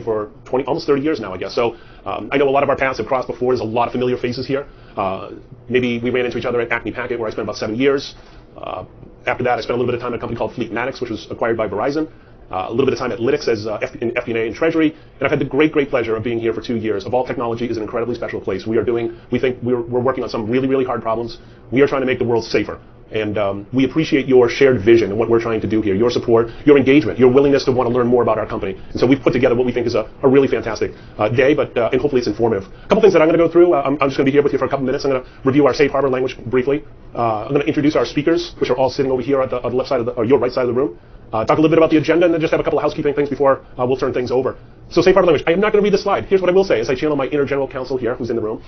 technology for 20, almost 30 years now, I guess. So I know a lot of our paths have crossed before. There's a lot of familiar faces here. Maybe we ran into each other at Acme Packet, where I spent about 7 years. After that, I spent a little bit of time at a company called Fleetmatics, which was acquired by Verizon. A little bit of time at Lytix as in FP&A and Treasury, and I've had the great pleasure of being here for 2 years. Evolv Technology is an incredibly special place. We think we're working on some really hard problems. We are trying to make the world safer, and we appreciate your shared vision and what we're trying to do here, your support, your engagement, your willingness to want to learn more about our company. And so we've put together what we think is a really fantastic day, and hopefully it's informative. A couple things that I'm going to go through. I'm just going to be here with you for a couple minutes. I'm going to review our safe harbor language briefly. I'm going to introduce our speakers, which are all sitting over here at the left side of or your right side of the room. Talk a little bit about the agenda, and then just have a couple of housekeeping things before we'll turn things over. So safe harbor language. I am not going to read the slide. Here's what I will say as I channel my inner general counsel here, who's in the room.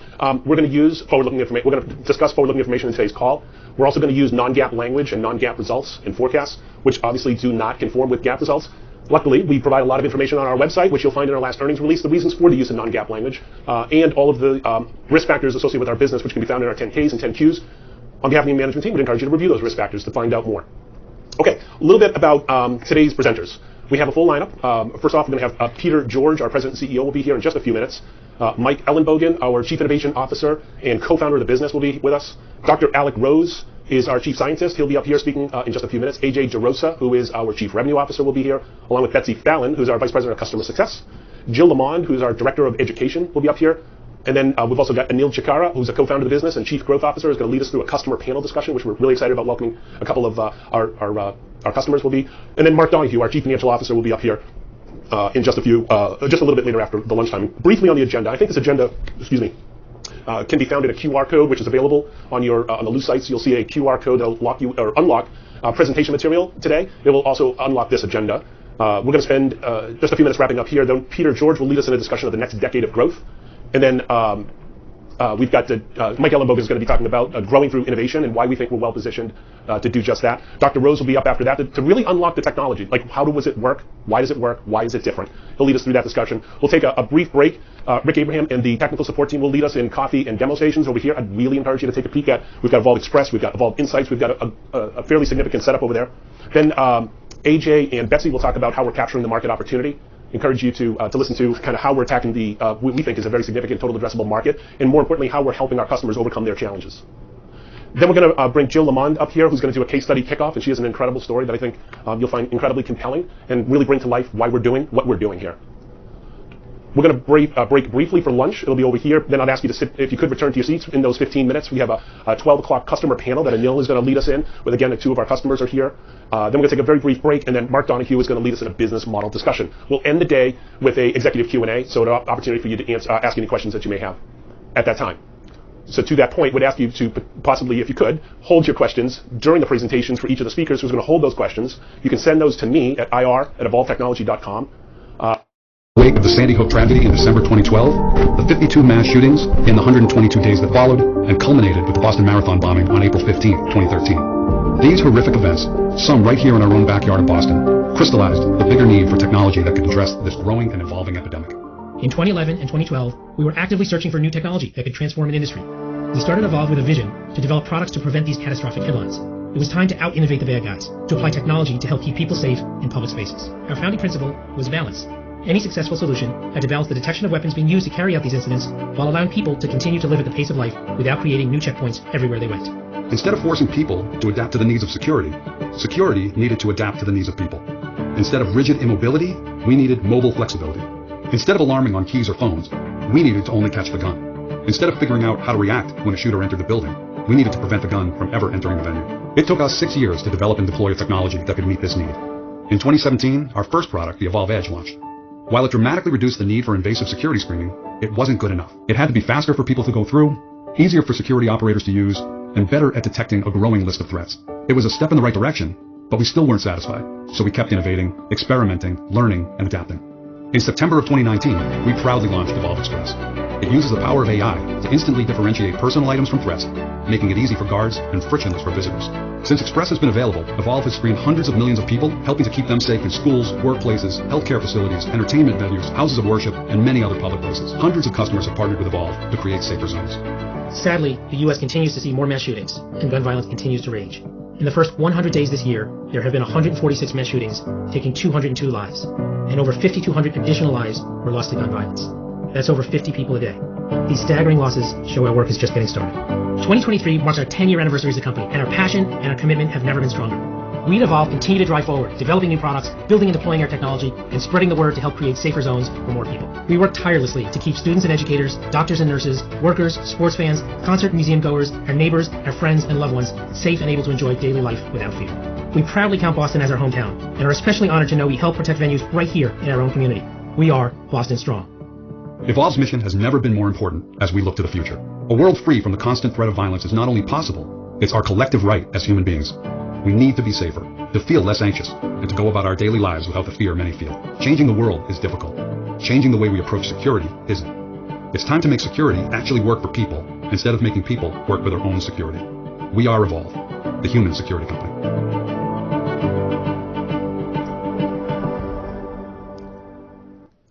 We're going to use forward-looking information. We're going to discuss forward-looking information in today's call. We're also going to use non-GAAP language and non-GAAP results and forecasts, which obviously do not conform with GAAP results. Luckily, we provide a lot of information on our website, which you'll find in our last earnings release, the reasons for the use of non-GAAP language, and all of the risk factors associated with our business, which can be found in our 10Ks and 10Qs. On behalf of the management team, we'd encourage you to review those risk factors to find out more. Okay, a little bit about today's presenters. We have a full lineup. First off, we're going to have Peter George, our president and CEO, will be here in just a few minutes. Mike Ellenbogen, our chief innovation officer and co-founder of the business, will be with us. Dr. Alec Rose is our chief scientist. He'll be up here speaking in just a few minutes. AJ DeRosa, who is our chief revenue officer, will be here, along with Betsy Fallon, who's our vice president of customer success. Jill Lamond, who's our director of education, will be up here. And then we've also got Anil Chikara, who's a co-founder of the business and chief growth officer, is going to lead us through a customer panel discussion, which we're really excited about welcoming a couple of our customers will be. And then Mark Donohue, our chief financial officer, will be up here in just a little bit later after the lunchtime. Briefly on the agenda, I think this agenda, can be found in a QR code, which is available on the loose sites. You'll see a QR code that'll unlock presentation material today. It will also unlock this agenda. We're going to spend just a few minutes wrapping up here. Then Peter George will lead us in a discussion of the next decade of growth. And then we've got Mike Ellenbogen is going to be talking about growing through innovation and why we think we're well positioned to do just that. Dr. Rose will be up after that to really unlock the technology. Like, how does it work? Why does it work? Why is it different? He'll lead us through that discussion. We'll take a brief break. Rick Abraham and the technical support team will lead us in coffee and demo stations over here. I'd really encourage you to take a peek at. We've got Evolv Express. We've got Evolv Insights. We've got a fairly significant setup over there. Then AJ and Betsy will talk about how we're capturing the market opportunity. Encourage you to listen to kind of how we're attacking the what we think is a very significant total addressable market, and more importantly, how we're helping our customers overcome their challenges. Then we're going to bring Jill Lamond up here, who's going to do a case study kickoff, and she has an incredible story that I think you'll find incredibly compelling and really bring to life why we're doing what we're doing here. We're going to break briefly for lunch. It'll be over here. Then I'd ask you to sit, if you could return to your seats in those 15 minutes. We have a 12 o'clock customer panel that Anil is going to lead us in, with again, 2 of our customers are here. Then we're going to take a very brief break, and then Mark Donohue is going to lead us in a business model discussion. We'll end the day with a executive Q&A, so an opportunity for you to ask any questions that you may have at that time. So to that point, would ask you to possibly, if you could, hold your questions during the presentations for each of the speakers who's going to hold those questions. You can send those to me at ir@evolvtechnology.com. Wake of the Sandy Hook tragedy in December 2012, the 52 mass shootings in the 122 days that followed, and culminated with the Boston Marathon bombing on April 15, 2013. These horrific events, some right here in our own backyard of Boston, crystallized the bigger need for technology that could address this growing and evolving epidemic. In 2011 and 2012, we were actively searching for new technology that could transform an industry. We started Evolv with a vision to develop products to prevent these catastrophic headlines. It was time to out-innovate the bad guys, to apply technology to help keep people safe in public spaces. Our founding principle was balance. Any successful solution had to balance the detection of weapons being used to carry out these incidents while allowing people to continue to live at the pace of life without creating new checkpoints everywhere they went. Instead of forcing people to adapt to the needs of security, security needed to adapt to the needs of people. Instead of rigid immobility, we needed mobile flexibility. Instead of alarming on keys or phones, we needed to only catch the gun. Instead of figuring out how to react when a shooter entered the building, we needed to prevent the gun from ever entering the venue. It took us 6 years to develop and deploy a technology that could meet this need. In 2017, our first product, the Evolv Edge, launched. While it dramatically reduced the need for invasive security screening, it wasn't good enough. It had to be faster for people to go through, easier for security operators to use, and better at detecting a growing list of threats. It was a step in the right direction, but we still weren't satisfied, so we kept innovating, experimenting, learning, and adapting. In September of 2019, we proudly launched Evolv Express. It uses the power of AI to instantly differentiate personal items from threats, making it easy for guards and frictionless for visitors. Since Express has been available, Evolv has screened hundreds of millions of people, helping to keep them safe in schools, workplaces, healthcare facilities, entertainment venues, houses of worship, and many other public places. Hundreds of customers have partnered with Evolv to create safer zones. Sadly, the U.S. continues to see more mass shootings, and gun violence continues to rage. In the first 100 days this year, there have been 146 mass shootings, taking 202 lives, and over 5,200 additional lives were lost to gun violence. That's over 50 people a day. These staggering losses show our work is just getting started. 2023 marks our 10-year anniversary as a company, and our passion and our commitment have never been stronger. We at Evolv continue to drive forward, developing new products, building and deploying our technology, and spreading the word to help create safer zones for more people. We work tirelessly to keep students and educators, doctors and nurses, workers, sports fans, concert and museum goers, our neighbors, our friends, and loved ones safe and able to enjoy daily life without fear. We proudly count Boston as our hometown, and are especially honored to know we help protect venues right here in our own community. We are Boston Strong. Evolv's mission has never been more important as we look to the future. A world free from the constant threat of violence is not only possible, it's our collective right as human beings. We need to be safer, to feel less anxious, and to go about our daily lives without the fear many feel. Changing the world is difficult. Changing the way we approach security isn't. It's time to make security actually work for people, instead of making people work for their own security. We are Evolv, the human security company.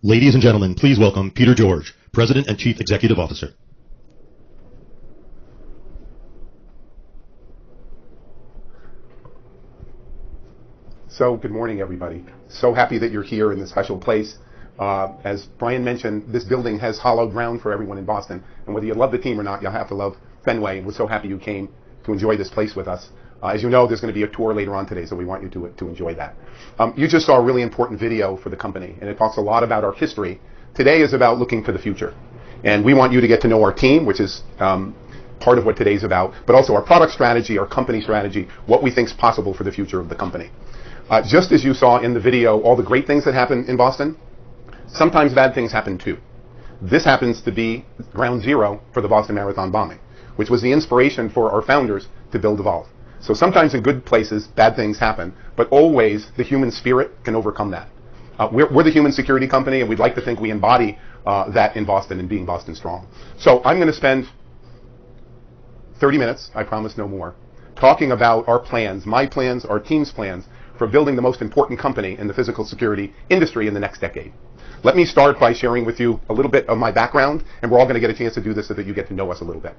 Ladies and gentlemen, please welcome Peter George, President and Chief Executive Officer. So good morning, everybody. So happy that you're here in this special place. As Brian mentioned, this building has hallowed ground for everyone in Boston. And whether you love the team or not, you'll have to love Fenway. And we're so happy you came to enjoy this place with us. As you know, there's going to be a tour later on today, so we want you to enjoy that. You just saw a really important video for the company, and it talks a lot about our history. Today is about looking to the future. And we want you to get to know our team, which is part of what today's about, but also our product strategy, our company strategy, what we think is possible for the future of the company. Just as you saw in the video, all the great things that happen in Boston, sometimes bad things happen too. This happens to be ground zero for the Boston Marathon bombing, which was the inspiration for our founders to build Evolv. So sometimes in good places, bad things happen, but always the human spirit can overcome that. We're the human security company, and we'd like to think we embody that in Boston and being Boston strong. So I'm going to spend 30 minutes, I promise no more, talking about our plans, my plans, our team's plans, for building the most important company in the physical security industry in the next decade. Let me start by sharing with you a little bit of my background, and we're all going to get a chance to do this so that you get to know us a little bit.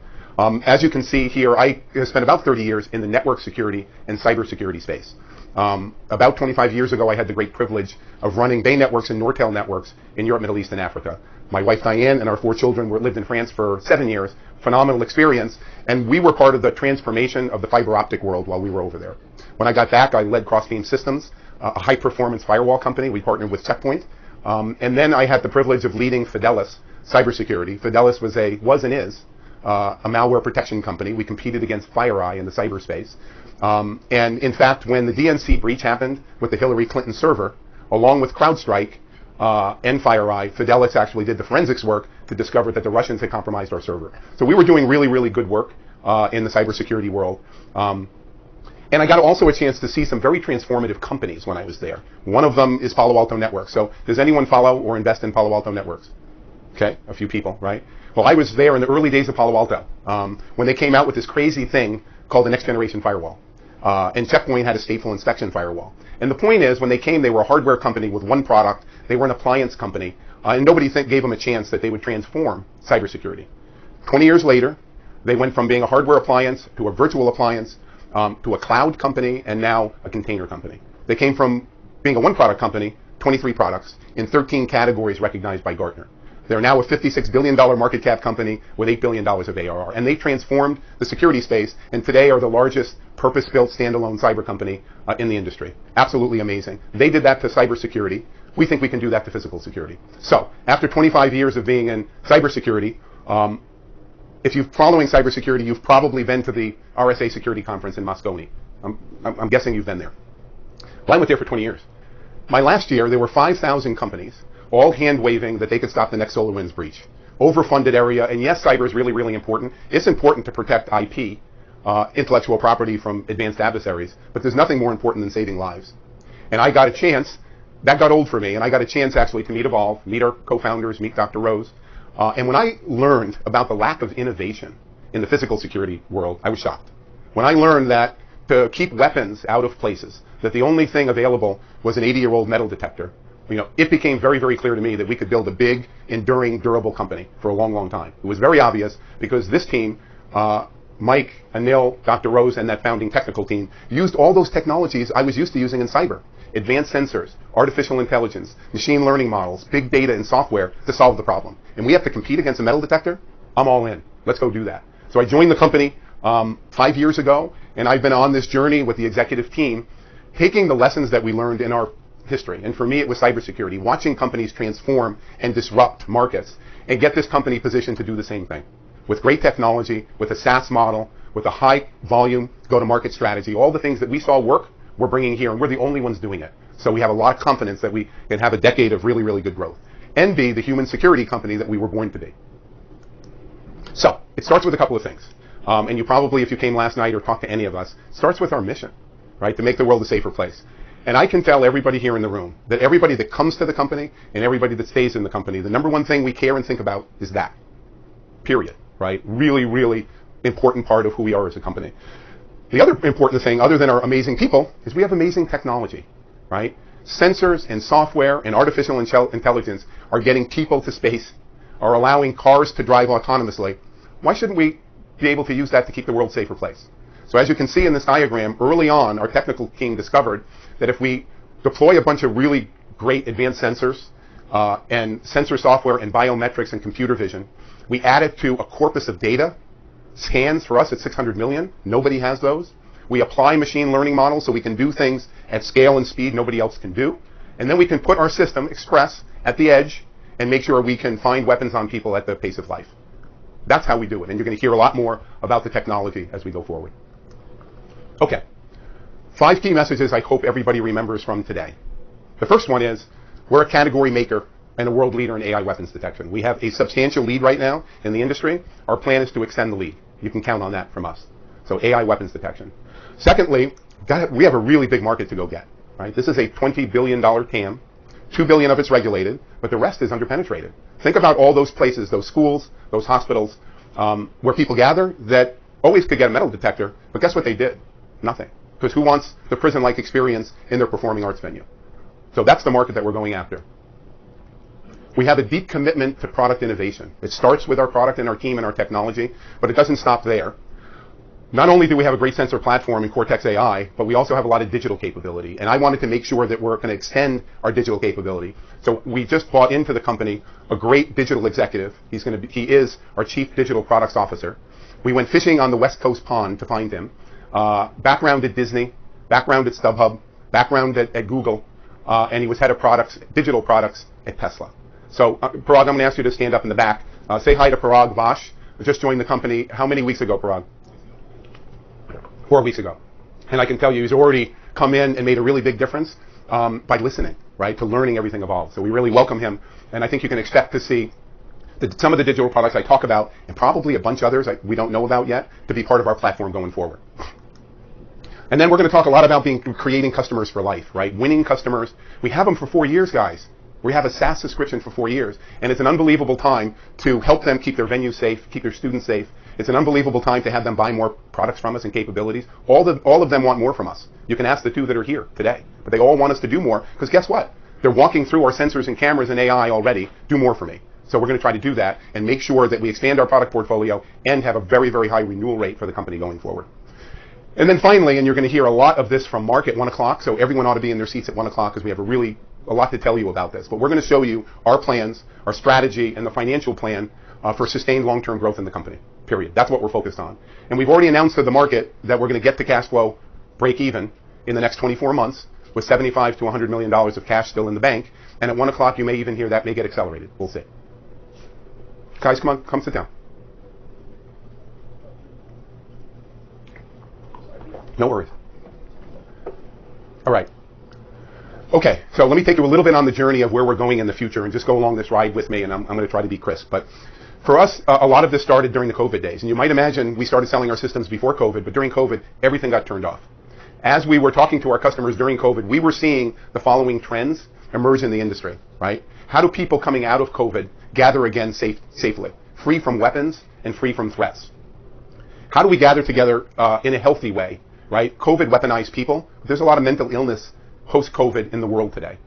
As you can see here, I spent about 30 years in the network security and cybersecurity space. About 25 years ago, I had the great privilege of running Bay Networks and Nortel Networks in Europe, Middle East, and Africa. My wife Diane and our 4 children lived in France for 7 years. Phenomenal experience, and we were part of the transformation of the fiber optic world while we were over there. When I got back, I led Crossbeam Systems, a high-performance firewall company. We partnered with Checkpoint. And then I had the privilege of leading Fidelis cybersecurity. Fidelis was and is a malware protection company. We competed against FireEye in the cyberspace. And in fact, when the DNC breach happened with the Hillary Clinton server, along with CrowdStrike and FireEye, Fidelis actually did the forensics work to discover that the Russians had compromised our server. So we were doing really, really good work in the cybersecurity world. And I got also a chance to see some very transformative companies when I was there. One of them is Palo Alto Networks. So does anyone follow or invest in Palo Alto Networks? Okay, a few people, right? Well, I was there in the early days of Palo Alto when they came out with this crazy thing called the next generation firewall. And Checkpoint had a stateful inspection firewall. And the point is, when they came, they were a hardware company with one product. They were an appliance company. And nobody gave them a chance that they would transform cybersecurity. 20 years later, they went from being a hardware appliance to a virtual appliance to a cloud company, and now a container company. They came from being a one-product company, 23 products, in 13 categories recognized by Gartner. They're now a $56 billion market cap company with $8 billion of ARR. And they transformed the security space, and today are the largest purpose-built standalone cyber company in the industry. Absolutely amazing. They did that to cybersecurity. We think we can do that to physical security. So, after 25 years of being in cybersecurity, if you're following cybersecurity, you've probably been to the RSA Security Conference in Moscone. I'm guessing you've been there. Well, I went there for 20 years. My last year, there were 5,000 companies, all hand-waving that they could stop the next SolarWinds breach. Overfunded area, and yes, cyber is really, really important. It's important to protect IP, intellectual property from advanced adversaries, but there's nothing more important than saving lives. And I got a chance, that got old for me, and I got a chance actually to meet Evolv, meet our co-founders, meet Dr. Rose. And when I learned about the lack of innovation in the physical security world, I was shocked. When I learned that to keep weapons out of places, that the only thing available was an 80-year-old metal detector, it became very, very clear to me that we could build a big, enduring, durable company for a long, long time. It was very obvious because this team Mike, Anil, Dr. Rose, and that founding technical team used all those technologies I was used to using in cyber. Advanced sensors, artificial intelligence, machine learning models, big data and software to solve the problem. And we have to compete against a metal detector? I'm all in. Let's go do that. So I joined the company 5 years ago, and I've been on this journey with the executive team, taking the lessons that we learned in our history. And for me, it was cybersecurity, watching companies transform and disrupt markets and get this company positioned to do the same thing. With great technology, with a SaaS model, with a high volume go-to-market strategy, all the things that we saw work, we're bringing here, and we're the only ones doing it. So we have a lot of confidence that we can have a decade of really, really good growth and be the human security company that we were born to be. So it starts with a couple of things. And you probably, if you came last night or talked to any of us, it starts with our mission, right? To make the world a safer place. And I can tell everybody here in the room that everybody that comes to the company and everybody that stays in the company, the number one thing we care and think about is that. Period. Right? Really, really important part of who we are as a company. The other important thing, other than our amazing people, is we have amazing technology, right? Sensors and software and artificial intelligence are getting people to space, are allowing cars to drive autonomously. Why shouldn't we be able to use that to keep the world a safer place? So as you can see in this diagram, early on, our technical team discovered that if we deploy a bunch of really great advanced sensors and sensor software and biometrics and computer vision, we add it to a corpus of data. Scans for us at 600 million. Nobody has those. We apply machine learning models so we can do things at scale and speed nobody else can do. And then we can put our system, Express, at the edge and make sure we can find weapons on people at the pace of life. That's how we do it. And you're going to hear a lot more about the technology as we go forward. Okay. 5 key messages I hope everybody remembers from today. The first one is we're a category maker and a world leader in AI weapons detection. We have a substantial lead right now in the industry. Our plan is to extend the lead. You can count on that from us. So AI weapons detection. Secondly, we have a really big market to go get. Right? This is a $20 billion TAM. $2 billion of it's regulated, but the rest is underpenetrated. Think about all those places, those schools, those hospitals, where people gather that always could get a metal detector, but guess what they did? Nothing. Because who wants the prison-like experience in their performing arts venue? So that's the market that we're going after. We have a deep commitment to product innovation. It starts with our product and our team and our technology, but it doesn't stop there. Not only do we have a great sensor platform in Cortex AI, but we also have a lot of digital capability. And I wanted to make sure that we're going to extend our digital capability. So we just brought into the company a great digital executive. He is our Chief Digital Products Officer. We went fishing on the West Coast pond to find him. Background at Disney, background at StubHub, background at Google, and he was head of products, digital products at Tesla. So, Parag, I'm going to ask you to stand up in the back. Say hi to Parag Vash, who just joined the company. How many weeks ago, Parag? 4 weeks ago. And I can tell you he's already come in and made a really big difference by listening, right, to learning everything Evolv. So we really welcome him. And I think you can expect to see some of the digital products I talk about, and probably a bunch of others we don't know about yet, to be part of our platform going forward. And then we're going to talk a lot about creating customers for life, right? Winning customers. We have them for 4 years, guys. We have a SaaS subscription for 4 years, and it's an unbelievable time to help them keep their venue safe, keep their students safe. It's an unbelievable time to have them buy more products from us and capabilities. All of them want more from us. You can ask the 2 that are here today, but they all want us to do more, because guess what? They're walking through our sensors and cameras and AI already. Do more for me. So we're going to try to do that and make sure that we expand our product portfolio and have a very, very high renewal rate for the company going forward. And then finally, and you're going to hear a lot of this from Mark at 1 o'clock, so everyone ought to be in their seats at 1 o'clock because we have a lot to tell you about this. But we're going to show you our plans, our strategy, and the financial plan for sustained long-term growth in the company, period. That's what we're focused on. And we've already announced to the market that we're going to get to cash flow break even in the next 24 months with $75 to $100 million of cash still in the bank. And at 1 o'clock, you may even hear that may get accelerated. We'll see. Guys, come on, come sit down. No worries. All right. Okay, so let me take you a little bit on the journey of where we're going in the future and just go along this ride with me, and I'm going to try to be crisp. But for us, a lot of this started during the COVID days. And you might imagine we started selling our systems before COVID, but during COVID, everything got turned off. As we were talking to our customers during COVID, we were seeing the following trends emerge in the industry, right? How do people coming out of COVID gather again safely, free from weapons and free from threats? How do we gather together in a healthy way, right? COVID weaponized people. There's a lot of mental illness post-COVID in the world today.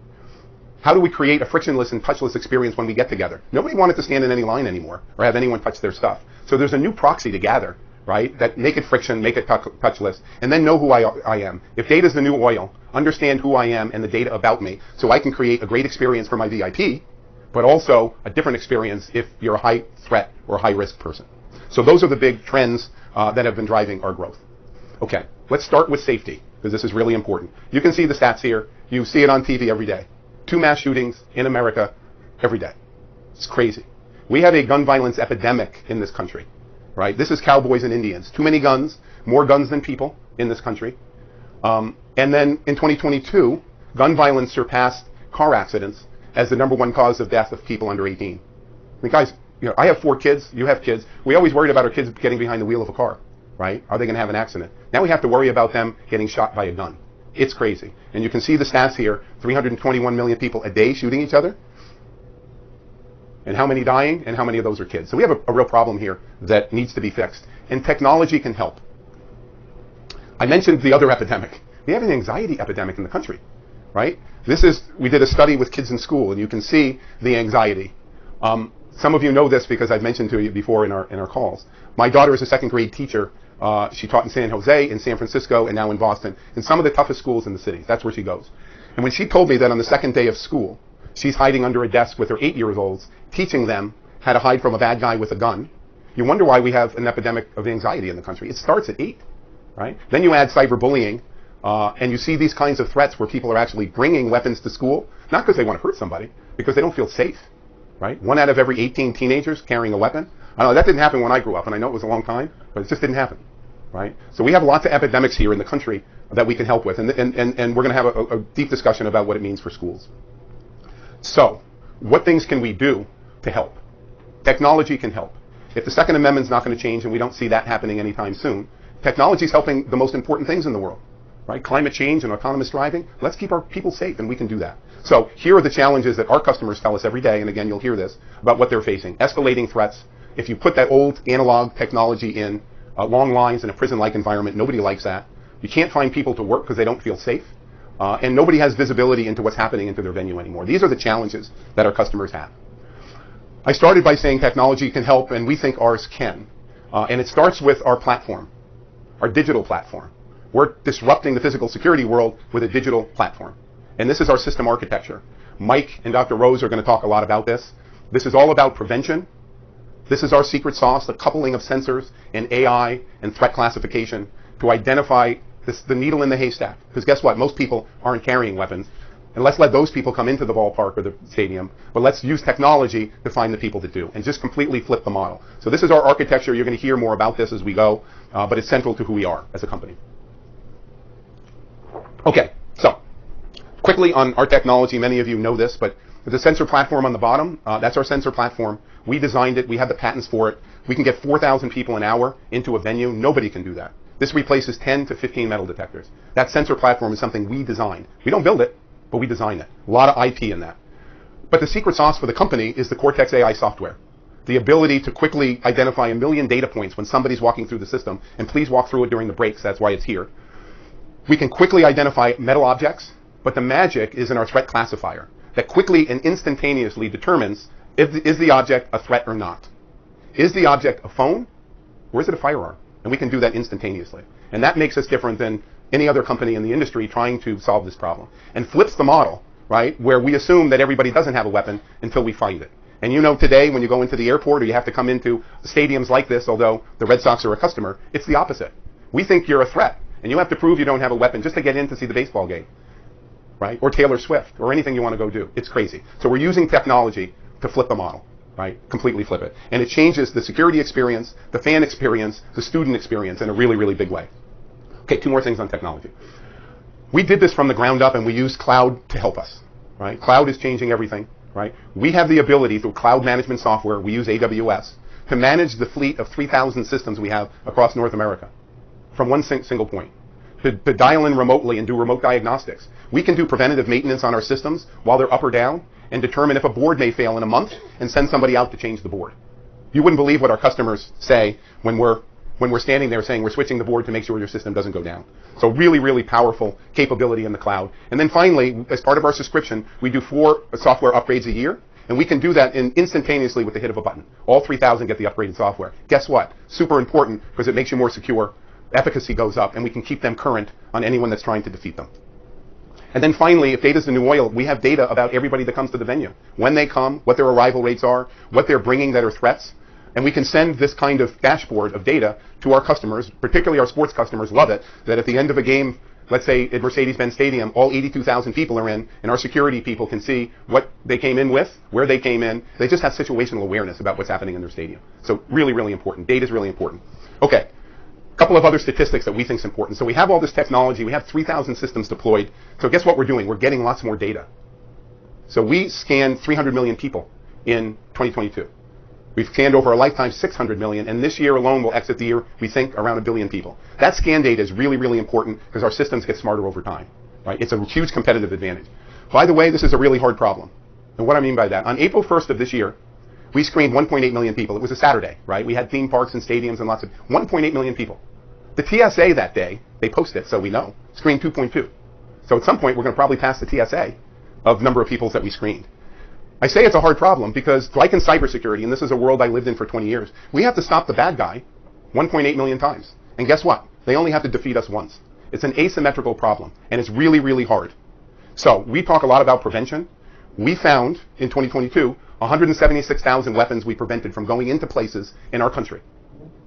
How do we create a frictionless and touchless experience when we get together? Nobody wanted to stand in any line anymore or have anyone touch their stuff. So there's a new proxy to gather, right? That make it friction, make it touchless, and then know who I am. If data is the new oil, understand who I am and the data about me, so I can create a great experience for my VIP, but also a different experience if you're a high threat or high risk person. So those are the big trends that have been driving our growth. Okay, let's start with safety, because this is really important. You can see the stats here. You see it on TV every day. 2 mass shootings in America every day. It's crazy. We have a gun violence epidemic in this country, right? This is cowboys and Indians. Too many guns, more guns than people in this country. And then in 2022, gun violence surpassed car accidents as the #1 cause of death of people under 18. I mean, guys, you know, I have 4 kids. You have kids. We always worried about our kids getting behind the wheel of a car, right? Are they going to have an accident? Now we have to worry about them getting shot by a gun. It's crazy. And you can see the stats here, 321 million people a day shooting each other. And how many dying, and how many of those are kids. So we have a real problem here that needs to be fixed. And technology can help. I mentioned the other epidemic. We have an anxiety epidemic in the country, right? We did a study with kids in school, and you can see the anxiety. Some of you know this because I've mentioned to you before in our calls. My daughter is a 2nd grade teacher. She taught in San Jose, in San Francisco, and now in Boston, in some of the toughest schools in the city. That's where she goes. And when she told me that on the 2nd day of school, she's hiding under a desk with her 8-year-olds, teaching them how to hide from a bad guy with a gun, you wonder why we have an epidemic of anxiety in the country. It starts at 8, right? Then you add cyberbullying, and you see these kinds of threats where people are actually bringing weapons to school, not because they want to hurt somebody, because they don't feel safe, right? 1 out of every 18 teenagers carrying a weapon. I know that didn't happen when I grew up, and I know it was a long time, but it just didn't happen, right? So we have lots of epidemics here in the country that we can help with, and we're going to have a deep discussion about what it means for schools. So, what things can we do to help? Technology can help. If the Second Amendment's not going to change, and we don't see that happening anytime soon, technology is helping the most important things in the world, right? Climate change and autonomous driving. Let's keep our people safe, and we can do that. So here are the challenges that our customers tell us every day, and again, you'll hear this, about what they're facing. Escalating threats. If you put that old analog technology in long lines in a prison-like environment, nobody likes that. You can't find people to work because they don't feel safe. And nobody has visibility into what's happening into their venue anymore. These are the challenges that our customers have. I started by saying technology can help, and we think ours can. And it starts with our platform, our digital platform. We're disrupting the physical security world with a digital platform. And this is our system architecture. Mike and Dr. Rose are going to talk a lot about this. This is all about prevention. This is our secret sauce, the coupling of sensors and AI and threat classification to identify the needle in the haystack. Because guess what? Most people aren't carrying weapons. And let's let those people come into the ballpark or the stadium. But let's use technology to find the people that do. And just completely flip the model. So this is our architecture. You're going to hear more about this as we go. But it's central to who we are as a company. Okay, so quickly on our technology. Many of you know this, but the sensor platform on the bottom, that's our sensor platform. We designed it. We have the patents for it. We can get 4,000 people an hour into a venue. Nobody can do that. This replaces 10 to 15 metal detectors. That sensor platform is something we designed. We don't build it, but we design it. A lot of IP in that. But the secret sauce for the company is the Cortex AI software. The ability to quickly identify 1 million data points when somebody's walking through the system, and please walk through it during the breaks, that's why it's here. We can quickly identify metal objects, but the magic is in our threat classifier that quickly and instantaneously determines is the object a threat or not. Is the object a phone, or is it a firearm? And we can do that instantaneously. And that makes us different than any other company in the industry trying to solve this problem. And flips the model, right, where we assume that everybody doesn't have a weapon until we find it. And you know today when you go into the airport or you have to come into stadiums like this, although the Red Sox are a customer, it's the opposite. We think you're a threat, and you have to prove you don't have a weapon just to get in to see the baseball game, right, or Taylor Swift, or anything you want to go do. It's crazy. So we're using technology to flip the model. Right? Completely flip it. And it changes the security experience, the fan experience, the student experience in a really, really big way. Okay, 2 more things on technology. We did this from the ground up, and we used cloud to help us. Right? Cloud is changing everything. Right? We have the ability through cloud management software, we use AWS, to manage the fleet of 3,000 systems we have across North America from one single point. To dial in remotely and do remote diagnostics. We can do preventative maintenance on our systems while they're up or down, and determine if a board may fail in a month and send somebody out to change the board. You wouldn't believe what our customers say when we're standing there saying we're switching the board to make sure your system doesn't go down. So really, really powerful capability in the cloud. And then finally, as part of our subscription, we do 4 software upgrades a year, And we can do that instantaneously with the hit of a button. All 3,000 get the upgraded software. Guess what? Super important because it makes you more secure. Efficacy goes up, and we can keep them current on anyone that's trying to defeat them. And then finally, if data's the new oil, we have data about everybody that comes to the venue. When they come, what their arrival rates are, what they're bringing that are threats. And we can send this kind of dashboard of data to our customers, particularly our sports customers love it, that at the end of a game, let's say at Mercedes-Benz Stadium, all 82,000 people are in, and our security people can see what they came in with, where they came in. They just have situational awareness about what's happening in their stadium. So really, really important. Data is really important. Okay. A couple of other statistics that we think is important. So we have all this technology. We have 3,000 systems deployed. So guess what we're doing? We're getting lots more data. So we scanned 300 million people in 2022. We've scanned over a lifetime 600 million, and this year alone we'll exit the year, we think, around 1 billion people. That scan data is really, really important because our systems get smarter over time. Right? It's a huge competitive advantage. By the way, this is a really hard problem. And what I mean by that, on April 1st of this year, we screened 1.8 million people. It was a Saturday, right? We had theme parks and stadiums and lots of 1.8 million people. The TSA that day, they post it so we know, screened 2.2. So at some point we're going to probably pass the TSA of number of people that we screened. I say it's a hard problem because, like in cybersecurity, and this is a world I lived in for 20 years, we have to stop the bad guy 1.8 million times. And guess what? They only have to defeat us once. It's an asymmetrical problem, and it's really, really hard. So we talk a lot about prevention. We found in 2022 176,000 weapons we prevented from going into places in our country.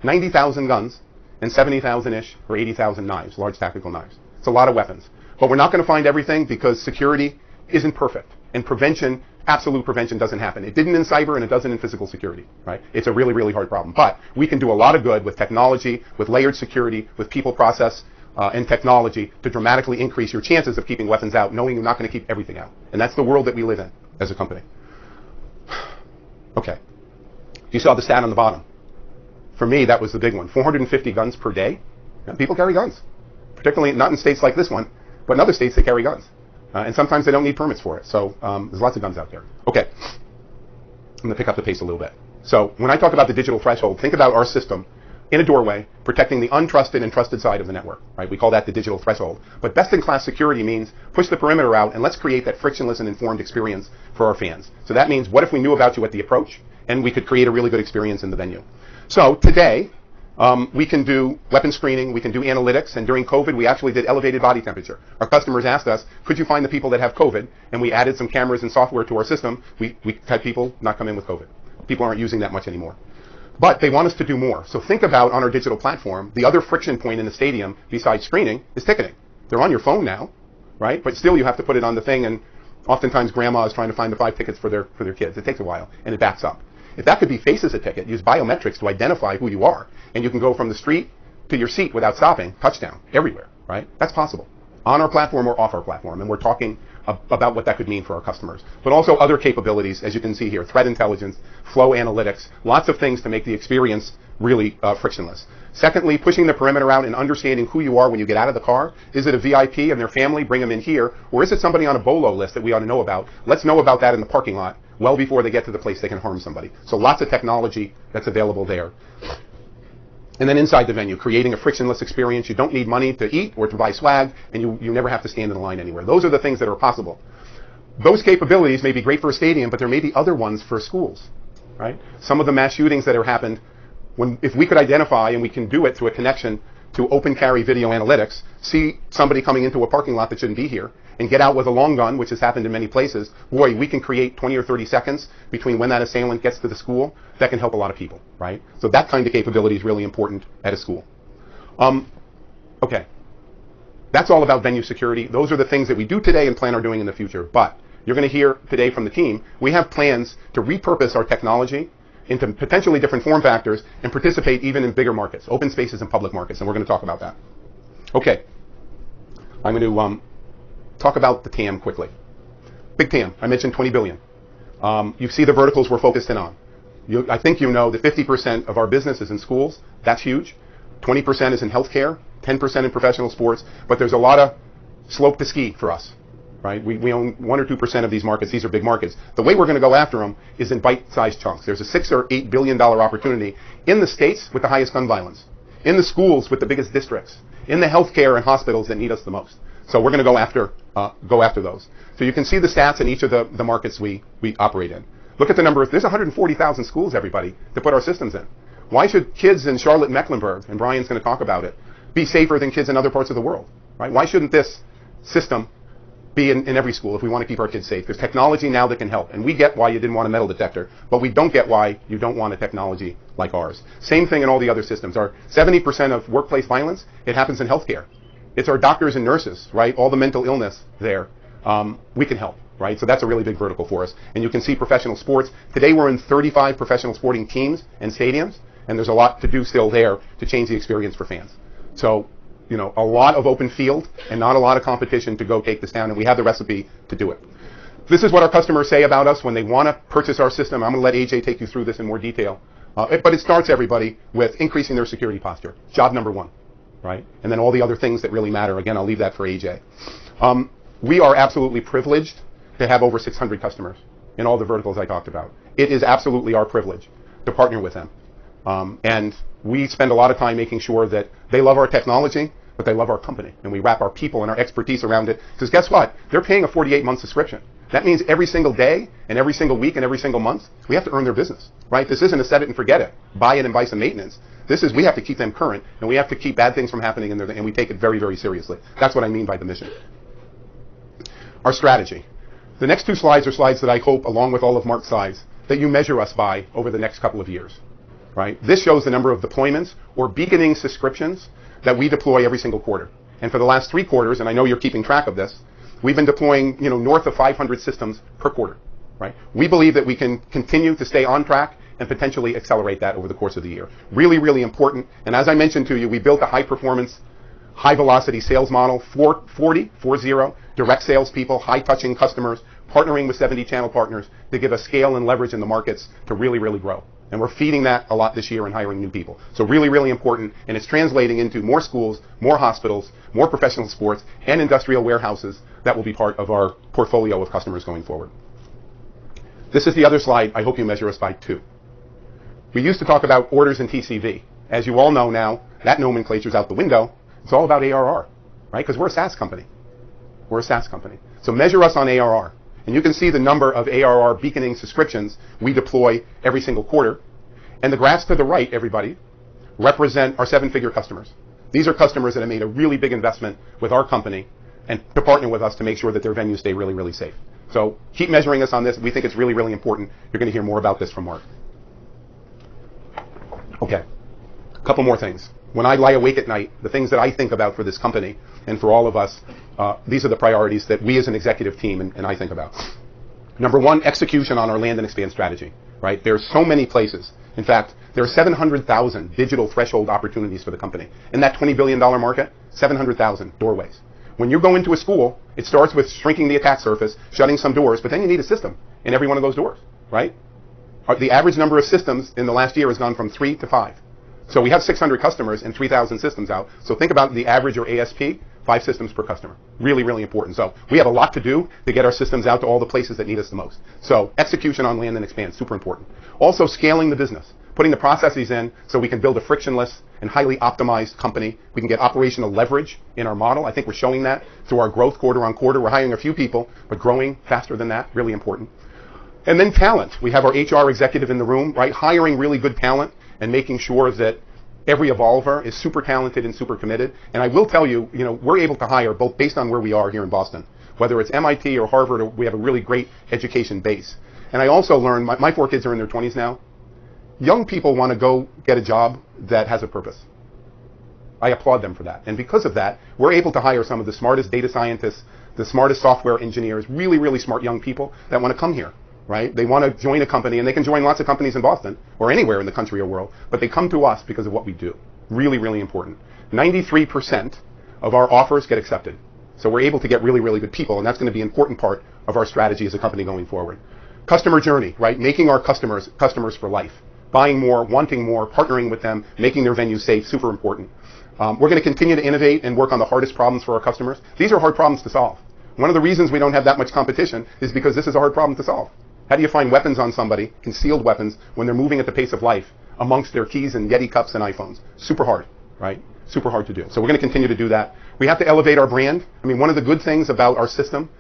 90,000 guns and 70,000-ish or 80,000 knives, large tactical knives. It's a lot of weapons. But we're not going to find everything because security isn't perfect. And prevention, absolute prevention, doesn't happen. It didn't in cyber and it doesn't in physical security. Right? It's a really, really hard problem. But we can do a lot of good with technology, with layered security, with people, process, and technology to dramatically increase your chances of keeping weapons out, knowing you're not going to keep everything out. And that's the world that we live in as a company. Okay. You saw the stat on the bottom. For me, that was the big one. 450 guns per day. Now, people carry guns, particularly not in states like this one, but in other states they carry guns. And sometimes they don't need permits for it. So there's lots of guns out there. Okay. I'm going to pick up the pace a little bit. So when I talk about the digital threshold, think about our system in a doorway protecting the untrusted and trusted side of the network. Right? We call that the digital threshold. But best-in-class security means push the perimeter out and let's create that frictionless and informed experience for our fans. So that means what if we knew about you at the approach and we could create a really good experience in the venue. So today, we can do weapon screening, we can do analytics, and during COVID, we actually did elevated body temperature. Our customers asked us, could you find the people that have COVID? And we added some cameras and software to our system. We had people not come in with COVID. People aren't using that much anymore. But they want us to do more. So think about, on our digital platform, the other friction point in the stadium, besides screening, is ticketing. They're on your phone now, right? But still, you have to put it on the thing, and oftentimes grandma is trying to find the 5 tickets for their kids. It takes a while, and it backs up. If that could be face as a ticket, use biometrics to identify who you are, and you can go from the street to your seat without stopping, touchdown, everywhere, right? That's possible. On our platform or off our platform, and we're talking about what that could mean for our customers. But also other capabilities, as you can see here, threat intelligence, flow analytics, lots of things to make the experience really frictionless. Secondly, pushing the perimeter out and understanding who you are when you get out of the car. Is it a VIP and their family? Bring them in here. Or is it somebody on a BOLO list that we ought to know about? Let's know about that in the parking lot well before they get to the place they can harm somebody. So lots of technology that's available there. And then inside the venue, creating a frictionless experience. You don't need money to eat or to buy swag, and you never have to stand in a line anywhere. Those are the things that are possible. Those capabilities may be great for a stadium, but there may be other ones for schools, right? Some of the mass shootings that have happened, if we could identify, and we can do it through a connection to open carry video analytics, see somebody coming into a parking lot that shouldn't be here, and get out with a long gun, which has happened in many places, boy, we can create 20 or 30 seconds between when that assailant gets to the school. That can help a lot of people, right? So that kind of capability is really important at a school. Okay. That's all about venue security. Those are the things that we do today and plan on doing in the future. But you're going to hear today from the team, we have plans to repurpose our technology into potentially different form factors and participate even in bigger markets, open spaces and public markets, and we're going to talk about that. Okay. I'm going to talk about the TAM quickly. Big TAM. I mentioned 20 billion. You see the verticals we're focused in on. I think you know that 50% of our business is in schools. That's huge. 20% is in healthcare, 10% in professional sports, but there's a lot of slope to ski for us, right? We own 1 or 2% of these markets. These are big markets. The way we're going to go after them is in bite-sized chunks. There's a $6 or $8 billion opportunity in the states with the highest gun violence, in the schools with the biggest districts, in the healthcare and hospitals that need us the most. So we're going to go after those. So you can see the stats in each of the markets we operate in. Look at the number. There's 140,000 schools, everybody, to put our systems in. Why should kids in Charlotte, Mecklenburg, and Brian's going to talk about it, be safer than kids in other parts of the world? Right? Why shouldn't this system be in every school if we want to keep our kids safe? There's technology now that can help. And we get why you didn't want a metal detector, but we don't get why you don't want a technology like ours. Same thing in all the other systems. Our 70% of workplace violence, it happens in healthcare. It's our doctors and nurses, right? All the mental illness there. We can help, right? So that's a really big vertical for us. And you can see professional sports. Today we're in 35 professional sporting teams and stadiums, and there's a lot to do still there to change the experience for fans. So, you know, a lot of open field and not a lot of competition to go take this down, and we have the recipe to do it. This is what our customers say about us when they want to purchase our system. I'm going to let AJ take you through this in more detail. But it starts, everybody, with increasing their security posture. Job number one, right? And then all the other things that really matter. Again, I'll leave that for AJ. We are absolutely privileged to have over 600 customers in all the verticals I talked about. It is absolutely our privilege to partner with them. And we spend a lot of time making sure that they love our technology, but they love our company. And we wrap our people and our expertise around it. Because guess what? They're paying a 48-month subscription. That means every single day and every single week and every single month, we have to earn their business, right? This isn't a set it and forget it, buy it and buy some maintenance. This is, we have to keep them current, and we have to keep bad things from happening, and we take it very, very seriously. That's what I mean by the mission. Our strategy. The next two slides are slides that I hope, along with all of Mark's slides, that you measure us by over the next couple of years, right? This shows the number of deployments or beaconing subscriptions that we deploy every single quarter. And for the last 3 quarters, and I know you're keeping track of this, we've been deploying, you know, north of 500 systems per quarter, right? We believe that we can continue to stay on track and potentially accelerate that over the course of the year. Really, really important. And as I mentioned to you, we built a high-performance, high-velocity sales model, 40 direct salespeople, high-touching customers, partnering with 70 channel partners to give us scale and leverage in the markets to really, really grow. And we're feeding that a lot this year and hiring new people. So really, really important. And it's translating into more schools, more hospitals, more professional sports, and industrial warehouses that will be part of our portfolio of customers going forward. This is the other slide I hope you measure us by too. We used to talk about orders and TCV. As you all know now, that nomenclature's out the window. It's all about ARR, right? Because we're a SaaS company. We're a SaaS company. So measure us on ARR. And you can see the number of ARR beaconing subscriptions we deploy every single quarter. And the graphs to the right, everybody, represent our 7-figure customers. These are customers that have made a really big investment with our company and to partner with us to make sure that their venues stay really, really safe. So keep measuring us on this. We think it's really, really important. You're going to hear more about this from Mark. Okay, a couple more things. When I lie awake at night, the things that I think about for this company and for all of us, these are the priorities that we as an executive team and I think about. Number one, execution on our land and expand strategy, right? There's so many places. In fact, there are 700,000 digital threshold opportunities for the company. In that $20 billion market, 700,000 doorways. When you go into a school, it starts with shrinking the attack surface, shutting some doors, but then you need a system in every one of those doors, right? The average number of systems in the last year has gone from 3 to 5. So we have 600 customers and 3,000 systems out. So think about the average or ASP, 5 systems per customer. Really, really important. So we have a lot to do to get our systems out to all the places that need us the most. So execution on land and expand, super important. Also scaling the business, putting the processes in so we can build a frictionless and highly optimized company. We can get operational leverage in our model. I think we're showing that through our growth quarter on quarter. We're hiring a few people, but growing faster than that, really important. And then talent. We have our HR executive in the room, right? Hiring really good talent and making sure that every Evolver is super talented and super committed. And I will tell you, you know, we're able to hire both based on where we are here in Boston, whether it's MIT or Harvard, or we have a really great education base. And I also learned, my 4 kids are in their 20s now. Young people want to go get a job that has a purpose. I applaud them for that. And because of that, we're able to hire some of the smartest data scientists, the smartest software engineers, really, really smart young people that want to come here. Right? They want to join a company, and they can join lots of companies in Boston or anywhere in the country or world, but they come to us because of what we do. Really, really important. 93% of our offers get accepted. So we're able to get really, really good people, and that's going to be an important part of our strategy as a company going forward. Customer journey, right? Making our customers for life. Buying more, wanting more, partnering with them, making their venue safe, super important. We're going to continue to innovate and work on the hardest problems for our customers. These are hard problems to solve. One of the reasons we don't have that much competition is because this is a hard problem to solve. How do you find weapons on somebody, concealed weapons, when they're moving at the pace of life amongst their keys and Yeti cups and iPhones? Super hard, right? Super hard to do. So we're going to continue to do that. We have to elevate our brand. I mean, one of the good things about our system,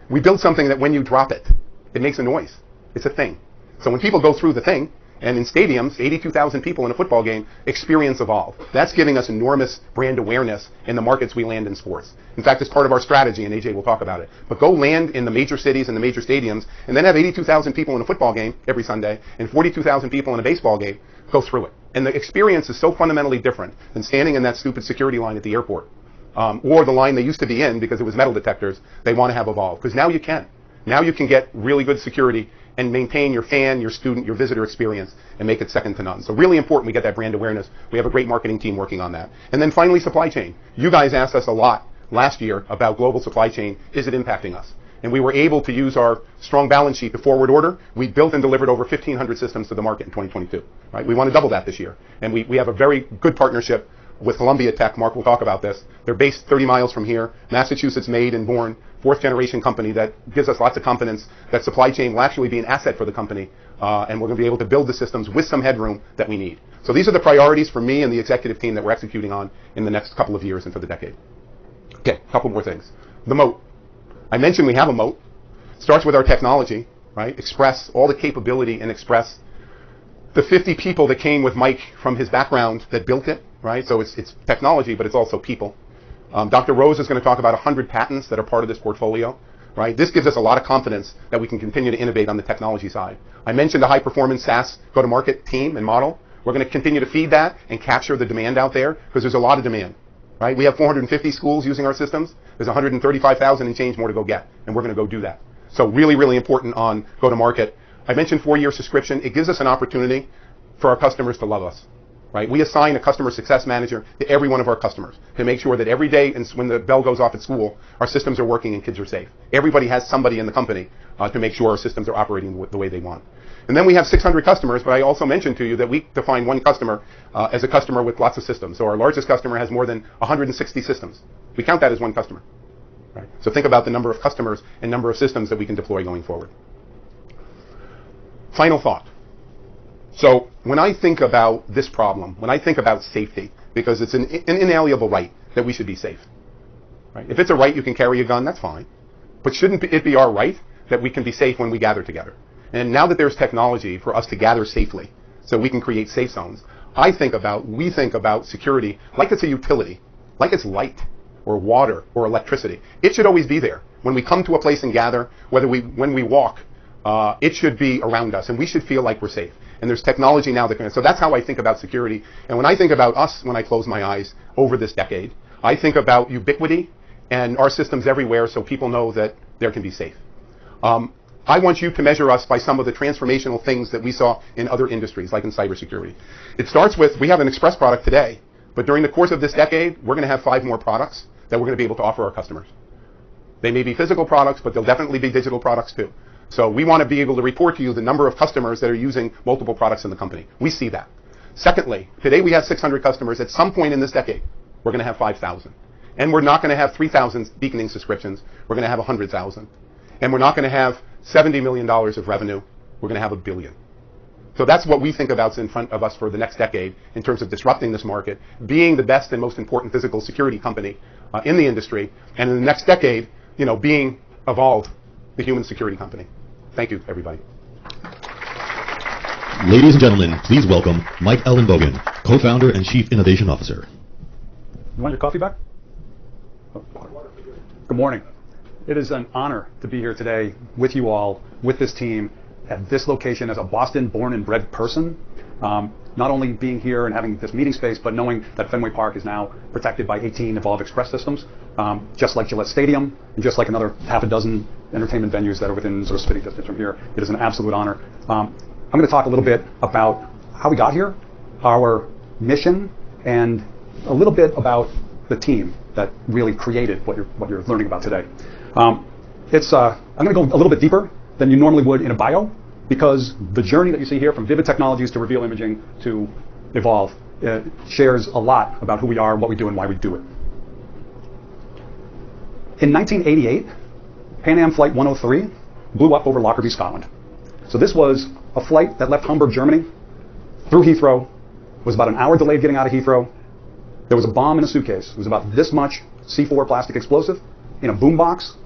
we build something that when you drop it, it makes a noise. It's a thing. So when people go through the thing, and in stadiums, 82,000 people in a football game experience Evolv. That's giving us enormous brand awareness in the markets we land in sports. In fact, it's part of our strategy, and AJ will talk about it. But go land in the major cities and the major stadiums, and then have 82,000 people in a football game every Sunday, and 42,000 people in a baseball game. Go through it. And the experience is so fundamentally different than standing in that stupid security line at the airport, or the line they used to be in because it was metal detectors. They want to have Evolv, because now you can. Now you can get really good security and maintain your fan, your student, your visitor experience and make it second to none. So really important we get that brand awareness. We have a great marketing team working on that. And then finally, supply chain. You guys asked us a lot last year about global supply chain. Is it impacting us? And we were able to use our strong balance sheet to forward order. We built and delivered over 1,500 systems to the market in 2022. Right? We want to double that this year. And we have a very good partnership with Columbia Tech. Mark will talk about this. They're based 30 miles from here, Massachusetts made and born, fourth generation company that gives us lots of confidence that supply chain will actually be an asset for the company, and we're going to be able to build the systems with some headroom that we need. So these are the priorities for me and the executive team that we're executing on in the next couple of years and for the decade. Okay, a couple more things. The moat. I mentioned we have a moat. It starts with our technology, right? Express, all the capability in Express. The 50 people that came with Mike from his background that built it, right? So it's technology, but it's also people. Dr. Rose is going to talk about 100 patents that are part of this portfolio, right? This gives us a lot of confidence that we can continue to innovate on the technology side. I mentioned a high-performance SaaS go-to-market team and model. We're going to continue to feed that and capture the demand out there because there's a lot of demand, right? We have 450 schools using our systems. There's 135,000 and change more to go get, and we're going to go do that. So really, really important on go-to-market. I mentioned 4-year subscription. It gives us an opportunity for our customers to love us. Right? We assign a customer success manager to every one of our customers to make sure that every day and when the bell goes off at school, our systems are working and kids are safe. Everybody has somebody in the company to make sure our systems are operating the way they want. And then we have 600 customers, but I also mentioned to you that we define one customer as a customer with lots of systems. So our largest customer has more than 160 systems. We count that as one customer. Right? So think about the number of customers and number of systems that we can deploy going forward. Final thought. So when I think about this problem, when I think about safety, because it's an inalienable right that we should be safe. Right? If it's a right you can carry a gun, that's fine. But shouldn't it be our right that we can be safe when we gather together? And now that there's technology for us to gather safely so we can create safe zones, we think about security like it's a utility, like it's light or water or electricity. It should always be there. When we come to a place and gather, when we walk, it should be around us and we should feel like we're safe. And there's technology now that can, so that's how I think about security. And when I think about us, when I close my eyes over this decade, I think about ubiquity and our systems everywhere so people know that there can be safe. I want you to measure us by some of the transformational things that we saw in other industries, like in cybersecurity. It starts with, we have an Express product today, but during the course of this decade, we're going to have 5 more products that we're going to be able to offer our customers. They may be physical products, but they'll definitely be digital products too. So we want to be able to report to you the number of customers that are using multiple products in the company. We see that. Secondly, today we have 600 customers. At some point in this decade, we're going to have 5,000. And we're not going to have 3,000 beaconing subscriptions. We're going to have 100,000. And we're not going to have $70 million of revenue. We're going to have $1 billion. So that's what we think about in front of us for the next decade in terms of disrupting this market, being the best and most important physical security company in the industry, and in the next decade, being Evolv, the human security company. Thank you, everybody. Ladies and gentlemen, please welcome Mike Ellenbogen, co-founder and chief innovation officer. You want your coffee back? Good morning. It is an honor to be here today with you all, with this team, at this location as a Boston born and bred person. Not only being here and having this meeting space, but knowing that Fenway Park is now protected by 18 Evolv Express systems, just like Gillette Stadium, and just like another half a dozen entertainment venues that are within sort of spitting distance from here. It is an absolute honor. I'm going to talk a little bit about how we got here, our mission, and a little bit about the team that really created what you're learning about today. I'm going to go a little bit deeper than you normally would in a bio, because the journey that you see here from Vivid Technologies to Reveal Imaging to Evolv shares a lot about who we are, what we do, and why we do it. In 1988, Pan Am Flight 103 blew up over Lockerbie, Scotland. So this was a flight that left Hamburg, Germany, through Heathrow, was about an hour delayed getting out of Heathrow. There was a bomb in a suitcase. It was about this much C4 plastic explosive in a boombox,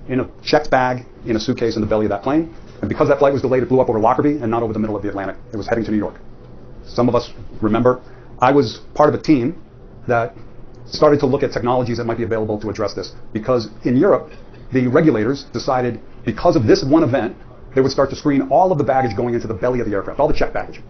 in a checked bag, in a suitcase in the belly of that plane. And because that flight was delayed, it blew up over Lockerbie and not over the middle of the Atlantic. It was heading to New York. Some of us remember I was part of a team that started to look at technologies that might be available to address this, because in Europe, the regulators decided because of this one event, they would start to screen all of the baggage going into the belly of the aircraft, all the checked baggage.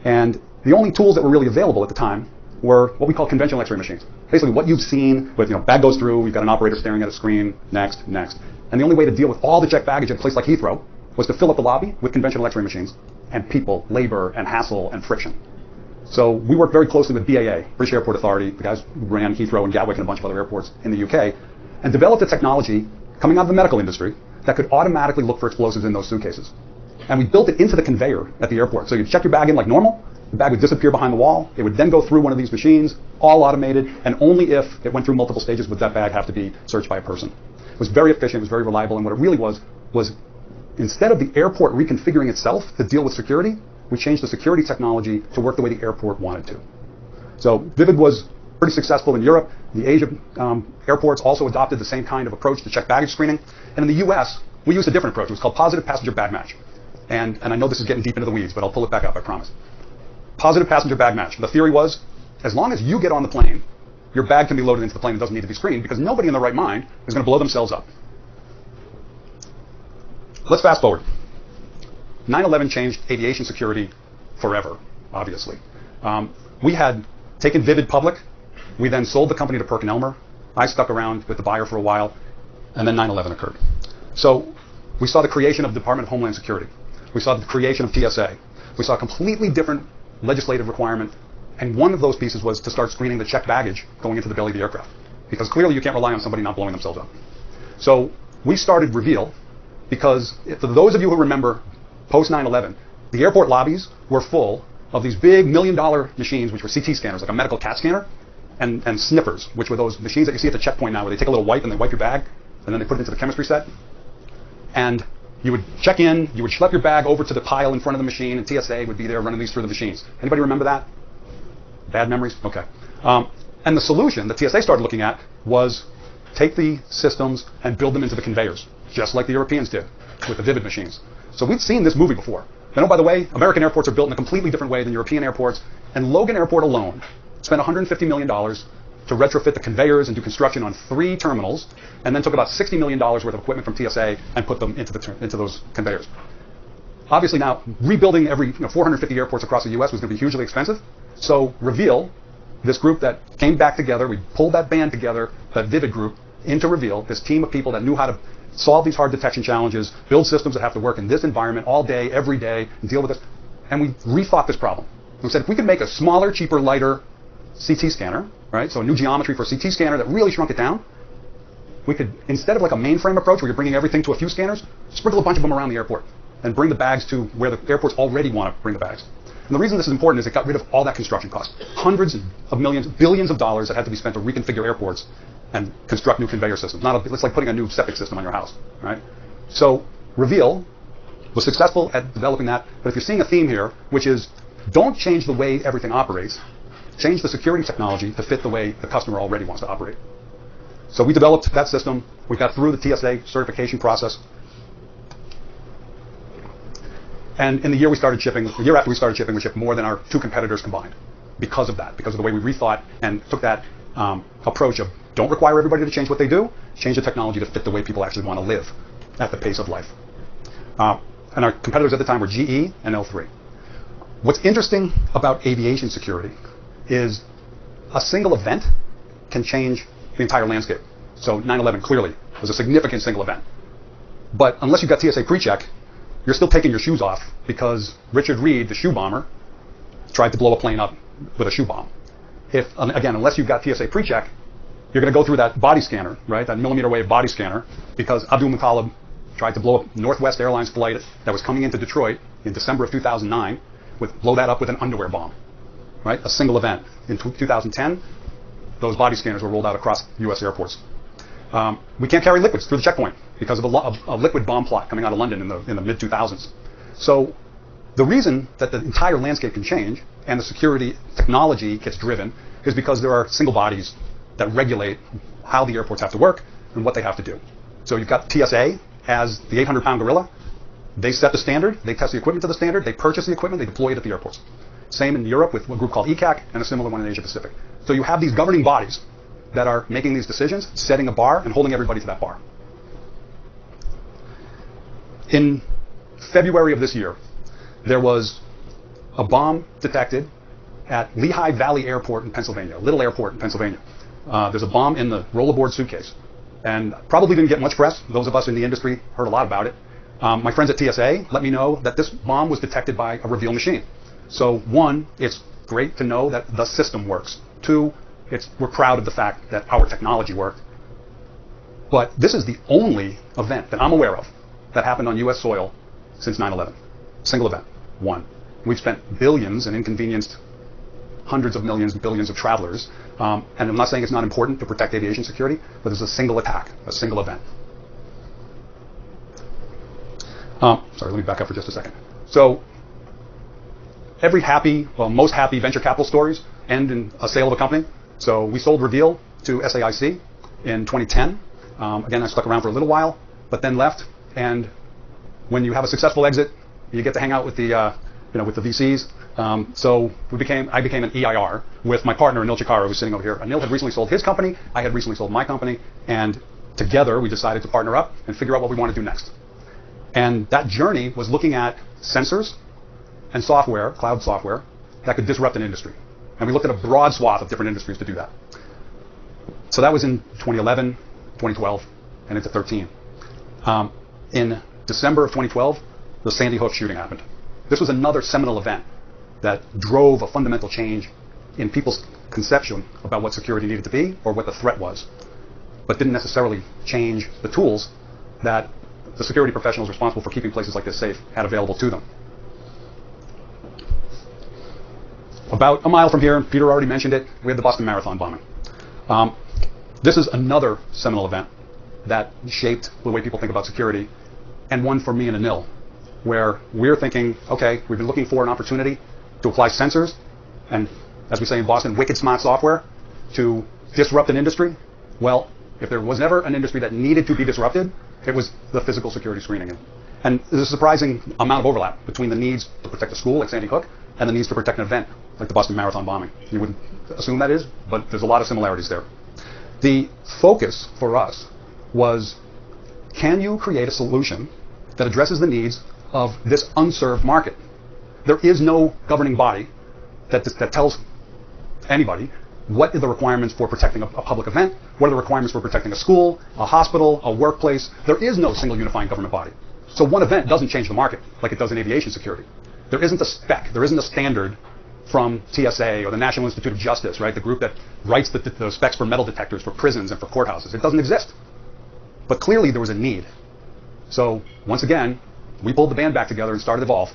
And the only tools that were really available at the time were what we call conventional X-ray machines. Basically what you've seen with, bag goes through, you've got an operator staring at a screen, next. And the only way to deal with all the checked baggage at a place like Heathrow was to fill up the lobby with conventional X-ray machines and people, labor, and hassle, and friction. So we worked very closely with BAA, British Airport Authority, the guys who ran Heathrow and Gatwick and a bunch of other airports in the UK, and developed a technology coming out of the medical industry that could automatically look for explosives in those suitcases. And we built it into the conveyor at the airport. So you'd check your bag in like normal, the bag would disappear behind the wall, it would then go through one of these machines, all automated, and only if it went through multiple stages would that bag have to be searched by a person. It was very efficient, it was very reliable, and what it really was instead of the airport reconfiguring itself to deal with security, we changed the security technology to work the way the airport wanted to. So Vivid was pretty successful in Europe. The Asia airports also adopted the same kind of approach to check baggage screening. And in the US, we used a different approach. It was called positive passenger bag match. And I know this is getting deep into the weeds, but I'll pull it back up, I promise. Positive passenger bag match. The theory was, as long as you get on the plane, your bag can be loaded into the plane. It doesn't need to be screened because nobody in their right mind is going to blow themselves up. Let's fast forward. 9/11 changed aviation security forever, obviously. We had taken Vivid public. We then sold the company to PerkinElmer. I stuck around with the buyer for a while, and then 9/11 occurred. So we saw the creation of the Department of Homeland Security. We saw the creation of TSA. We saw a completely different legislative requirement, and one of those pieces was to start screening the checked baggage going into the belly of the aircraft, because clearly you can't rely on somebody not blowing themselves up. So we started Reveal, because for those of you who remember post 9/11, the airport lobbies were full of these big $1 million machines, which were CT scanners, like a medical CAT scanner, and sniffers, which were those machines that you see at the checkpoint now, where they take a little wipe and they wipe your bag, and then they put it into the chemistry set. And you would check in, you would schlep your bag over to the pile in front of the machine, and TSA would be there running these through the machines. Anybody remember that? Bad memories? Okay. And the solution that TSA started looking at was take the systems and build them into the conveyors, just like the Europeans did with the Vivid machines. So we'd seen this movie before. And oh, by the way, American airports are built in a completely different way than European airports. And Logan Airport alone spent $150 million to retrofit the conveyors and do construction on 3 terminals, and then took about $60 million worth of equipment from TSA and put them into those conveyors. Obviously now, rebuilding every 450 airports across the US was going to be hugely expensive. So Reveal, this group that came back together, we pulled that band together, that Vivid group, into Reveal, this team of people that knew how to solve these hard detection challenges, build systems that have to work in this environment all day, every day, and deal with this. And we rethought this problem. We said, if we could make a smaller, cheaper, lighter CT scanner, right? So a new geometry for a CT scanner that really shrunk it down, we could, instead of like a mainframe approach where you're bringing everything to a few scanners, sprinkle a bunch of them around the airport and bring the bags to where the airports already want to bring the bags. And the reason this is important is it got rid of all that construction cost. Hundreds of millions, billions of dollars that had to be spent to reconfigure airports and construct new conveyor systems. It's like putting a new septic system on your house, right? So Reveal was successful at developing that. But if you're seeing a theme here, which is don't change the way everything operates, change the security technology to fit the way the customer already wants to operate. So we developed that system. We got through the TSA certification process. And in the year we started shipping, the year after we started shipping, we shipped more than our 2 competitors combined because of that, because of the way we rethought and took that approach of don't require everybody to change what they do, change the technology to fit the way people actually want to live at the pace of life. And our competitors at the time were GE and L3. What's interesting about aviation security is a single event can change the entire landscape. So 9/11 clearly was a significant single event. But unless you've got TSA pre-check, you're still taking your shoes off because Richard Reed, the shoe bomber, tried to blow a plane up with a shoe bomb. Again, unless you've got TSA pre-check, you're going to go through that body scanner, right? That millimeter wave body scanner, because Abdul Muttalib tried to blow up Northwest Airlines flight that was coming into Detroit in December of 2009, blow that up with an underwear bomb, right? A single event. In 2010, those body scanners were rolled out across U.S. airports. We can't carry liquids through the checkpoint because of a liquid bomb plot coming out of London in the mid-2000s. So the reason that the entire landscape can change and the security technology gets driven is because there are single bodies that regulate how the airports have to work and what they have to do. So you've got TSA as the 800-pound gorilla, They set the standard, they test the equipment to the standard, they purchase the equipment, they deploy it at the airports. Same in Europe with a group called ECAC and a similar one in Asia Pacific. So you have these governing bodies that are making these decisions, setting a bar, and holding everybody to that bar. In February of this year, there was a bomb detected at Lehigh Valley Airport in Pennsylvania, a little airport in Pennsylvania. There's a bomb in the rollerboard suitcase. And probably didn't get much press. Those of us in the industry heard a lot about it. My friends at TSA let me know that this bomb was detected by a reveal machine. So one, it's great to know that the system works. Two, we're proud of the fact that our technology worked. But this is the only event that I'm aware of that happened on US soil since 9/11. Single event, one. We've spent billions and inconvenienced hundreds of millions and billions of travelers. And I'm not saying it's not important to protect aviation security, but there's a single attack, a single event. Sorry, let me back up for just a second. So most happy venture capital stories end in a sale of a company. So we sold Reveal to SAIC in 2010. Again, I stuck around for a little while, but then left. And when you have a successful exit, you get to hang out with the with the VCs. So I became an EIR with my partner Anil Chikara, who's sitting over here. Anil had recently sold his company. I had recently sold my company, and together we decided to partner up and figure out what we want to do next. And that journey was looking at sensors and software, cloud software, that could disrupt an industry. And we looked at a broad swath of different industries to do that. So that was in 2011, 2012, and into 13. In December of 2012, the Sandy Hook shooting happened. This was another seminal event that drove a fundamental change in people's conception about what security needed to be or what the threat was, but didn't necessarily change the tools that the security professionals responsible for keeping places like this safe had available to them. About a mile from here, Peter already mentioned it, we had the Boston Marathon bombing. This is another seminal event that shaped the way people think about security, and one for me and Anil, where we're thinking, okay, we've been looking for an opportunity to apply sensors and, as we say in Boston, wicked smart software to disrupt an industry. Well, if there was ever an industry that needed to be disrupted, it was the physical security screening. And there's a surprising amount of overlap between the needs to protect a school like Sandy Hook and the needs to protect an event like the Boston Marathon bombing. You wouldn't assume that is, but there's a lot of similarities there. The focus for us was, can you create a solution that addresses the needs of this unserved market? There is no governing body that tells anybody what are the requirements for protecting a public event, what are the requirements for protecting a school, a hospital, a workplace. There is no single unifying government body. So one event doesn't change the market like it does in aviation security. There isn't a spec, there isn't a standard from TSA or the National Institute of Justice, right? The group that writes the specs for metal detectors for prisons and for courthouses. It doesn't exist. But clearly there was a need. So once again, we pulled the band back together and started Evolv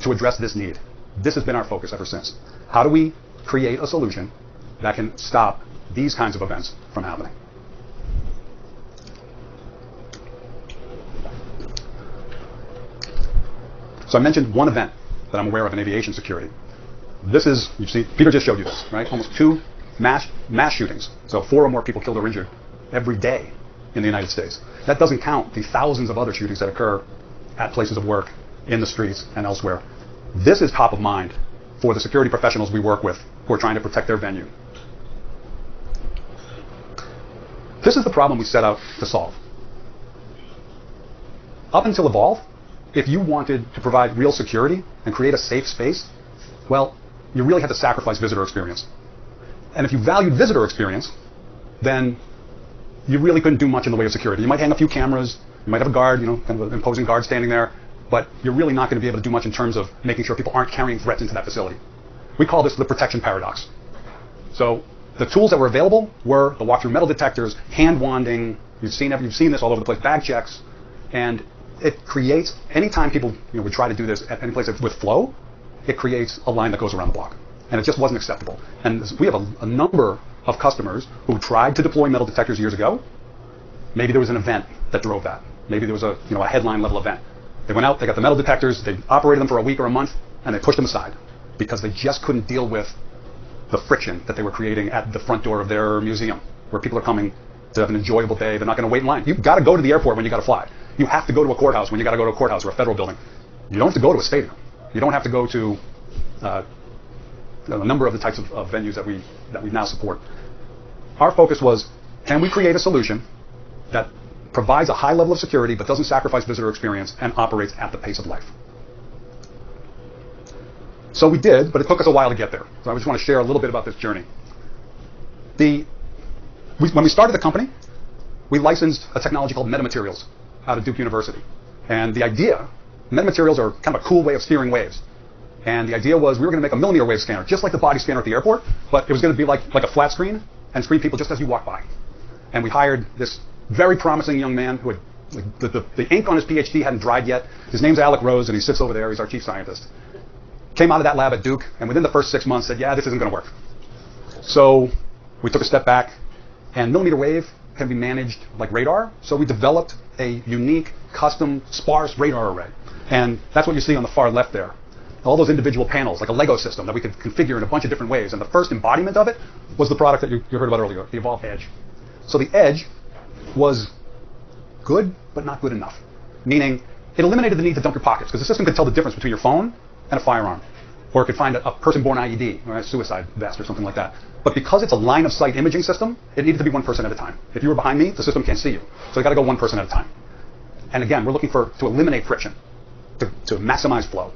to address this need. This has been our focus ever since. How do we create a solution that can stop these kinds of events from happening? So I mentioned one event that I'm aware of in aviation security. This is, you see, Peter just showed you this, right? Almost 2 mass shootings. So 4 or more people killed or injured every day in the United States. That doesn't count the thousands of other shootings that occur at places of work, in the streets, and elsewhere. This is top of mind for the security professionals we work with who are trying to protect their venue. This is the problem we set out to solve. Up until Evolv, if you wanted to provide real security and create a safe space, well, you really had to sacrifice visitor experience. And if you valued visitor experience, then you really couldn't do much in the way of security. You might hang a few cameras, you might have a guard, kind of an imposing guard standing there, but you're really not going to be able to do much in terms of making sure people aren't carrying threats into that facility. We call this the protection paradox. So the tools that were available were the walk-through metal detectors, hand wanding, you've seen this all over the place, bag checks, and it creates, anytime people would try to do this at any place with flow, it creates a line that goes around the block. And it just wasn't acceptable. And we have a number of customers who tried to deploy metal detectors years ago. Maybe there was an event that drove that. Maybe there was a headline level event. They went out, they got the metal detectors, they operated them for a week or a month, and they pushed them aside because they just couldn't deal with the friction that they were creating at the front door of their museum, where people are coming to have an enjoyable day. They're not going to wait in line. You've got to go to the airport when you got to fly. you have to go to a courthouse when you got to go to a courthouse or a federal building. You don't have to go to a stadium. You don't have to go to a number of the types of venues that we now support. Our focus was, can we create a solution that provides a high level of security but doesn't sacrifice visitor experience and operates at the pace of life? So we did, but it took us a while to get there. So I just want to share a little bit about this journey. When we started the company, we licensed a technology called metamaterials out of Duke University. And the idea, metamaterials are kind of a cool way of steering waves. And the idea was we were going to make a millimeter wave scanner, just like the body scanner at the airport, but it was going to be like a flat screen and screen people just as you walk by. And we hired this very promising young man who had, the ink on his PhD hadn't dried yet. His name's Alec Rose, and he sits over there. He's our chief scientist. Came out of that lab at Duke, and within the first 6 months said, yeah, this isn't going to work. So we took a step back, and millimeter wave can be managed like radar. So we developed a unique, custom, sparse radar array. And that's what you see on the far left there. All those individual panels, like a Lego system that we could configure in a bunch of different ways. And the first embodiment of it was the product that you heard about earlier, the Evolv Edge. So the Edge was good, but not good enough. Meaning, it eliminated the need to dump your pockets, because the system could tell the difference between your phone and a firearm. Or it could find a person-born IED, or a suicide vest, or something like that. But because it's a line-of-sight imaging system, it needed to be one person at a time. If you were behind me, the system can't see you. So you got to go one person at a time. And again, we're looking to eliminate friction, to maximize flow.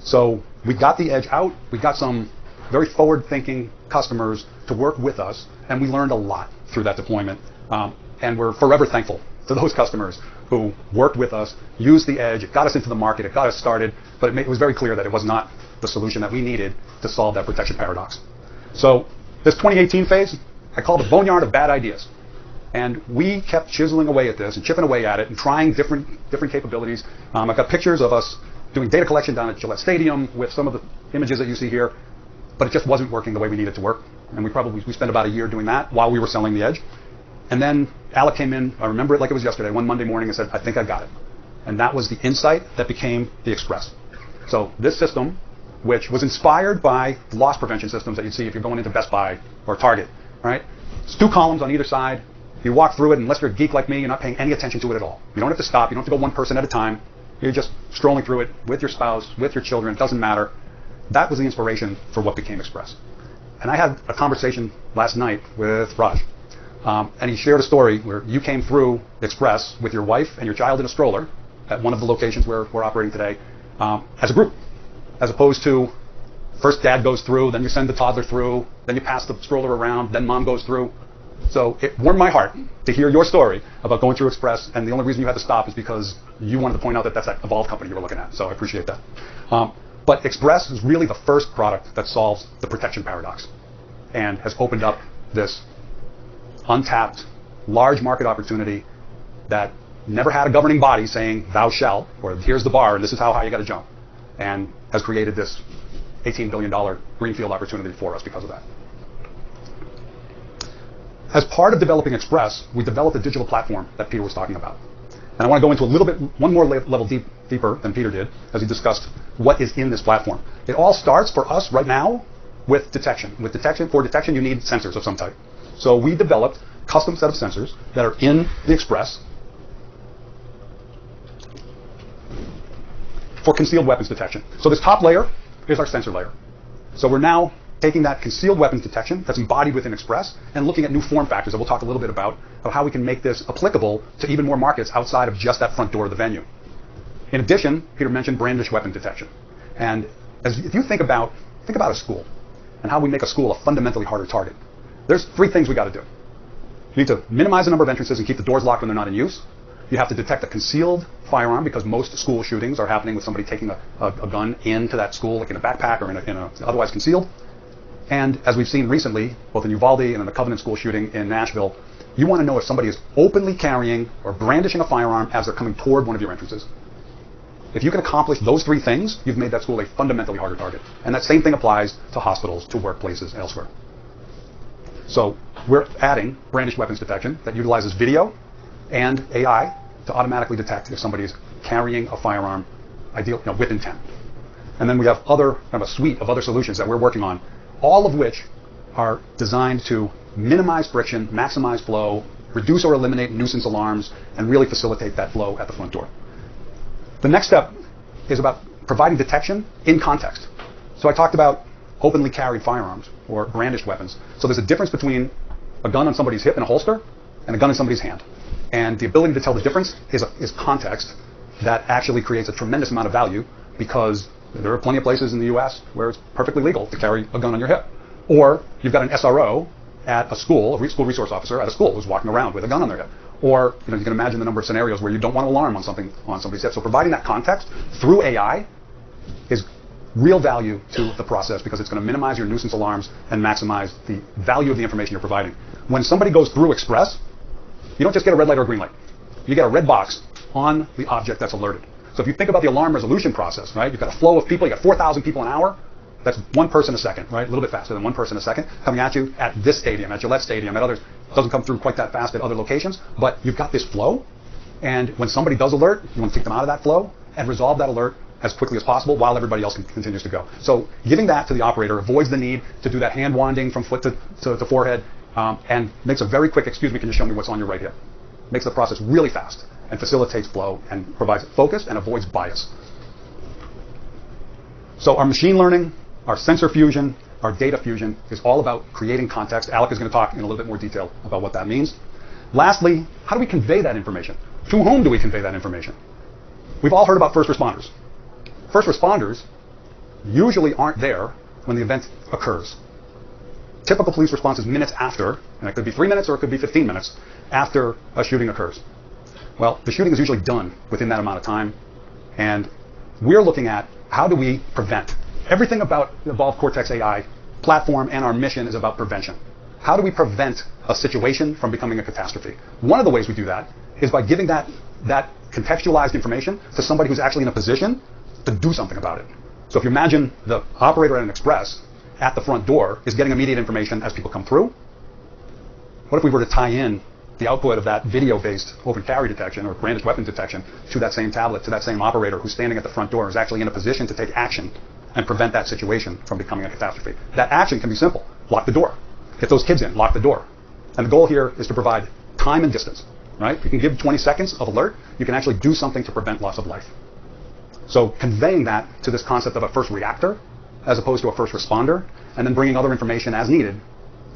So we got the Edge out. We got some very forward-thinking customers to work with us, and we learned a lot through that deployment. And we're forever thankful to those customers who worked with us, used the Edge. It got us into the market. It got us started. But it was very clear that it was not the solution that we needed to solve that protection paradox. So this 2018 phase, I call the boneyard of bad ideas. And we kept chiseling away at this and chipping away at it and trying different capabilities. I've got pictures of us doing data collection down at Gillette Stadium with some of the images that you see here, but it just wasn't working the way we needed it to work. And we spent about a year doing that while we were selling the Edge. And then Alec came in, I remember it like it was yesterday, one Monday morning and said, I think I got it. And that was the insight that became the Express. So this system, which was inspired by loss prevention systems that you'd see if you're going into Best Buy or Target, right? It's 2 columns on either side. You walk through it, unless you're a geek like me, you're not paying any attention to it at all. You don't have to stop. You don't have to go one person at a time. You're just strolling through it with your spouse, with your children. It doesn't matter. That was the inspiration for what became Express. And I had a conversation last night with Raj. And he shared a story where you came through Express with your wife and your child in a stroller at one of the locations where we're operating today as a group, as opposed to first dad goes through, then you send the toddler through, then you pass the stroller around, then mom goes through. So it warmed my heart to hear your story about going through Express, and the only reason you had to stop is because you wanted to point out that that's that Evolv company you were looking at. So I appreciate that. But Express is really the first product that solves the protection paradox and has opened up this untapped, large market opportunity that never had a governing body saying, thou shalt, or here's the bar, and this is how high you got to jump, and has created this $18 billion greenfield opportunity for us because of that. As part of developing Express, we developed a digital platform that Peter was talking about. And I want to go into one more level deeper than Peter did, as he discussed what is in this platform. It all starts for us right now with detection. For detection, you need sensors of some type. So we developed a custom set of sensors that are in the Express for concealed weapons detection. So this top layer is our sensor layer. So we're now taking that concealed weapons detection that's embodied within Express and looking at new form factors that we'll talk a little bit about of how we can make this applicable to even more markets outside of just that front door of the venue. In addition, Peter mentioned brandish weapon detection. And if you think about a school and how we make a school a fundamentally harder target, there's 3 things we got to do. You need to minimize the number of entrances and keep the doors locked when they're not in use. You have to detect a concealed firearm, because most school shootings are happening with somebody taking a gun into that school, like in a backpack or in a otherwise concealed. And as we've seen recently, both in Uvalde and in the Covenant School shooting in Nashville, you want to know if somebody is openly carrying or brandishing a firearm as they're coming toward one of your entrances. If you can accomplish those 3 things, you've made that school a fundamentally harder target. And that same thing applies to hospitals, to workplaces, elsewhere. So we're adding brandish weapons detection that utilizes video and AI to automatically detect if somebody is carrying a firearm, with intent. And then we have a suite of other solutions that we're working on, all of which are designed to minimize friction, maximize flow, reduce or eliminate nuisance alarms, and really facilitate that flow at the front door. The next step is about providing detection in context. So I talked about openly carried firearms or brandished weapons. So there's a difference between a gun on somebody's hip in a holster and a gun in somebody's hand. And the ability to tell the difference is context that actually creates a tremendous amount of value, because there are plenty of places in the US where it's perfectly legal to carry a gun on your hip. Or you've got an SRO at a school, a school resource officer at a school who's walking around with a gun on their hip. Or you can imagine the number of scenarios where you don't want an alarm on somebody's hip. So providing that context through AI is real value to the process, because it's going to minimize your nuisance alarms and maximize the value of the information you're providing. When somebody goes through Express, you don't just get a red light or a green light. You get a red box on the object that's alerted. So if you think about the alarm resolution process, right? You've got a flow of people, you got 4,000 people an hour. That's one person a second, right? A little bit faster than one person a second coming at you at this stadium, at Gillette Stadium, at others. It doesn't come through quite that fast at other locations, but you've got this flow. And when somebody does alert, you want to take them out of that flow and resolve that alert as quickly as possible while everybody else continues to go. So giving that to the operator avoids the need to do that hand wanding from foot to forehead, and makes a very quick, excuse me, can you show me what's on your right hip? Makes the process really fast and facilitates flow and provides focus and avoids bias. So our machine learning, our sensor fusion, our data fusion is all about creating context. Alec is going to talk in a little bit more detail about what that means. Lastly, how do we convey that information? To whom do we convey that information? We've all heard about first responders. First responders usually aren't there when the event occurs. Typical police response is minutes after, and it could be 3 minutes or it could be 15 minutes after a shooting occurs. Well, the shooting is usually done within that amount of time, and we're looking at how do we prevent. Everything about Evolv Cortex AI platform and our mission is about prevention. How do we prevent a situation from becoming a catastrophe? One of the ways we do that is by giving that contextualized information to somebody who's actually in a position to do something about it. So if you imagine the operator at an express at the front door is getting immediate information as people come through, what if we were to tie in the output of that video-based open carry detection or brandished weapon detection to that same tablet, to that same operator who's standing at the front door, is actually in a position to take action and prevent that situation from becoming a catastrophe? That action can be simple. Lock the door. Get those kids in. Lock the door. And the goal here is to provide time and distance, right? If you can give 20 seconds of alert, you can actually do something to prevent loss of life. So conveying that to this concept of a first reactor as opposed to a first responder, and then bringing other information as needed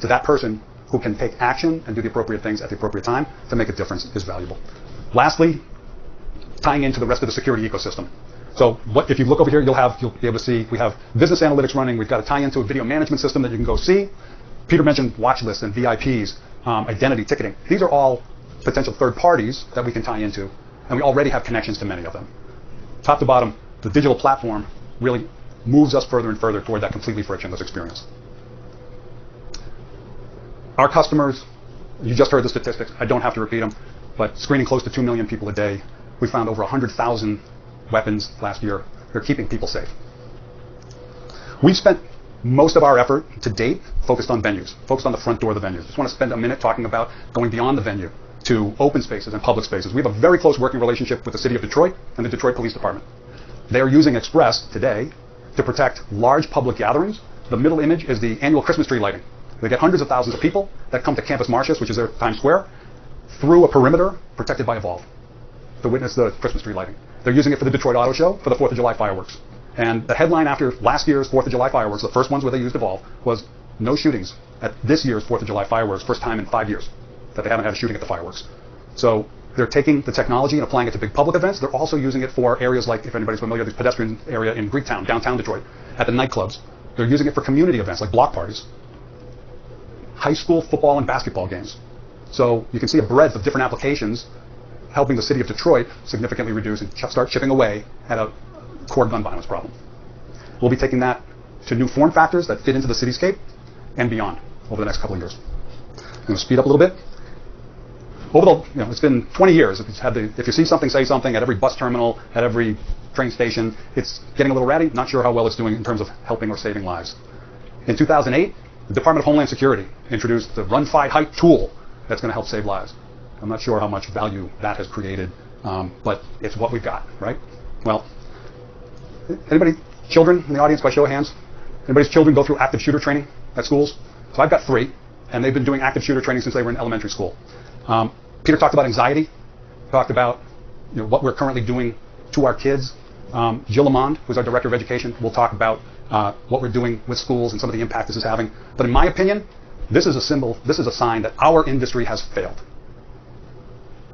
to that person who can take action and do the appropriate things at the appropriate time to make a difference is valuable. Lastly, tying into the rest of the security ecosystem. So if you look over here, you'll be able to see we have business analytics running. We've got to tie into a video management system that you can go see. Peter mentioned watch lists and VIPs, identity ticketing. These are all potential third parties that we can tie into, and we already have connections to many of them. Top to bottom, the digital platform really moves us further and further toward that completely frictionless experience. Our customers, you just heard the statistics, I don't have to repeat them, but screening close to 2 million people a day. We found over 100,000 weapons last year. They're keeping people safe. We've spent most of our effort to date focused on venues, focused on the front door of the venue. Just want to spend a minute talking about going beyond the venue to open spaces and public spaces. We have a very close working relationship with the City of Detroit and the Detroit Police Department. They are using Express today to protect large public gatherings. The middle image is the annual Christmas tree lighting. They get hundreds of thousands of people that come to Campus Martius, which is their Times Square, through a perimeter protected by Evolv to witness the Christmas tree lighting. They're using it for the Detroit Auto Show for the 4th of July fireworks. And the headline after last year's 4th of July fireworks, the first ones where they used Evolv, was no shootings at this year's 4th of July fireworks, first time in 5 years that they haven't had a shooting at the fireworks. So they're taking the technology and applying it to big public events. They're also using it for areas like, if anybody's familiar, the pedestrian area in Greektown, downtown Detroit, at the nightclubs. They're using it for community events like block parties, high school football and basketball games. So you can see a breadth of different applications helping the city of Detroit significantly reduce and start chipping away at a core gun violence problem. We'll be taking that to new form factors that fit into the cityscape and beyond over the next couple of years. I'm going to speed up a little bit. It's been 20 years. If you see something, say something at every bus terminal, at every train station. It's getting a little ratty. Not sure how well it's doing in terms of helping or saving lives. In 2008, the Department of Homeland Security introduced the Run, Fight, Hike tool that's going to help save lives. I'm not sure how much value that has created, but it's what we've got, right? Well, anybody, children in the audience, by show of hands? Anybody's children go through active shooter training at schools? So I've got 3, and they've been doing active shooter training since they were in elementary school. Peter talked about anxiety, talked about what we're currently doing to our kids. Jill Lamond, who's our Director of Education, will talk about what we're doing with schools and some of the impact this is having. But in my opinion, this is a symbol, this is a sign that our industry has failed.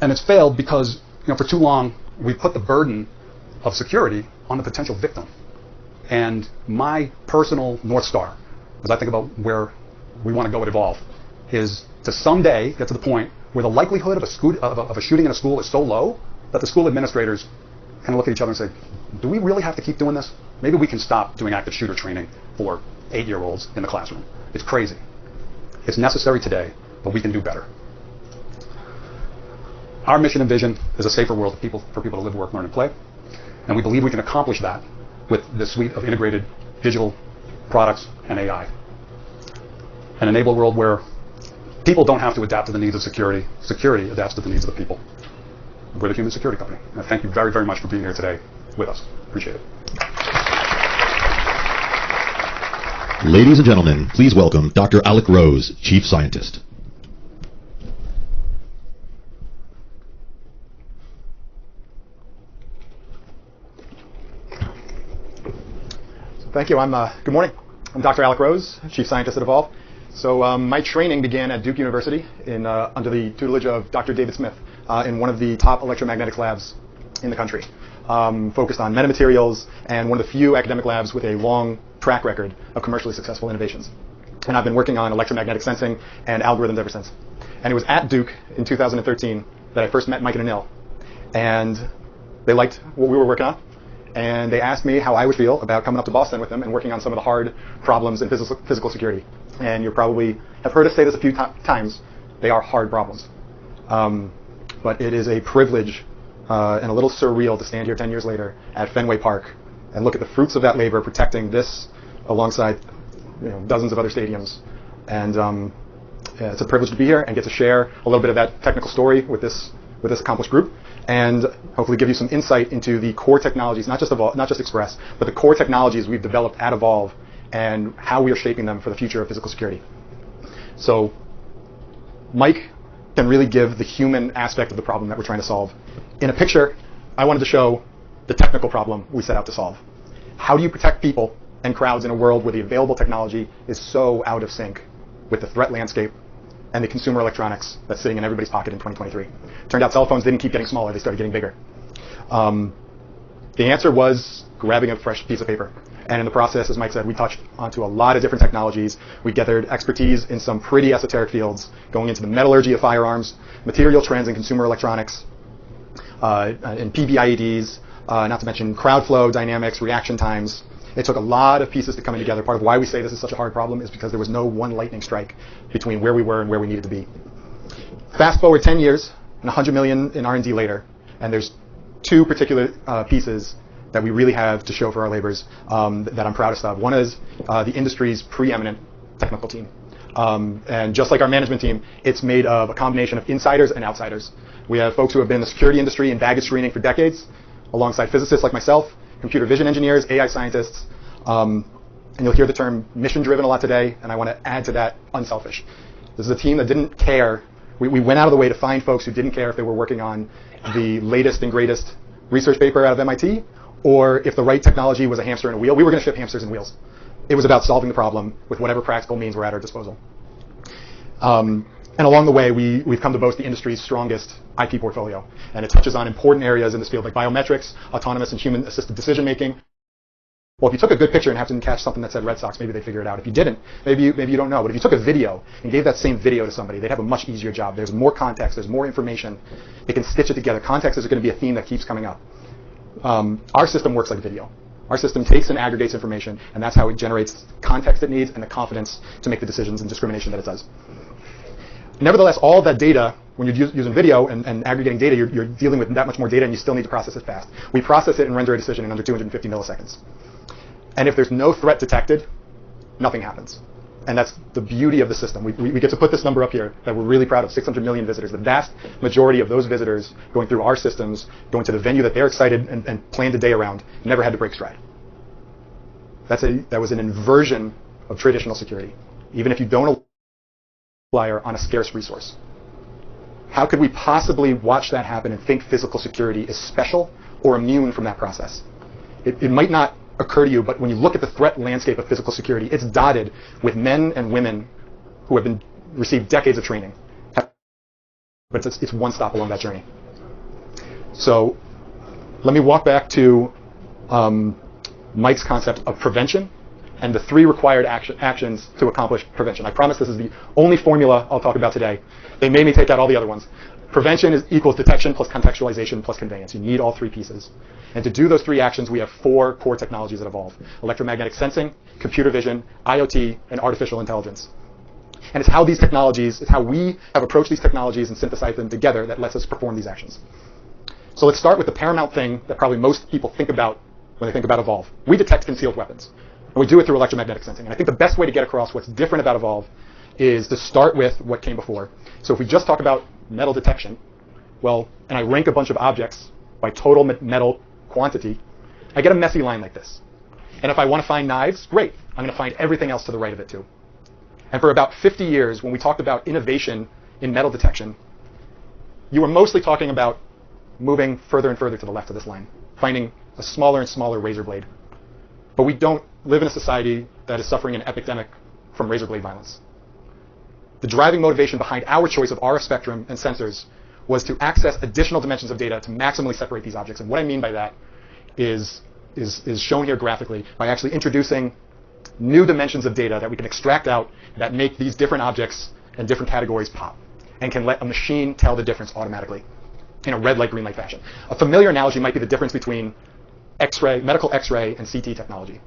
And it's failed because for too long we put the burden of security on the potential victim. And my personal North Star, as I think about where we want to go at Evolv, is to someday get to the point where the likelihood of a shooting in a school is so low that the school administrators kind of look at each other and say, do we really have to keep doing this? Maybe we can stop doing active shooter training for 8-year-olds in the classroom. It's crazy. It's necessary today, but we can do better. Our mission and vision is a safer world for people to live, work, learn, and play. And we believe we can accomplish that with this suite of integrated digital products and AI. And enable a world where people don't have to adapt to the needs of security. Security adapts to the needs of the people. We're the Human Security Company. And thank you very, very much for being here today with us. Appreciate it. Ladies and gentlemen, please welcome Dr. Alec Rose, Chief Scientist. Thank you. Good morning. I'm Dr. Alec Rose, Chief Scientist at Evolv. So my training began at Duke University under the tutelage of Dr. David Smith in one of the top electromagnetics labs in the country, focused on metamaterials and one of the few academic labs with a long track record of commercially successful innovations. And I've been working on electromagnetic sensing and algorithms ever since. And it was at Duke in 2013 that I first met Mike and Anil. And they liked what we were working on. And they asked me how I would feel about coming up to Boston with them and working on some of the hard problems in physical security. And you probably have heard us say this a few times. They are hard problems. But it is a privilege and a little surreal to stand here 10 years later at Fenway Park and look at the fruits of that labor protecting this alongside dozens of other stadiums. And it's a privilege to be here and get to share a little bit of that technical story with this accomplished group, and hopefully give you some insight into the core technologies, not just Express, but the core technologies we've developed at Evolv and how we are shaping them for the future of physical security. So Mike can really give the human aspect of the problem that we're trying to solve. In a picture, I wanted to show the technical problem we set out to solve. How do you protect people and crowds in a world where the available technology is so out of sync with the threat landscape and the consumer electronics that's sitting in everybody's pocket in 2023. Turned out cell phones didn't keep getting smaller, they started getting bigger. The answer was grabbing a fresh piece of paper. And in the process, as Mike said, we touched onto a lot of different technologies. We gathered expertise in some pretty esoteric fields, going into the metallurgy of firearms, material trends in consumer electronics, and PBIEDs, not to mention crowd flow, dynamics, reaction times. It took a lot of pieces to come together. Part of why we say this is such a hard problem is because there was no one lightning strike between where we were and where we needed to be. Fast forward 10 years and 100 million in R&D later, and there's two particular pieces that we really have to show for our labors that I'm proudest of. One is the industry's preeminent technical team. And just like our management team, it's made of a combination of insiders and outsiders. We have folks who have been in the security industry and baggage screening for decades, alongside physicists like myself, computer vision engineers, AI scientists, and you'll hear the term mission-driven a lot today, and I want to add to that unselfish. This is a team that didn't care. We went out of the way to find folks who didn't care if they were working on the latest and greatest research paper out of MIT, or if the right technology was a hamster and a wheel. We were going to ship hamsters and wheels. It was about solving the problem with whatever practical means were at our disposal. And along the way, we've come to boast the industry's strongest IP portfolio. And it touches on important areas in this field like biometrics, autonomous and human-assisted decision-making. Well, if you took a good picture and happened to catch something that said Red Sox, maybe they'd figure it out. If you didn't, maybe you don't know. But if you took a video and gave that same video to somebody, they'd have a much easier job. There's more context. There's more information. They can stitch it together. Context is going to be a theme that keeps coming up. Our system works like video. Our system takes and aggregates information, and that's how it generates context it needs and the confidence to make the decisions and discrimination that it does. Nevertheless, all of that data, when you're using video and aggregating data, you're dealing with that much more data, and you still need to process it fast. We process it and render a decision in under 250 milliseconds. And if there's no threat detected, nothing happens. And that's the beauty of the system. We get to put this number up here that we're really proud of, 600 million visitors. The vast majority of those visitors going through our systems, going to the venue that they're excited and planned a day around, never had to break stride. That was an inversion of traditional security. Even if you don't flyer on a scarce resource. How could we possibly watch that happen and think physical security is special or immune from that process? It might not occur to you, but when you look at the threat landscape of physical security, it's dotted with men and women who have received decades of training. But it's one stop along that journey. So let me walk back to Mike's concept of prevention and the 3 required actions to accomplish prevention. I promise this is the only formula I'll talk about today. They made me take out all the other ones. Prevention equals detection plus contextualization plus conveyance. You need all 3 pieces. And to do those 3 actions, we have 4 core technologies at Evolv: electromagnetic sensing, computer vision, IoT, and artificial intelligence. And it's how these technologies, it's how we have approached these technologies and synthesized them together that lets us perform these actions. So let's start with the paramount thing that probably most people think about when they think about Evolv. We detect concealed weapons. And we do it through electromagnetic sensing. And I think the best way to get across what's different about Evolv is to start with what came before. So if we just talk about metal detection, well, and I rank a bunch of objects by total metal quantity, I get a messy line like this. And if I want to find knives, great. I'm going to find everything else to the right of it too. And for about 50 years, when we talked about innovation in metal detection, you were mostly talking about moving further and further to the left of this line, finding a smaller and smaller razor blade. But we don't live in a society that is suffering an epidemic from razor blade violence. The driving motivation behind our choice of RF spectrum and sensors was to access additional dimensions of data to maximally separate these objects. And what I mean by that is shown here graphically by actually introducing new dimensions of data that we can extract out that make these different objects and different categories pop and can let a machine tell the difference automatically in a red light, green light fashion. A familiar analogy might be the difference between X-ray, medical X-ray and CT technology.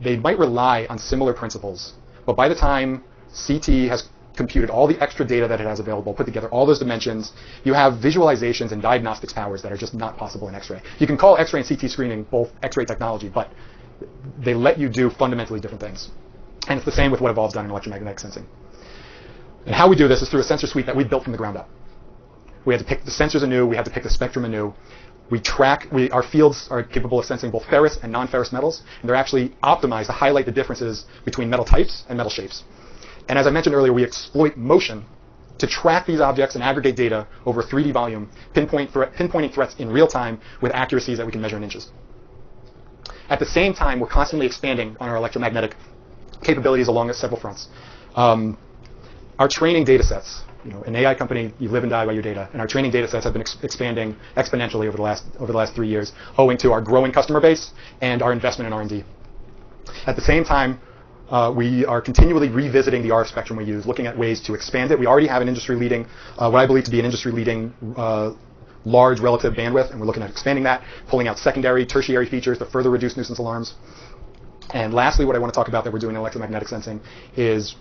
They might rely on similar principles, but by the time CT has computed all the extra data that it has available, put together all those dimensions, you have visualizations and diagnostics powers that are just not possible in X-ray. You can call X-ray and CT screening both X-ray technology, but they let you do fundamentally different things. And it's the same with what Evolv's done in electromagnetic sensing. And how we do this is through a sensor suite that we built from the ground up. We had to pick the sensors anew, we had to pick the spectrum anew. Our fields are capable of sensing both ferrous and non-ferrous metals, and they're actually optimized to highlight the differences between metal types and metal shapes. And as I mentioned earlier, we exploit motion to track these objects and aggregate data over a 3D volume, pinpointing threats in real time with accuracies that we can measure in inches. At the same time, we're constantly expanding on our electromagnetic capabilities along several fronts. Our training data sets, an AI company, you live and die by your data, and our training data sets have been expanding exponentially over the last 3 years, owing to our growing customer base and our investment in R&D. At the same time, we are continually revisiting the RF spectrum we use, looking at ways to expand it. We already have an industry-leading, what I believe to be an industry-leading large relative bandwidth, and we're looking at expanding that, pulling out secondary, tertiary features to further reduce nuisance alarms. And lastly, what I want to talk about that we're doing in electromagnetic sensing is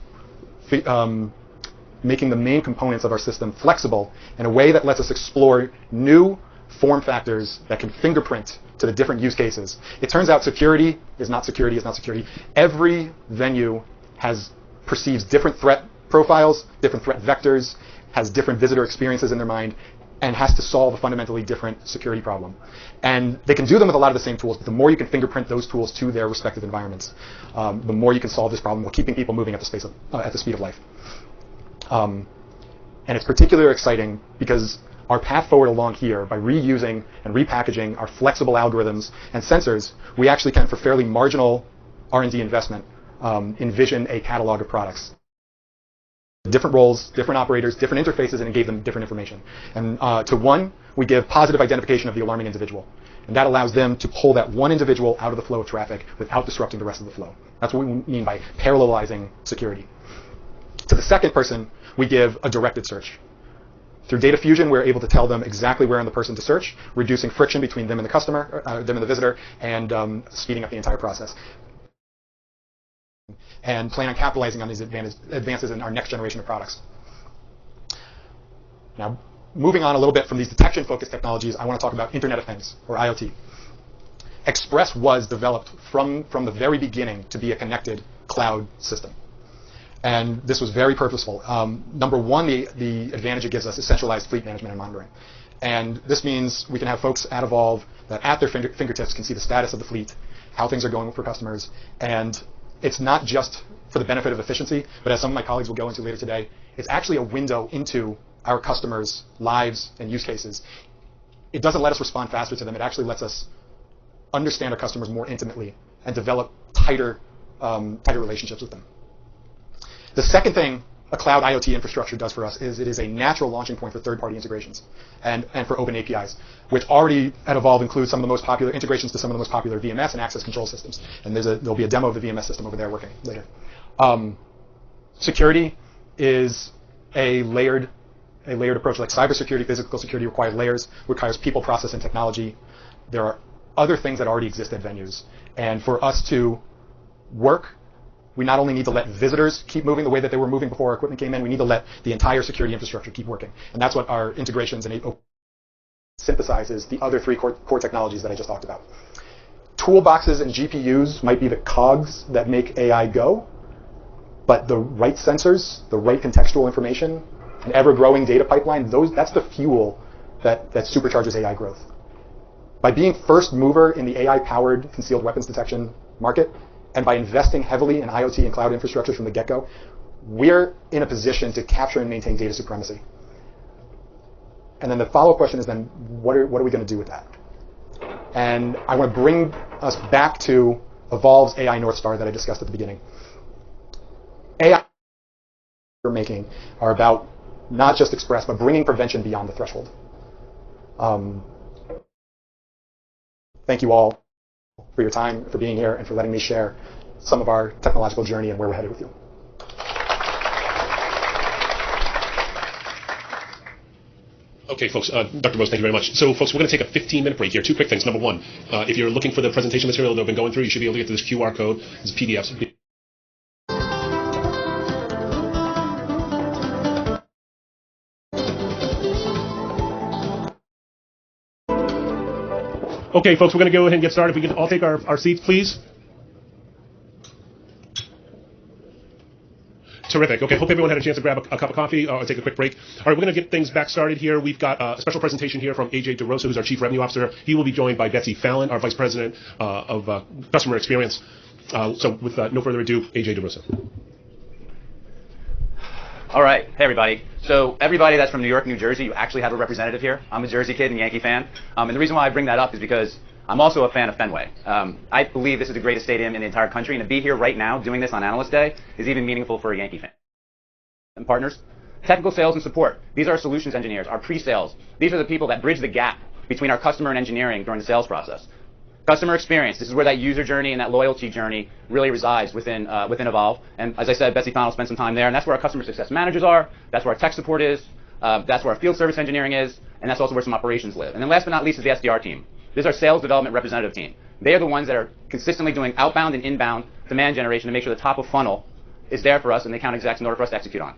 making the main components of our system flexible in a way that lets us explore new form factors that can fingerprint to the different use cases. It turns out security is not security is not security. Every venue perceives different threat profiles, different threat vectors, has different visitor experiences in their mind, and has to solve a fundamentally different security problem. And they can do them with a lot of the same tools, but the more you can fingerprint those tools to their respective environments, the more you can solve this problem while keeping people moving at the speed of life. And it's particularly exciting because our path forward along here, by reusing and repackaging our flexible algorithms and sensors, we actually can, for fairly marginal R&D investment, envision a catalog of products. Different roles, different operators, different interfaces, and it gave them different information. And to one, we give positive identification of the alarming individual. And that allows them to pull that one individual out of the flow of traffic without disrupting the rest of the flow. That's what we mean by parallelizing security. To the second person, we give a directed search. Through data fusion, we're able to tell them exactly where on the person to search, reducing friction between them and the customer, them and the visitor, and speeding up the entire process. And plan on capitalizing on these advances in our next generation of products. Now, moving on a little bit from these detection-focused technologies, I want to talk about Internet of Things, or IoT. Express was developed from the very beginning to be a connected cloud system. And this was very purposeful. Number one, the advantage it gives us is centralized fleet management and monitoring. And this means we can have folks at Evolv that at their fingertips can see the status of the fleet, how things are going for customers. And it's not just for the benefit of efficiency, but as some of my colleagues will go into later today, it's actually a window into our customers' lives and use cases, it doesn't let us respond faster to them. It actually lets us understand our customers more intimately and develop tighter relationships with them. The second thing a cloud IoT infrastructure does for us is it is a natural launching point for third-party integrations and for open APIs, which already at Evolv includes some of the most popular integrations to some of the most popular VMS and access control systems. And there'll be a demo of the VMS system over there working later. Security is a layered approach. Like cybersecurity, physical security requires layers, requires people, process, and technology. There are other things that already exist at venues. And for us to work, we not only need to let visitors keep moving the way that they were moving before our equipment came in, we need to let the entire security infrastructure keep working. And that's what our integrations and synthesizes the other three core technologies that I just talked about. Toolboxes and GPUs might be the cogs that make AI go, but the right sensors, the right contextual information, an ever-growing data pipeline, that's the fuel that supercharges AI growth. By being first mover in the AI-powered concealed weapons detection market, and by investing heavily in IoT and cloud infrastructure from the get-go, we're in a position to capture and maintain data supremacy. And then the follow-up question is then, what are we going to do with that? And I want to bring us back to Evolv's AI North Star that I discussed at the beginning. AI we're making are about not just express, but bringing prevention beyond the threshold. Thank you all for your time, for being here, and for letting me share some of our technological journey and where we're headed with you. Okay, folks, Dr. Bose, thank you very much. So, folks, we're going to take a 15-minute break here. Two quick things. Number one, if you're looking for the presentation material that I've been going through, you should be able to get to this QR code. It's PDFs. Okay, folks, we're going to go ahead and get started. If we can all take our seats, please. Terrific. Okay, hope everyone had a chance to grab a cup of coffee or take a quick break. All right, we're going to get things back started here. We've got a special presentation here from AJ DeRosa, who's our Chief Revenue Officer. He will be joined by Betsy Fallon, our Vice President of Customer Experience. So with no further ado, AJ DeRosa. All right. Hey, everybody. So everybody that's from New York, New Jersey, you actually have a representative here. I'm a Jersey kid and Yankee fan. And the reason why I bring that up is because I'm also a fan of Fenway. I believe this is the greatest stadium in the entire country. And to be here right now doing this on Analyst Day is even meaningful for a Yankee fan. And partners, technical sales and support. These are our solutions engineers, our pre-sales. These are the people that bridge the gap between our customer and engineering during the sales process. Customer experience, this is where that user journey and that loyalty journey really resides within Evolv. And as I said, Betsy Fallon will spend some time there, and that's where our customer success managers are, that's where our tech support is, that's where our field service engineering is, and that's also where some operations live. And then last but not least is the SDR team. This is our sales development representative team. They are the ones that are consistently doing outbound and inbound demand generation to make sure the top of funnel is there for us and the account execs in order for us to execute on.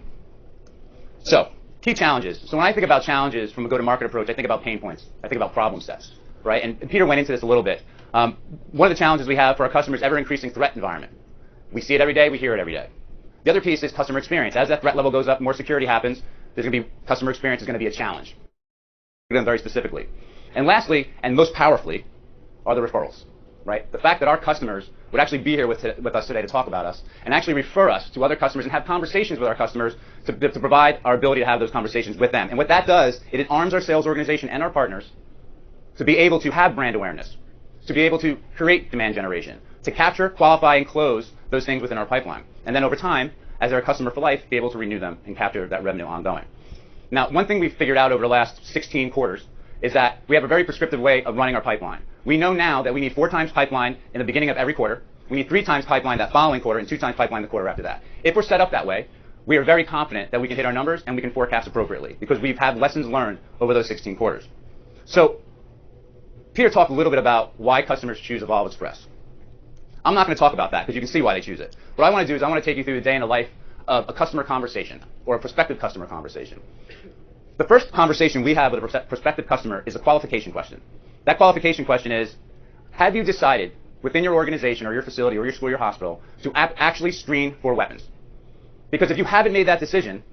So, key challenges. So when I think about challenges from a go-to-market approach, I think about pain points. I think about problem sets, right? And Peter went into this a little bit. One of the challenges we have for our customers, ever-increasing threat environment. We see it every day, we hear it every day. The other piece is customer experience. As that threat level goes up, more security happens, there's going to be, customer experience is going to be a challenge. Them very specifically. And lastly, and most powerfully, are the referrals, right? The fact that our customers would actually be here with us today to talk about us and actually refer us to other customers and have conversations with our customers to provide our ability to have those conversations with them. And what that does, it arms our sales organization and our partners to be able to have brand awareness, to be able to create demand generation, to capture, qualify, and close those things within our pipeline. And then over time, as they're a customer for life, be able to renew them and capture that revenue ongoing. Now, one thing we've figured out over the last 16 quarters is that we have a very prescriptive way of running our pipeline. We know now that we need 4 times pipeline in the beginning of every quarter. We need 3 times pipeline that following quarter and 2 times pipeline the quarter after that. If we're set up that way, we are very confident that we can hit our numbers and we can forecast appropriately because we've had lessons learned over those 16 quarters. So Peter talked a little bit about why customers choose Evolv Express. I'm not going to talk about that because you can see why they choose it. What I want to do is I want to take you through the day in the life of a customer conversation or a prospective customer conversation. The first conversation we have with a prospective customer is a qualification question. That qualification question is, have you decided within your organization or your facility or your school or your hospital to actually screen for weapons? Because if you haven't made that decision,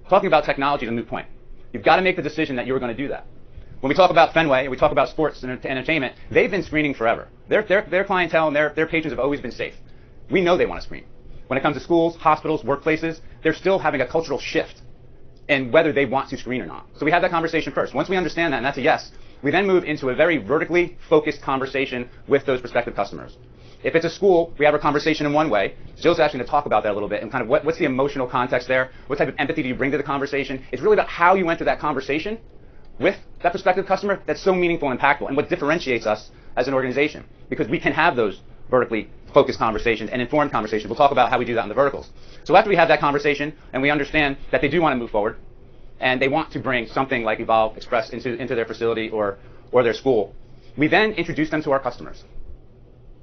talking about technology is a moot point. You've got to make the decision that you're going to do that. When we talk about Fenway and we talk about sports and entertainment, they've been screening forever. Their clientele and their patrons have always been safe. We know they want to screen. When it comes to schools, hospitals, workplaces, they're still having a cultural shift and whether they want to screen or not. So we have that conversation first. Once we understand that, and that's a yes, we then move into a very vertically focused conversation with those prospective customers. If it's a school, we have a conversation in one way. Jill's actually going to talk about that a little bit and kind of what's the emotional context there? What type of empathy do you bring to the conversation? It's really about how you enter that conversation with that prospective customer that's so meaningful and impactful, and what differentiates us as an organization, because we can have those vertically focused conversations and informed conversations. We'll talk about how we do that in the verticals. So after we have that conversation and we understand that they do want to move forward and they want to bring something like Evolv Express into their facility or their school, we then introduce them to our customers.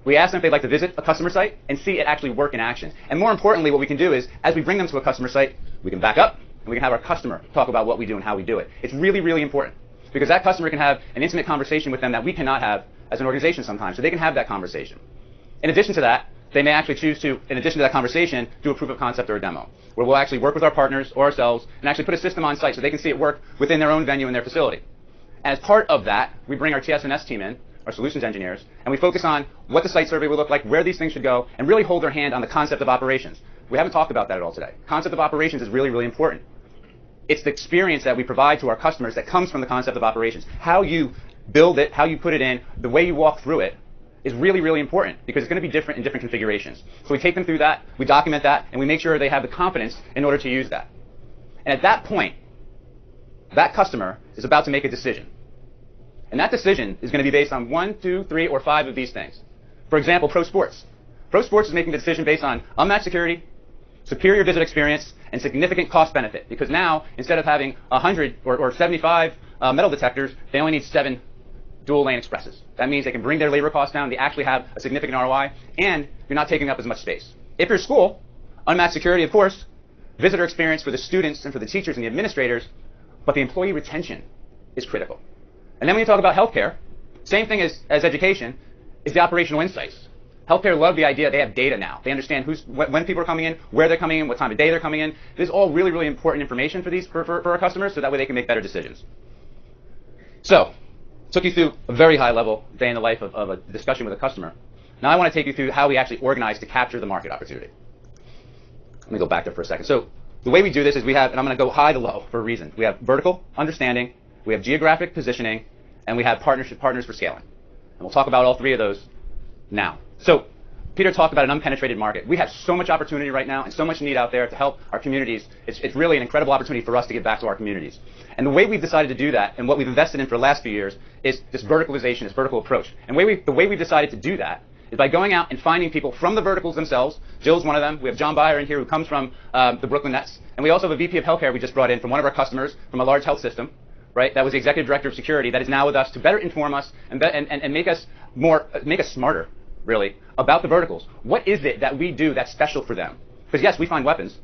We ask them if they'd like to visit a customer site and see it actually work in action. And more importantly, what we can do is, as we bring them to a customer site, we can back up and we can have our customer talk about what we do and how we do it. It's really, really important, because that customer can have an intimate conversation with them that we cannot have as an organization sometimes. So they can have that conversation. In addition to that, they may actually choose to, in addition to that conversation, do a proof of concept or a demo, where we'll actually work with our partners or ourselves and actually put a system on site so they can see it work within their own venue and their facility. And as part of that, we bring our TS&S team in, our solutions engineers, and we focus on what the site survey will look like, where these things should go, and really hold their hand on the concept of operations. We haven't talked about that at all today. Concept of operations is really, really important. It's the experience that we provide to our customers that comes from the concept of operations. How you build it, how you put it in, the way you walk through it is really, really important, because it's going to be different in different configurations. So we take them through that, we document that, and we make sure they have the confidence in order to use that. And at that point, that customer is about to make a decision. And that decision is going to be based on 1, 2, 3, or 5 of these things. For example, pro sports. Pro sports is making the decision based on unmatched security, superior visit experience, and significant cost benefit. Because now, instead of having 100 or 75 metal detectors, they only need 7 dual lane expresses. That means they can bring their labor costs down, they actually have a significant ROI, and you're not taking up as much space. If you're a school, unmatched security, of course, visitor experience for the students and for the teachers and the administrators, but the employee retention is critical. And then when you talk about healthcare, same thing as education, is the operational insights. Healthcare love the idea they have data now. They understand when people are coming in, where they're coming in, what time of day they're coming in. This is all really, really important information for our customers, so that way they can make better decisions. So, took you through a very high level day in the life of a discussion with a customer. Now I want to take you through how we actually organize to capture the market opportunity. Let me go back there for a second. So the way we do this is we have, and I'm going to go high to low for a reason. We have vertical understanding, we have geographic positioning, and we have partners for scaling. And we'll talk about all 3 of those now. So Peter talked about an unpenetrated market. We have so much opportunity right now and so much need out there to help our communities. It's really an incredible opportunity for us to give back to our communities. And the way we've decided to do that, and what we've invested in for the last few years, is this verticalization, this vertical approach. And the way we've decided to do that is by going out and finding people from the verticals themselves. Jill's one of them. We have John Byer in here, who comes from the Brooklyn Nets. And we also have a VP of healthcare we just brought in from one of our customers from a large health system. Right? That was the executive director of security that is now with us to better inform us and make us smarter, really, about the verticals. What is it that we do that's special for them? Because yes, we find weapons,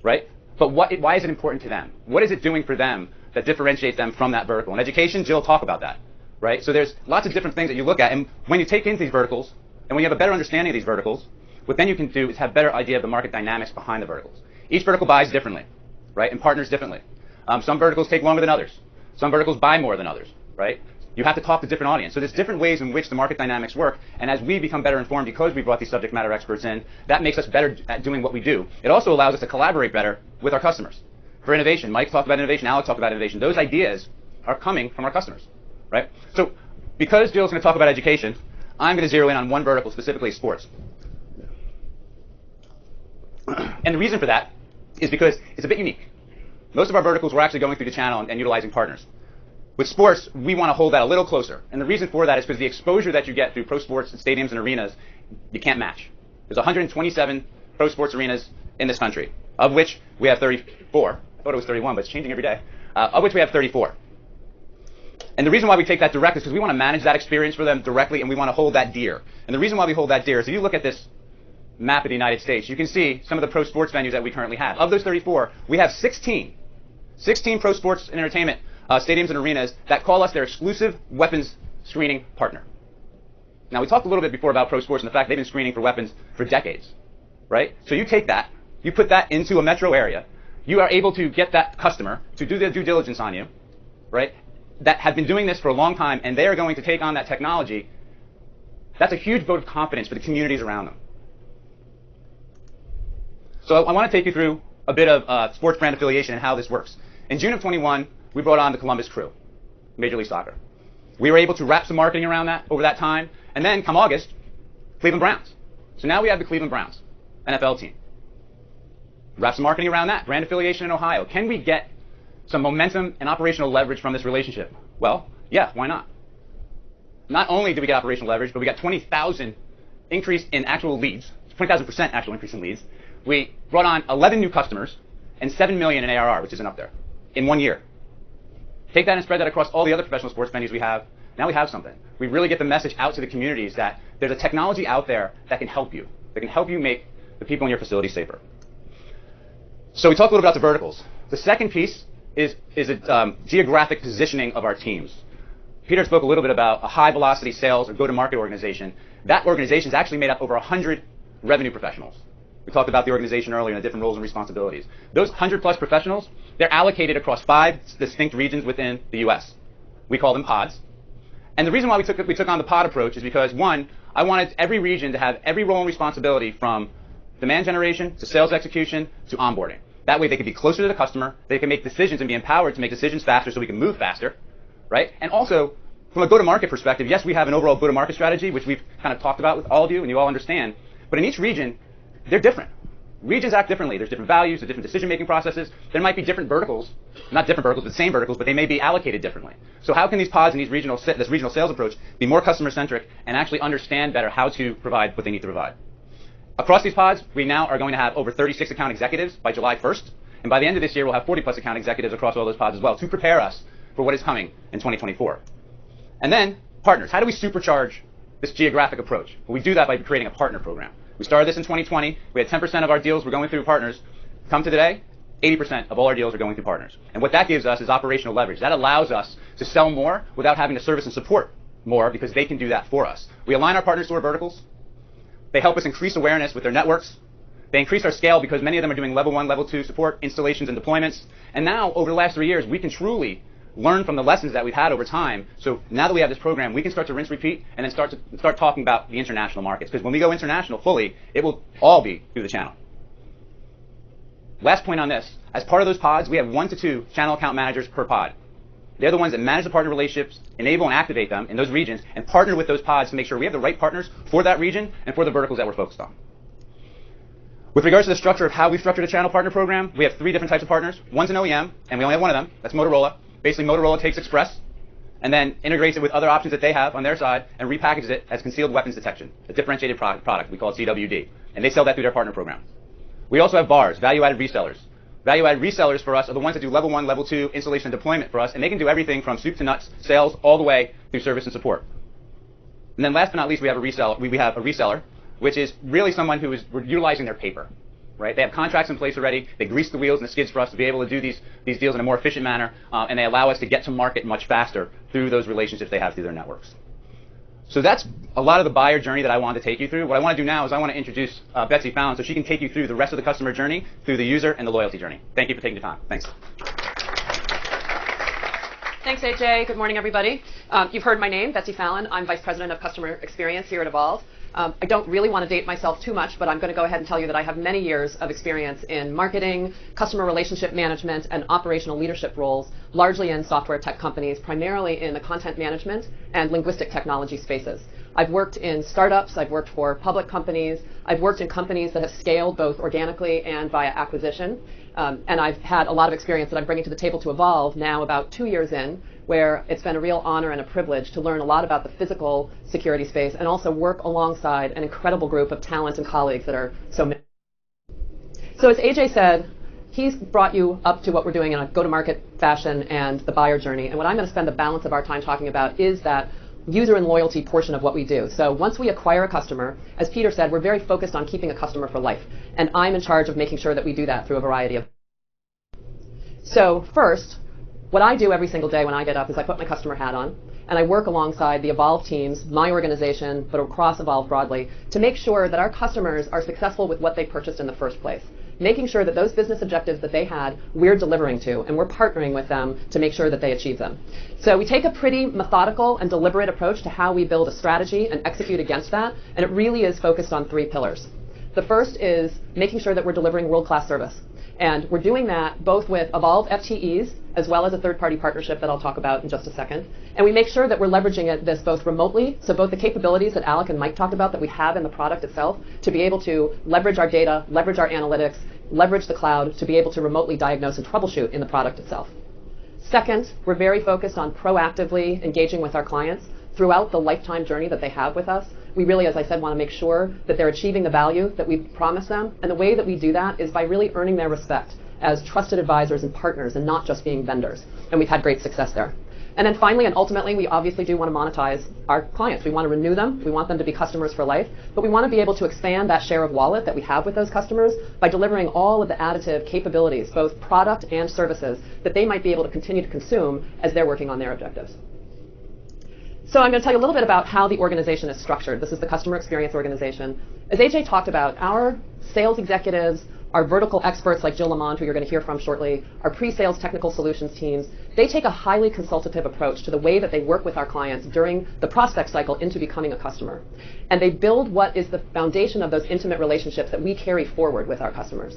right? But why is it important to them? What is it doing for them that differentiates them from that vertical? In education, Jill will talk about that, right? So there's lots of different things that you look at, and when you take in these verticals, and when you have a better understanding of these verticals, what then you can do is have a better idea of the market dynamics behind the verticals. Each vertical buys differently, right? And partners differently. Some verticals take longer than others. Some verticals buy more than others, right? You have to talk to different audience. So there's different ways in which the market dynamics work, and as we become better informed because we brought these subject matter experts in, that makes us better at doing what we do. It also allows us to collaborate better with our customers. For innovation, Mike talked about innovation, Alex talked about innovation. Those ideas are coming from our customers, right? So because Jill's going to talk about education, I'm going to zero in on one vertical, specifically sports. And the reason for that is because it's a bit unique. Most of our verticals we're actually going through the channel and utilizing partners. With sports, we want to hold that a little closer. And the reason for that is because the exposure that you get through pro sports and stadiums and arenas, you can't match. There's 127 pro sports arenas in this country, of which we have 34. I thought it was 31, but it's changing every day. Of which we have 34. And the reason why we take that direct is because we want to manage that experience for them directly, and we want to hold that dear. And the reason why we hold that dear is if you look at this map of the United States, you can see some of the pro sports venues that we currently have. Of those 34, we have 16 pro sports and entertainment stadiums and arenas that call us their exclusive weapons screening partner. Now, we talked a little bit before about pro sports and the fact they've been screening for weapons for decades, right? So you take that, you put that into a metro area, you are able to get that customer to do their due diligence on you, right? That have been doing this for a long time, and they are going to take on that technology. That's a huge vote of confidence for the communities around them. So I want to take you through a bit of sports brand affiliation and how this works. In June of 21, we brought on the Columbus Crew, Major League Soccer. We were able to wrap some marketing around that over that time, and then come August, Cleveland Browns. So now we have the Cleveland Browns, NFL team. Wrap some marketing around that, brand affiliation in Ohio. Can we get some momentum and operational leverage from this relationship? Well, yeah, why not? Not only did we get operational leverage, but we got 20,000 increase in actual leads, 20,000% actual increase in leads. We brought on 11 new customers and 7 million in ARR, which isn't up there, in 1 year. Take that and spread that across all the other professional sports venues we have. Now we have something. We really get the message out to the communities that there's a technology out there that can help you, make the people in your facility safer. So we talked a little about the verticals. The second piece is a geographic positioning of our teams. Peter spoke a little bit about a high velocity sales or go-to-market organization. That organization is actually made up over 100 revenue professionals. We talked about the organization earlier and the different roles and responsibilities. Those 100 plus professionals, they're allocated across 5 distinct regions within the US. We call them pods. And the reason why we took on the pod approach is because, one, I wanted every region to have every role and responsibility from demand generation to sales execution to onboarding. That way they could be closer to the customer, they can make decisions and be empowered to make decisions faster so we can move faster, right? And also, from a go-to-market perspective, yes, we have an overall go-to-market strategy, which we've kind of talked about with all of you and you all understand, but in each region, they're different. Regions act differently. There's different values, there's different decision-making processes. There might be different verticals, not different verticals, but same verticals, but they may be allocated differently. So how can these pods and this regional sales approach be more customer-centric and actually understand better how to provide what they need to provide? Across these pods, we now are going to have over 36 account executives by July 1st. And by the end of this year, we'll have 40 plus account executives across all those pods as well to prepare us for what is coming in 2024. And then partners. How do we supercharge this geographic approach? Well, we do that by creating a partner program. We started this in 2020. We had 10% of our deals were going through partners. Come to today, 80% of all our deals are going through partners. And what that gives us is operational leverage. That allows us to sell more without having to service and support more because they can do that for us. We align our partners to our verticals. They help us increase awareness with their networks. They increase our scale because many of them are doing level 1, level 2 support, installations, and deployments. And now, over the last 3 years, we can truly learn from the lessons that we've had over time. So now that we have this program, we can start to rinse, repeat, and then start talking about the international markets. Because when we go international fully, it will all be through the channel. Last point on this. As part of those pods, we have 1 to 2 channel account managers per pod. They're the ones that manage the partner relationships, enable and activate them in those regions, and partner with those pods to make sure we have the right partners for that region and for the verticals that we're focused on. With regards to the structure of how we've structured a channel partner program, we have 3 different types of partners. One's an OEM, and we only have one of them. That's Motorola. Basically, Motorola takes Express and then integrates it with other options that they have on their side and repackages it as concealed weapons detection, a differentiated product. We call it CWD. And they sell that through their partner program. We also have VARs, value-added resellers. Value-added resellers for us are the ones that do level 1, level 2 installation and deployment for us, and they can do everything from soup to nuts, sales, all the way through service and support. And then last but not least, we have a reseller, which is really someone who is utilizing their paper. Right? They have contracts in place already. They grease the wheels and the skids for us to be able to do these deals in a more efficient manner, and they allow us to get to market much faster through those relationships they have through their networks. So that's a lot of the buyer journey that I wanted to take you through. What I want to do now is I want to introduce Betsy Fallon so she can take you through the rest of the customer journey, through the user and the loyalty journey. Thank you for taking the time. Thanks. Thanks, AJ. Good morning, everybody. You've heard my name, Betsy Fallon. I'm Vice President of Customer Experience here at Evolv. I don't really want to date myself too much, but I'm going to go ahead and tell you that I have many years of experience in marketing, customer relationship management, and operational leadership roles, largely in software tech companies, primarily in the content management and linguistic technology spaces. I've worked in startups, I've worked for public companies, I've worked in companies that have scaled both organically and via acquisition, and I've had a lot of experience that I'm bringing to the table to Evolv now about 2 years in, where it's been a real honor and a privilege to learn a lot about the physical security space and also work alongside an incredible group of talent and colleagues that are so many. So as AJ said, he's brought you up to what we're doing in a go-to-market fashion and the buyer journey. And what I'm going to spend the balance of our time talking about is that user and loyalty portion of what we do. So once we acquire a customer, as Peter said, we're very focused on keeping a customer for life. And I'm in charge of making sure that we do that through a variety of. So first, what I do every single day when I get up is I put my customer hat on and I work alongside the Evolv teams, my organization, but across Evolv broadly, to make sure that our customers are successful with what they purchased in the first place. Making sure that those business objectives that they had, we're delivering to, and we're partnering with them to make sure that they achieve them. So we take a pretty methodical and deliberate approach to how we build a strategy and execute against that, and it really is focused on 3 pillars. The first is making sure that we're delivering world-class service. And we're doing that both with Evolv FTEs as well as a third-party partnership that I'll talk about in just a second. And we make sure that we're leveraging this both remotely, so both the capabilities that Alec and Mike talked about that we have in the product itself to be able to leverage our data, leverage our analytics, leverage the cloud to be able to remotely diagnose and troubleshoot in the product itself. Second, we're very focused on proactively engaging with our clients throughout the lifetime journey that they have with us. We really, as I said, want to make sure that they're achieving the value that we've promised them. And the way that we do that is by really earning their respect as trusted advisors and partners and not just being vendors. And we've had great success there. And then finally, and ultimately, we obviously do want to monetize our clients. We want to renew them. We want them to be customers for life. But we want to be able to expand that share of wallet that we have with those customers by delivering all of the additive capabilities, both product and services, that they might be able to continue to consume as they're working on their objectives. So I'm going to tell you a little bit about how the organization is structured. This is the customer experience organization. As AJ talked about, our sales executives, our vertical experts like Jill Lamond, who you're going to hear from shortly, our pre-sales technical solutions teams, they take a highly consultative approach to the way that they work with our clients during the prospect cycle into becoming a customer. And they build what is the foundation of those intimate relationships that we carry forward with our customers.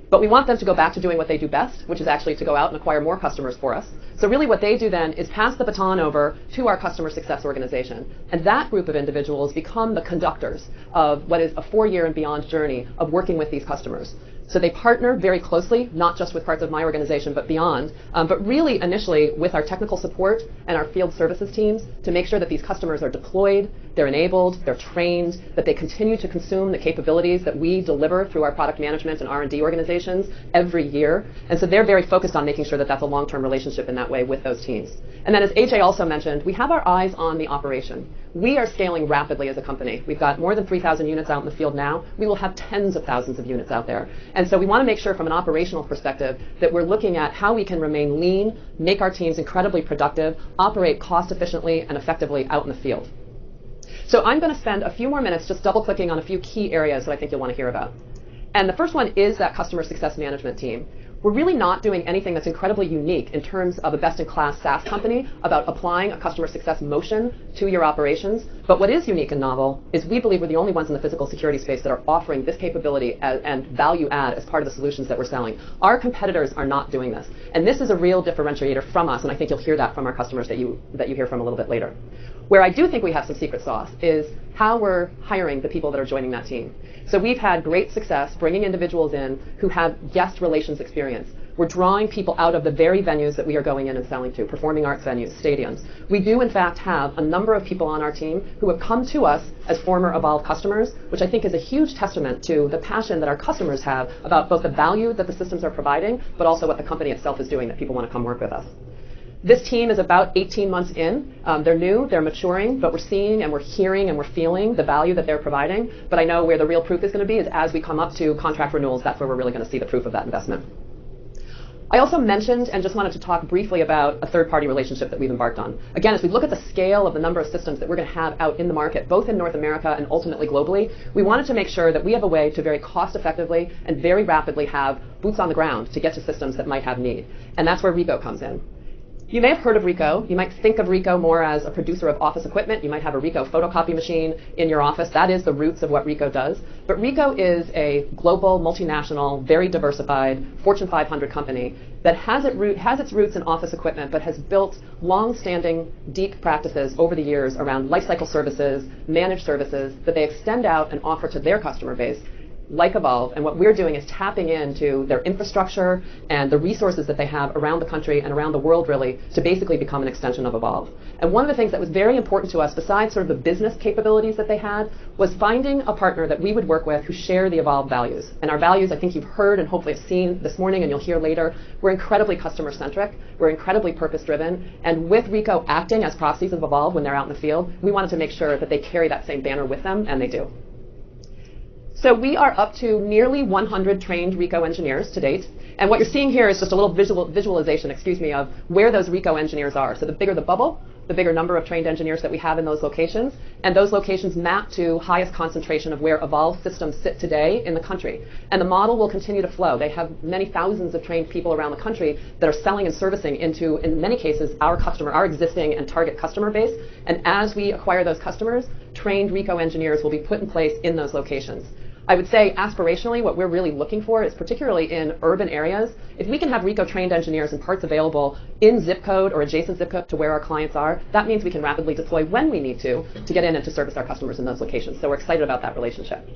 But we want them to go back to doing what they do best, which is actually to go out and acquire more customers for us. So really what they do then is pass the baton over to our customer success organization. And that group of individuals become the conductors of what is a 4-year and beyond journey of working with these customers. So they partner very closely, not just with parts of my organization, but beyond, but really initially with our technical support and our field services teams to make sure that these customers are deployed, they're enabled, they're trained, that they continue to consume the capabilities that we deliver through our product management and R&D organizations every year. And so they're very focused on making sure that that's a long-term relationship in that way with those teams. And then as AJ also mentioned, we have our eyes on the operation. We are scaling rapidly as a company. We've got more than 3,000 units out in the field now. We will have tens of thousands of units out there. And so we want to make sure from an operational perspective that we're looking at how we can remain lean, make our teams incredibly productive, operate cost efficiently and effectively out in the field. So I'm going to spend a few more minutes just double clicking on a few key areas that I think you'll want to hear about. And the first one is that customer success management team. We're really not doing anything that's incredibly unique in terms of a best-in-class SaaS company about applying a customer success motion to your operations. But what is unique and novel is we believe we're the only ones in the physical security space that are offering this capability and value add as part of the solutions that we're selling. Our competitors are not doing this. And this is a real differentiator from us, and I think you'll hear that from our customers that you hear from a little bit later. Where I do think we have some secret sauce is how we're hiring the people that are joining that team. So we've had great success bringing individuals in who have guest relations experience. We're drawing people out of the very venues that we are going in and selling to, performing arts venues, stadiums. We do, in fact, have a number of people on our team who have come to us as former Evolv customers, which I think is a huge testament to the passion that our customers have about both the value that the systems are providing, but also what the company itself is doing that people want to come work with us. This team is about 18 months in. They're new, they're maturing, but we're seeing and we're hearing and we're feeling the value that they're providing. But I know where the real proof is going to be is as we come up to contract renewals, that's where we're really going to see the proof of that investment. I also mentioned and just wanted to talk briefly about a third-party relationship that we've embarked on. Again, as we look at the scale of the number of systems that we're going to have out in the market, both in North America and ultimately globally, we wanted to make sure that we have a way to very cost-effectively and very rapidly have boots on the ground to get to systems that might have need. And that's where Ricoh comes in. You may have heard of Ricoh. You might think of Ricoh more as a producer of office equipment. You might have a Ricoh photocopy machine in your office. That is the roots of what Ricoh does. But Ricoh is a global, multinational, very diversified Fortune 500 company that has its roots in office equipment, but has built long-standing, deep practices over the years around lifecycle services, managed services that they extend out and offer to their customer base, like Evolv. And what we're doing is tapping into their infrastructure and the resources that they have around the country and around the world, really, to basically become an extension of Evolv. And one of the things that was very important to us, besides sort of the business capabilities that they had, was finding a partner that we would work with who share the Evolv values. And our values, I think you've heard and hopefully have seen this morning and you'll hear later, we're incredibly customer-centric, we're incredibly purpose-driven, and with Ricoh acting as proxies of Evolv when they're out in the field, we wanted to make sure that they carry that same banner with them, and they do. So we are up to nearly 100 trained Ricoh engineers to date. And what you're seeing here is just a little visualization, of where those Ricoh engineers are. So the bigger the bubble, the bigger number of trained engineers that we have in those locations. And those locations map to highest concentration of where Evolv systems sit today in the country. And the model will continue to flow. They have many thousands of trained people around the country that are selling and servicing into, in many cases, our existing and target customer base. And as we acquire those customers, trained Ricoh engineers will be put in place in those locations. I would say aspirationally, what we're really looking for is particularly in urban areas, if we can have RICO trained engineers and parts available in zip code or adjacent zip code to where our clients are, that means we can rapidly deploy when we need to get in and to service our customers in those locations. So we're excited about that relationship.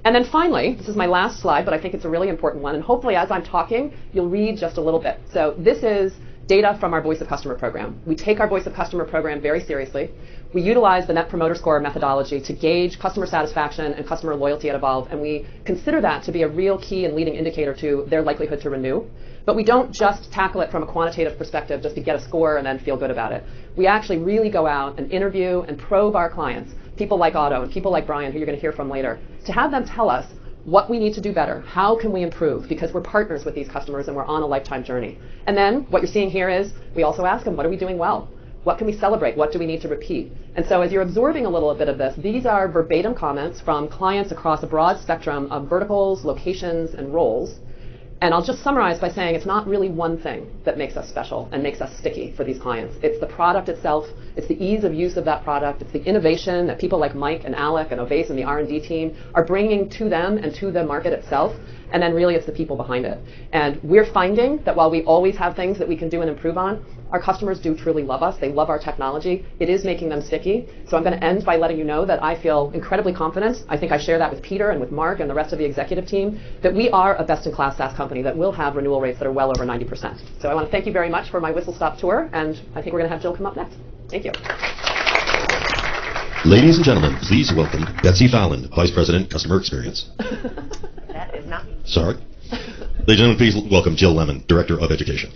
And then finally, this is my last slide, but I think it's a really important one. And hopefully as I'm talking, you'll read just a little bit. So this is data from our Voice of Customer program. We take our Voice of Customer program very seriously. We utilize the Net Promoter Score methodology to gauge customer satisfaction and customer loyalty at Evolv, and we consider that to be a real key and leading indicator to their likelihood to renew. But we don't just tackle it from a quantitative perspective just to get a score and then feel good about it. We actually really go out and interview and probe our clients, people like Otto and people like Brian, who you're going to hear from later, to have them tell us what we need to do better, how can we improve, because we're partners with these customers and we're on a lifetime journey. And then what you're seeing here is we also ask them, what are we doing well? What can we celebrate? What do we need to repeat? And so as you're absorbing a little bit of this, these are verbatim comments from clients across a broad spectrum of verticals, locations, and roles. And I'll just summarize by saying it's not really one thing that makes us special and makes us sticky for these clients. It's the product itself. It's the ease of use of that product. It's the innovation that people like Mike and Alec and Ovais and the R&D team are bringing to them and to the market itself. And then really it's the people behind it. And we're finding that while we always have things that we can do and improve on, our customers do truly love us. They love our technology. It is making them sticky. So I'm going to end by letting you know that I feel incredibly confident. I think I share that with Peter and with Mark and the rest of the executive team, that we are a best-in-class SaaS company that will have renewal rates that are well over 90%. So I want to thank you very much for my whistle-stop tour, and I think we're going to have Jill come up next. Thank you. Ladies and gentlemen, please welcome Betsy Fallon, Vice President, Customer Experience. That is not me. Sorry. Ladies and gentlemen, please welcome Jill Lemon, Director of Education.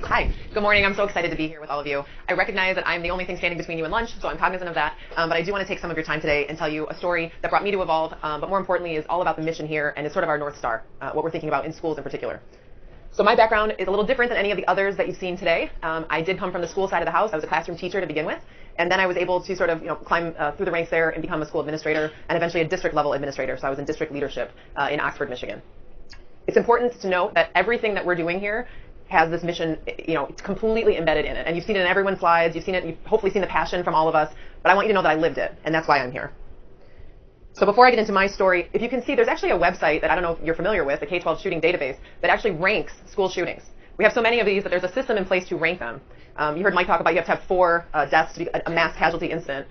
Hi. Good morning. I'm so excited to be here with all of you. I recognize that I'm the only thing standing between you and lunch, so I'm cognizant of that. But I do want to take some of your time today and tell you a story that brought me to Evolv, but more importantly is all about the mission here and is sort of our North Star, what we're thinking about in schools in particular. So my background is a little different than any of the others that you've seen today. I did come from the school side of the house. I was a classroom teacher to begin with. And then I was able to sort of climb through the ranks there and become a school administrator and eventually a district level administrator. So I was in district leadership in Oxford, Michigan. It's important to note that everything that we're doing here has this mission, it's completely embedded in it. And you've seen it in everyone's slides. You've seen it, you've hopefully seen the passion from all of us. But I want you to know that I lived it, and that's why I'm here. So before I get into my story, if you can see, there's actually a website that I don't know if you're familiar with, the K-12 shooting database, that actually ranks school shootings. We have so many of these that there's a system in place to rank them. You heard Mike talk about you have to have 4 deaths to be a mass casualty incident.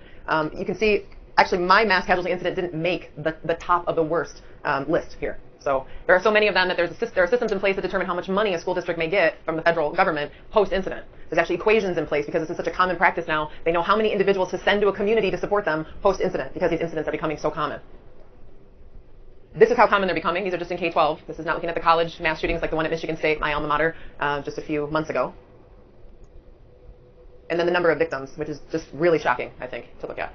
You can see, actually, my mass casualty incident didn't make the top of the worst list here. So there are so many of them that there are systems in place that determine how much money a school district may get from the federal government post-incident. There's actually equations in place because this is such a common practice now. They know how many individuals to send to a community to support them post-incident because these incidents are becoming so common. This is how common they're becoming. These are just in K-12. This is not looking at the college mass shootings like the one at Michigan State, my alma mater, just a few months ago. And then the number of victims, which is just really shocking, I think, to look at.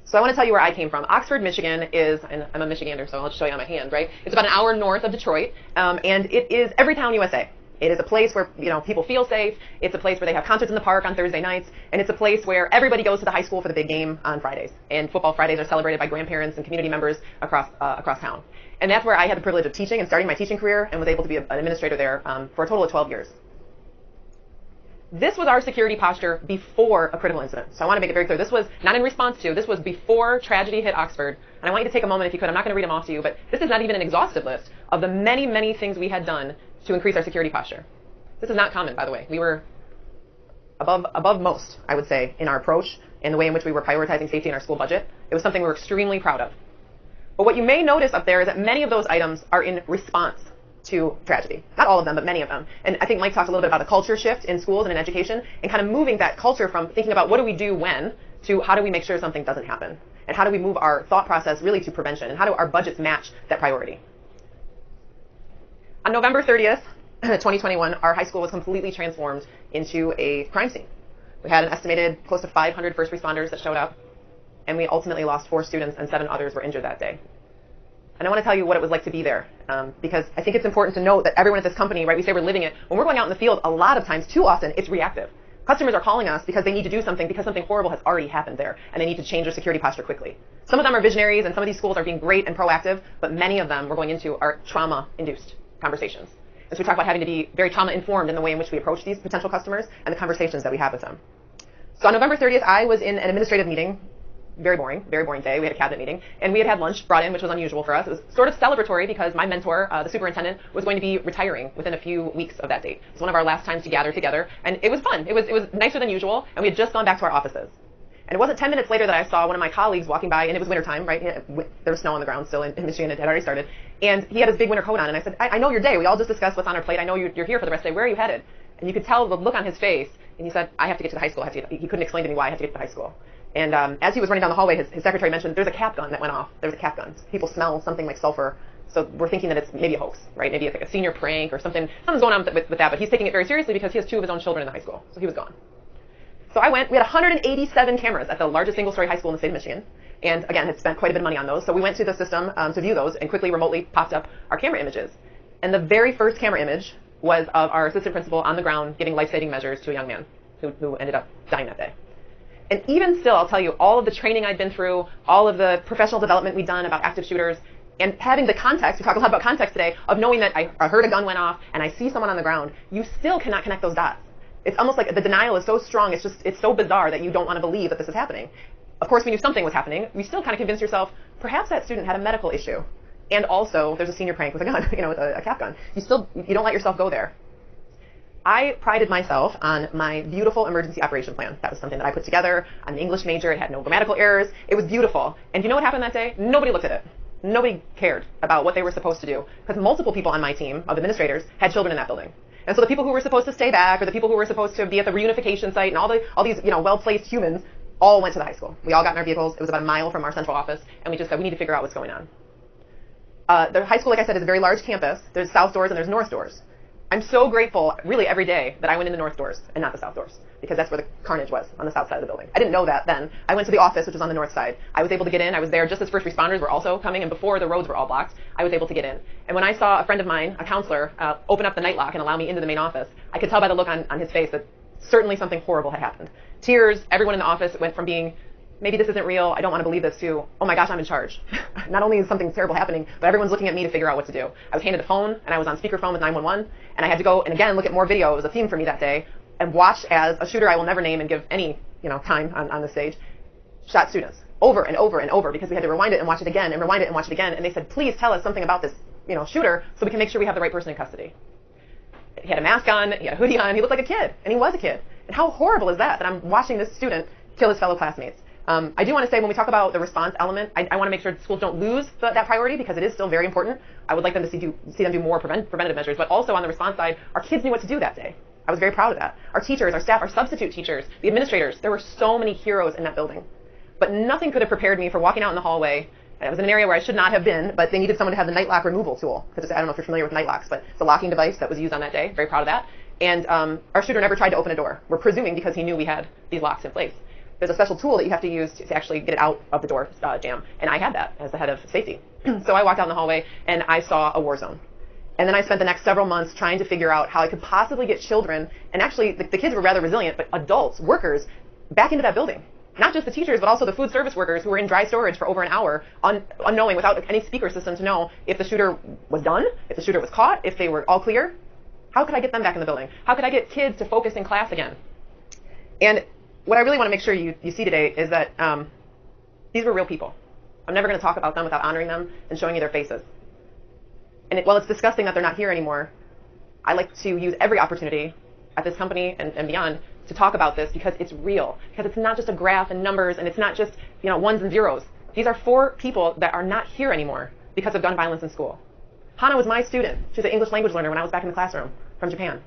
So I want to tell you where I came from. Oxford, Michigan is, and I'm a Michigander, so I'll just show you on my hand, right? It's about an hour north of Detroit, and it is Everytown, USA. It is a place where people feel safe. It's a place where they have concerts in the park on Thursday nights, and it's a place where everybody goes to the high school for the big game on Fridays. And football Fridays are celebrated by grandparents and community members across town. And that's where I had the privilege of teaching and starting my teaching career, and was able to be an administrator there for a total of 12 years. This was our security posture before a critical incident. So I want to make it very clear. This was not in response to. This was before tragedy hit Oxford. And I want you to take a moment, if you could. I'm not going to read them off to you, but this is not even an exhaustive list of the many, many things we had done to increase our security posture. This is not common, by the way. We were above most, I would say, in our approach and the way in which we were prioritizing safety in our school budget. It was something we were extremely proud of. But what you may notice up there is that many of those items are in response to tragedy. Not all of them, but many of them. And I think Mike talked a little bit about a culture shift in schools and in education, and kind of moving that culture from thinking about what do we do when to how do we make sure something doesn't happen. And how do we move our thought process really to prevention, and how do our budgets match that priority. On November 30th, 2021, our high school was completely transformed into a crime scene. We had an estimated close to 500 first responders that showed up, and we ultimately lost 4 students and 7 others were injured that day. And I want to tell you what it was like to be there, because I think it's important to note that everyone at this company, right, we say we're living it. When we're going out in the field, a lot of times, too often, it's reactive. Customers are calling us because they need to do something because something horrible has already happened there, and they need to change their security posture quickly. Some of them are visionaries, and some of these schools are being great and proactive, but many of them we're going into are trauma-induced conversations. And so we talk about having to be very trauma-informed in the way in which we approach these potential customers and the conversations that we have with them. So on November 30th, I was in an administrative meeting very boring day. We had a cabinet meeting, and we had lunch brought in, which was unusual for us. It was sort of celebratory because my mentor, the superintendent, was going to be retiring within a few weeks of that date. It's one of our last times to gather together, and it was fun. It was nicer than usual, and we had just gone back to our offices. And it wasn't 10 minutes later that I saw one of my colleagues walking by, and it was wintertime, right? There was snow on the ground still in Michigan. It had already started. And he had his big winter coat on, and I said, I know your day. We all just discussed what's on our plate. I know you're here for the rest of the day. Where are you headed? And you could tell the look on his face, and he said, I have to get to the high school. He couldn't explain to me why I had to get to the high school. And as he was running down the hallway, his secretary mentioned, there's a cap gun that went off. There's a cap gun. People smell something like sulfur. So we're thinking that it's maybe a hoax, right? Maybe it's like a senior prank or something. Something's going on with that, but he's taking it very seriously because he has 2 of his own children in the high school. So he was gone. So I went. We had 187 cameras at the largest single-story high school in the state of Michigan. And again, had spent quite a bit of money on those. So we went to the system to view those and quickly remotely popped up our camera images. And the very first camera image was of our assistant principal on the ground giving life-saving measures to a young man who ended up dying that day. And even still, I'll tell you, all of the training I'd been through, all of the professional development we'd done about active shooters, and having the context, we talk a lot about context today, of knowing that I heard a gun went off and I see someone on the ground, you still cannot connect those dots. It's almost like the denial is so strong, it's so bizarre that you don't want to believe that this is happening. Of course, we knew something was happening. You still kind of convince yourself, perhaps that student had a medical issue. And also, there's a senior prank with a gun, with a cap gun. You don't let yourself go there. I prided myself on my beautiful emergency operation plan. That was something that I put together. I'm an English major. It had no grammatical errors. It was beautiful. And you know what happened that day? Nobody looked at it. Nobody cared about what they were supposed to do because multiple people on my team of administrators had children in that building. And so the people who were supposed to stay back or the people who were supposed to be at the reunification site and all these well-placed humans all went to the high school. We all got in our vehicles. It was about a mile from our central office. And we just said, we need to figure out what's going on. The high school, like I said, is a very large campus. There's south doors and there's north doors. I'm so grateful, really, every day that I went in the north doors and not the south doors, because that's where the carnage was, on the south side of the building. I didn't know that then. I went to the office, which was on the north side. I was able to get in. I was there just as first responders were also coming, and before the roads were all blocked, I was able to get in. And when I saw a friend of mine, a counselor, open up the night lock and allow me into the main office, I could tell by the look on his face that certainly something horrible had happened. Tears, everyone in the office went from being, maybe this isn't real, I don't want to believe this, to, oh my gosh, I'm in charge. Not only is something terrible happening, but everyone's looking at me to figure out what to do. I was handed a phone, and I was on speakerphone with 911, and I had to go and again look at more video. It was a theme for me that day, and watch as a shooter I will never name and give any time on the stage, shot students over and over and over, because we had to rewind it and watch it again, and rewind it and watch it again, and they said, please tell us something about this shooter so we can make sure we have the right person in custody. He had a mask on, he had a hoodie on, he looked like a kid, and he was a kid. And how horrible is that I'm watching this student kill his fellow classmates? I do want to say, when we talk about the response element, I want to make sure schools don't lose that priority, because it is still very important. I would like them to see them do more preventative measures, but also on the response side, our kids knew what to do that day. I was very proud of that. Our teachers, our staff, our substitute teachers, the administrators, there were so many heroes in that building. But nothing could have prepared me for walking out in the hallway. I was in an area where I should not have been, but they needed someone to have the night lock removal tool. Because I don't know if you're familiar with night locks, but it's a locking device that was used on that day. Very proud of that. And our shooter never tried to open a door. We're presuming because he knew we had these locks in place. There's a special tool that you have to use to actually get it out of the door jam. And I had that as the head of safety. So I walked out in the hallway and I saw a war zone. And then I spent the next several months trying to figure out how I could possibly get children, and actually the kids were rather resilient, but adults, workers, back into that building. Not just the teachers, but also the food service workers who were in dry storage for over an hour, unknowing, without any speaker system to know if the shooter was done, if the shooter was caught, if they were all clear. How could I get them back in the building? How could I get kids to focus in class again? And what I really want to make sure you see today is that these were real people. I'm never going to talk about them without honoring them and showing you their faces. And while it's disgusting that they're not here anymore, I like to use every opportunity at this company and beyond to talk about this, because it's real. Because it's not just a graph and numbers, and it's not just ones and zeros. These are 4 people that are not here anymore because of gun violence in school. Hana was my student. She was an English language learner when I was back in the classroom from Japan.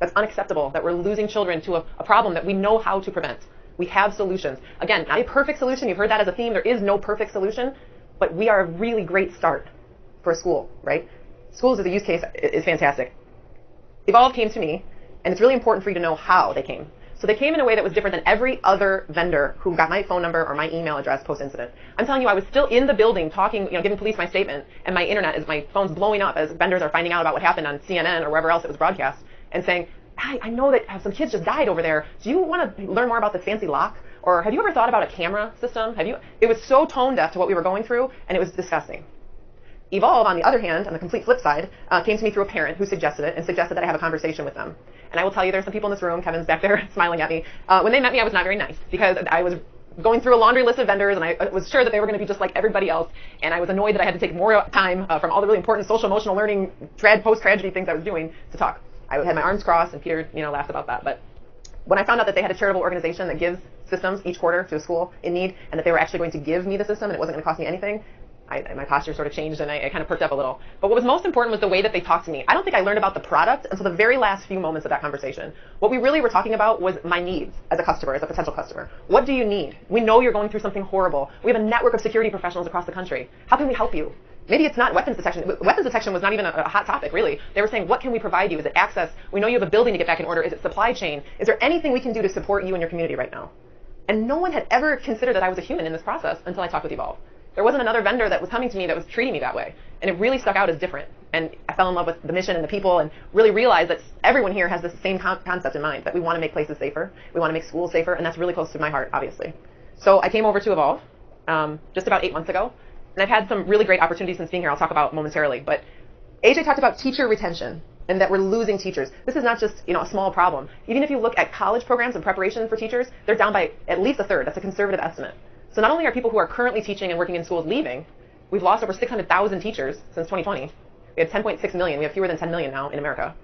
That's unacceptable that we're losing children to a problem that we know how to prevent. We have solutions. Again, not a perfect solution. You've heard that as a theme. There is no perfect solution, but we are a really great start for a school, right? Schools as a use case is fantastic. Evolv came to me, and it's really important for you to know how they came. So they came in a way that was different than every other vendor who got my phone number or my email address post-incident. I'm telling you, I was still in the building talking, giving police my statement, and my internet, my phone's blowing up as vendors are finding out about what happened on CNN or wherever else it was broadcast, and saying, I know that some kids just died over there. Do you want to learn more about this fancy lock? Or have you ever thought about a camera system? It was so tone deaf to what we were going through, and it was disgusting. Evolv, on the other hand, on the complete flip side, came to me through a parent who suggested it and suggested that I have a conversation with them. And I will tell you, there's some people in this room, Kevin's back there smiling at me. When they met me, I was not very nice, because I was going through a laundry list of vendors, and I was sure that they were going to be just like everybody else. And I was annoyed that I had to take more time from all the really important social emotional learning post-tragedy things I was doing to talk. I had my arms crossed, and Peter, laughed about that. But when I found out that they had a charitable organization that gives systems each quarter to a school in need, and that they were actually going to give me the system, and it wasn't going to cost me anything, my posture sort of changed, and I kind of perked up a little. But what was most important was the way that they talked to me. I don't think I learned about the product until the very last few moments of that conversation. What we really were talking about was my needs as a customer, as a potential customer. What do you need? We know you're going through something horrible. We have a network of security professionals across the country. How can we help you? Maybe it's not weapons detection. Weapons detection was not even a hot topic, really. They were saying, what can we provide you? Is it access? We know you have a building to get back in order. Is it supply chain? Is there anything we can do to support you and your community right now? And no one had ever considered that I was a human in this process until I talked with Evolv. There wasn't another vendor that was coming to me that was treating me that way. And it really stuck out as different. And I fell in love with the mission and the people, and really realized that everyone here has the same concept in mind, that we want to make places safer. We want to make schools safer, and that's really close to my heart, obviously. So I came over to Evolv just about 8 months ago. And I've had some really great opportunities since being here I'll talk about momentarily. But AJ talked about teacher retention and that we're losing teachers. This is not just a small problem. Even if you look at college programs and preparation for teachers, they're down by at least a third. That's a conservative estimate. So not only are people who are currently teaching and working in schools leaving, we've lost over 600,000 teachers since 2020. We had 10.6 million. We have fewer than 10 million now in America.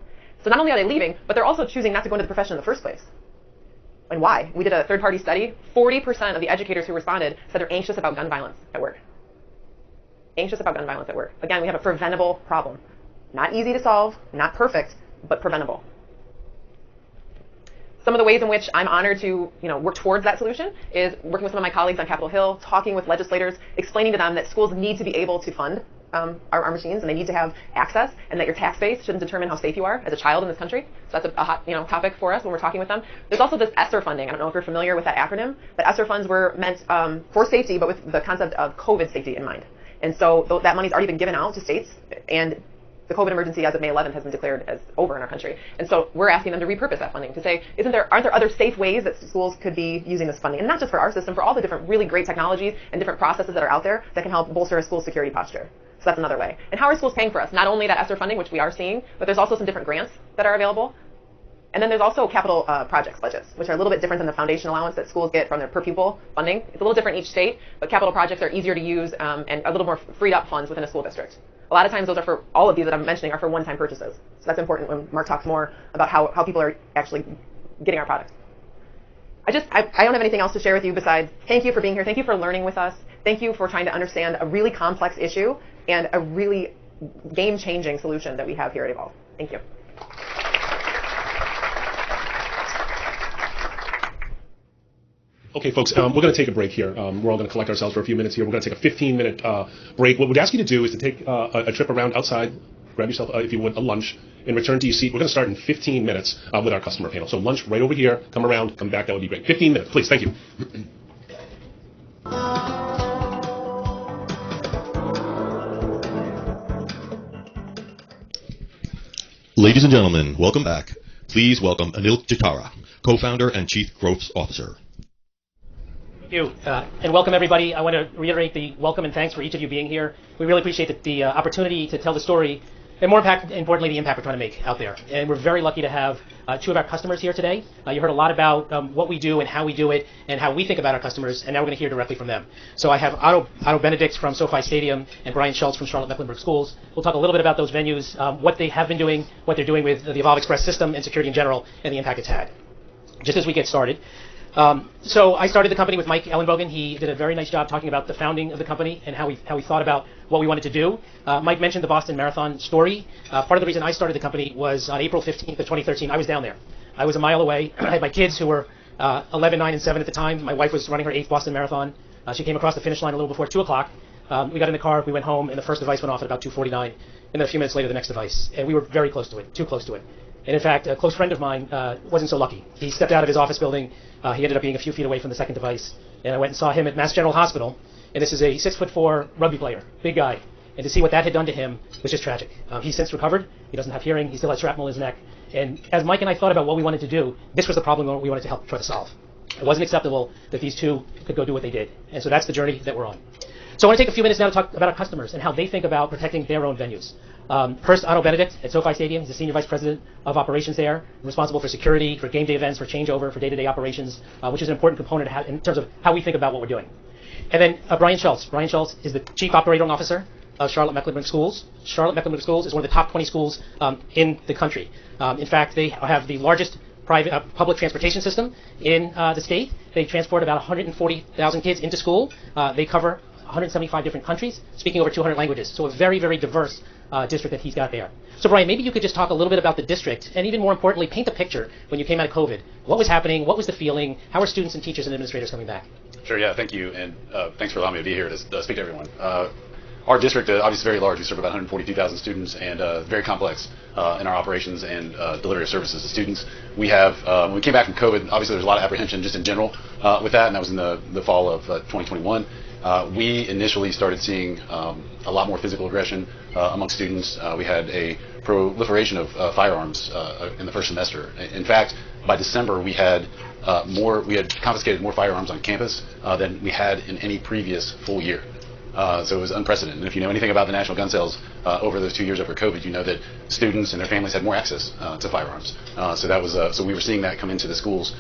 So not only are they leaving, but they're also choosing not to go into the profession in the first place. And why? We did a third-party study. 40% of the educators who responded said they're anxious about gun violence at work. Anxious about gun violence at work. Again, we have a preventable problem. Not easy to solve, not perfect, but preventable. Some of the ways in which I'm honored to work towards that solution is working with some of my colleagues on Capitol Hill, talking with legislators, explaining to them that schools need to be able to fund our machines, and they need to have access, and that your tax base shouldn't determine how safe you are as a child in this country. So that's a hot topic for us when we're talking with them. There's also this ESSER funding. I don't know if you're familiar with that acronym, but ESSER funds were meant for safety, but with the concept of COVID safety in mind. And so that money's already been given out to states, and the COVID emergency as of May 11th has been declared as over in our country. And so we're asking them to repurpose that funding to say, aren't there other safe ways that schools could be using this funding? And not just for our system, for all the different really great technologies and different processes that are out there that can help bolster a school's security posture. So that's another way. And how are schools paying for us? Not only that ESSER funding, which we are seeing, but there's also some different grants that are available. And then there's also capital projects budgets, which are a little bit different than the foundation allowance that schools get from their per pupil funding. It's a little different in each state, but capital projects are easier to use and a little more freed up funds within a school district. A lot of times those are for, all of these that I'm mentioning are for one-time purchases. So that's important when Mark talks more about how people are actually getting our products. I don't have anything else to share with you besides thank you for being here. Thank you for learning with us. Thank you for trying to understand a really complex issue and a really game-changing solution that we have here at Evolv. Thank you. Okay, folks, we're going to take a break here. We're all going to collect ourselves for a few minutes here. We're going to take a 15-minute break. What we'd ask you to do is to take a trip around outside, grab yourself, if you would, a lunch, and return to your seat. We're going to start in 15 minutes with our customer panel. So lunch right over here, come around, come back. That would be great. 15 minutes, please. Thank you. Ladies and gentlemen, welcome back. Please welcome Anil Chitara, co-founder and chief growth officer. Thank you, and welcome everybody. I want to reiterate the welcome and thanks for each of you being here. We really appreciate the opportunity to tell the story, and more importantly, the impact we're trying to make out there. And we're very lucky to have two of our customers here today. You heard a lot about what we do and how we do it and how we think about our customers, and now we're going to hear directly from them. So I have Otto Benedict from SoFi Stadium and Brian Schultz from Charlotte Mecklenburg Schools. We'll talk a little bit about those venues, what they have been doing, what they're doing with the Evolv Express system and security in general, and the impact it's had. Just as we get started. So I started the company with Mike Ellenbogen. He did a very nice job talking about the founding of the company and how we thought about what we wanted to do. Mike mentioned the Boston Marathon story. Part of the reason I started the company was on April 15th of 2013. I was down there. I was a mile away. I had my kids who were 11, 9, and 7 at the time. My wife was running her 8th Boston Marathon. She came across the finish line a little before 2 o'clock. We got in the car, we went home, and the first device went off at about 2:49. And then a few minutes later, the next device. And we were very close to it, too close to it. And in fact, a close friend of mine wasn't so lucky. He stepped out of his office building. He ended up being a few feet away from the second device. And I went and saw him at Mass General Hospital. And this is a 6'4" rugby player, big guy. And to see what that had done to him was just tragic. He's since recovered. He doesn't have hearing. He still has shrapnel in his neck. And as Mike and I thought about what we wanted to do, this was the problem we wanted to help try to solve. It wasn't acceptable that these two could go do what they did. And so that's the journey that we're on. So I want to take a few minutes now to talk about our customers and how they think about protecting their own venues. First, Otto Benedict at SoFi Stadium is the Senior Vice President of Operations there, responsible for security, for game day events, for changeover, for day-to-day operations, which is an important component in terms of how we think about what we're doing. And then Brian Schultz. Brian Schultz is the Chief Operating Officer of Charlotte-Mecklenburg Schools. Charlotte-Mecklenburg Schools is one of the top 20 schools in the country. In fact, they have the largest private public transportation system in the state. They transport about 140,000 kids into school. They cover 175 different countries, speaking over 200 languages. So a very, very diverse district that he's got there. So Brian, maybe you could just talk a little bit about the district, and even more importantly, paint a picture when you came out of COVID. What was happening? What was the feeling? How are students and teachers and administrators coming back? Sure, yeah, thank you, and thanks for allowing me to be here to speak to everyone. Our district obviously very large. We serve about 142,000 students, and very complex in our operations and delivery of services to students. We have, when we came back from COVID, obviously there's a lot of apprehension just in general with that, and that was in the fall of 2021. We initially started seeing a lot more physical aggression among students. We had a proliferation of firearms in the first semester. In fact, by December, we had confiscated more firearms on campus than we had in any previous full year. So it was unprecedented. And if you know anything about the national gun sales over those 2 years over COVID, you know that students and their families had more access to firearms. So we were seeing that come into the schools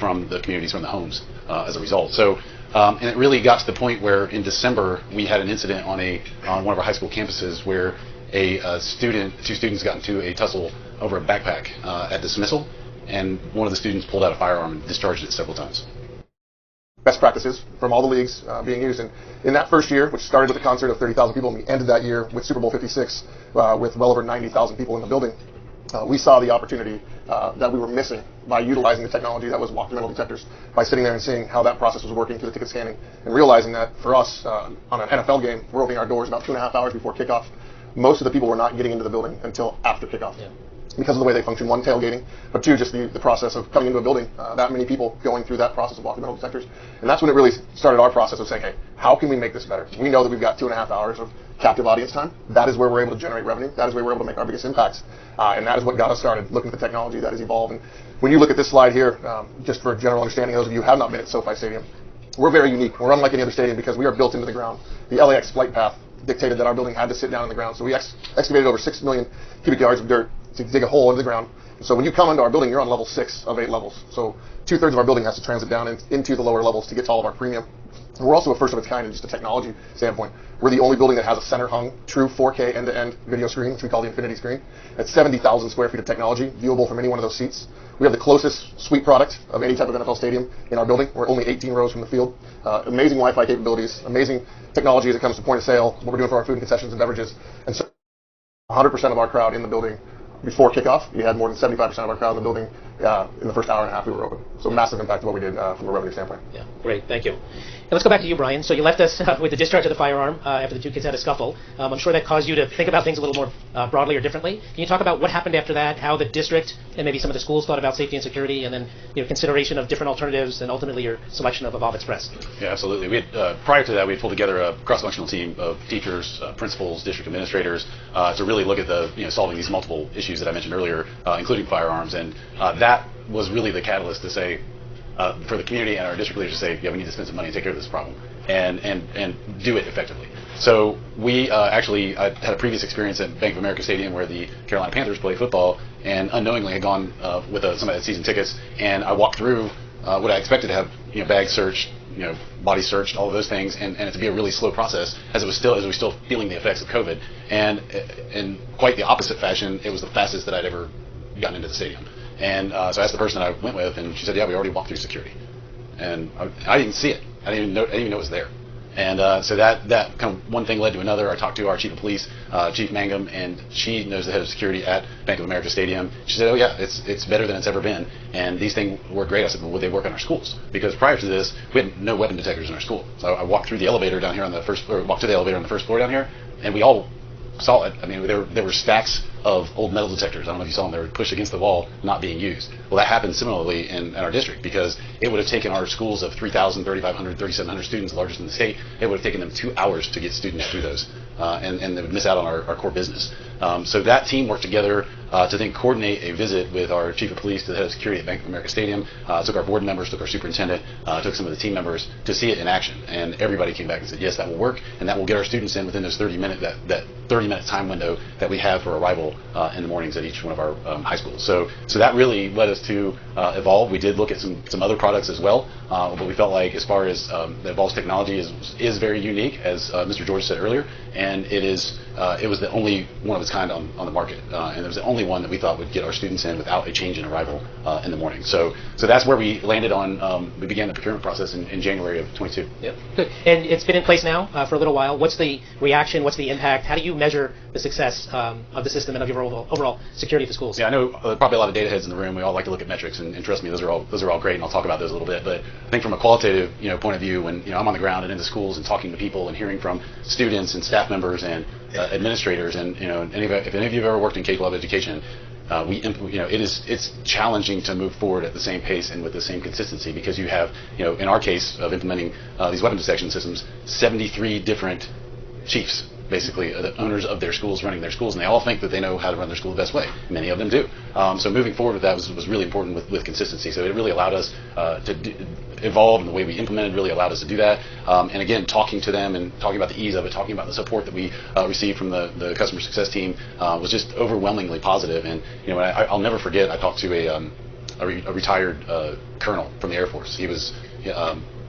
from the communities, from the homes as a result. So and it really got to the point where in December we had an incident on one of our high school campuses where two students got into a tussle over a backpack at dismissal, and one of the students pulled out a firearm and discharged it several times. Best practices from all the leagues being used. And in that first year, which started with a concert of 30,000 people, and we ended that year with Super Bowl 56 with well over 90,000 people in the building, we saw the opportunity that we were missing by utilizing the technology that was walk-through metal detectors, by sitting there and seeing how that process was working through the ticket scanning, and realizing that for us, on an NFL game, we're opening our doors about 2.5 hours before kickoff. Most of the people were not getting into the building until after kickoff. Yeah. Because of the way they function, one, tailgating, but two, just the process of coming into a building, that many people going through that process of walk-through metal detectors. And that's when it really started our process of saying, hey, how can we make this better? We know that we've got 2.5 hours of captive audience time. That is where we're able to generate revenue. That is where we're able to make our biggest impacts. And that is what got us started, looking at the technology that is Evolv. And when you look at this slide here, just for general understanding, those of you who have not been at SoFi Stadium, we're very unique. We're unlike any other stadium because we are built into the ground. The LAX flight path dictated that our building had to sit down in the ground. So we excavated over 6 million cubic yards of dirt to dig a hole into the ground. So when you come into our building, you're on level 6 of 8 levels. So 2/3 of our building has to transit down into the lower levels to get to all of our premium. And we're also a first of its kind in just a technology standpoint. We're the only building that has a center hung, true 4K end-to-end video screen, which we call the Infinity Screen. It's 70,000 square feet of technology, viewable from any one of those seats. We have the closest suite product of any type of NFL stadium in our building. We're only 18 rows from the field. Amazing Wi-Fi capabilities, amazing technology as it comes to point of sale, what we're doing for our food and concessions and beverages. And so 100% of our crowd in the building before kickoff. We had more than 75% of our crowd in the building in the first hour and a half we were open. So massive impact of what we did from a revenue standpoint. Yeah, great, thank you. And let's go back to you, Brian. So you left us with the discharge of the firearm after the two kids had a scuffle. I'm sure that caused you to think about things a little more broadly or differently. Can you talk about what happened after that, how the district and maybe some of the schools thought about safety and security, and then consideration of different alternatives, and ultimately your selection of Evolv Express? Yeah, absolutely. We had, prior to that, we had pulled together a cross-functional team of teachers, principals, district administrators to really look at solving these multiple issues that I mentioned earlier, including firearms, and that was really the catalyst to say, for the community and our district leaders to say, yeah, we need to spend some money and take care of this problem and do it effectively. So we actually I had a previous experience at Bank of America Stadium where the Carolina Panthers play football, and unknowingly had gone with somebody that season tickets, and I walked through what I expected to have, bags searched, body searched, all of those things, and it to be a really slow process as we were still feeling the effects of COVID, and in quite the opposite fashion, it was the fastest that I'd ever gotten into the stadium. And so I asked the person that I went with, and she said, yeah, we already walked through security. And I didn't see it. I didn't even know it was there. And so that kind of one thing led to another. I talked to our chief of police, Chief Mangum, and she knows the head of security at Bank of America Stadium. She said, oh yeah, it's better than it's ever been. And these things work great. I said, well, would they work in our schools? Because prior to this, we had no weapon detectors in our school. So I walked through the elevator down here on the first floor, walked to the elevator on the first floor down here, and we all saw it. I mean, there were stacks of old metal detectors. I don't know if you saw them. They were pushed against the wall, not being used. Well, that happened similarly in our district, because it would have taken our schools of 3,000, 3,500, 3,700 students, the largest in the state, it would have taken them 2 hours to get students through those, and they would miss out on our core business. So that team worked together to then coordinate a visit with our chief of police to the head of security at Bank of America Stadium, took our board members, took our superintendent, took some of the team members to see it in action. And everybody came back and said, yes, that will work, and that will get our students in within those 30-minute time window that we have for arrival in the mornings at each one of our high schools. So that really led us to Evolv. We did look at some other products as well, but we felt like as far as the Evolv's technology is very unique, as Mr. George said earlier, and it was the only one of its kind on the market, and it was the only one that we thought would get our students in without a change in arrival in the morning. So that's where we landed on. We began the procurement process in January of 22. Yep. Good. And it's been in place now for a little while. What's the reaction? What's the impact? How do you measure the success of the system and of your overall security of the schools? Yeah, I know probably a lot of data heads in the room. We all like to look at metrics, and trust me, those are all great, and I'll talk about those a little bit. But I think from a qualitative point of view, when I'm on the ground and in the schools and talking to people and hearing from students and staff members and administrators, and if any of you have ever worked in K-12 education, it's challenging to move forward at the same pace and with the same consistency, because you have, in our case of implementing these weapon detection systems, 73 different chiefs, basically the owners of their schools running their schools, and they all think that they know how to run their school the best way. Many of them do. So moving forward with that was really important with consistency. So it really allowed us to evolve, and the way we implemented really allowed us to do that. And again, talking to them and talking about the ease of it, talking about the support that we received from the customer success team was just overwhelmingly positive. And I'll never forget, I talked to a retired colonel from the Air Force. He was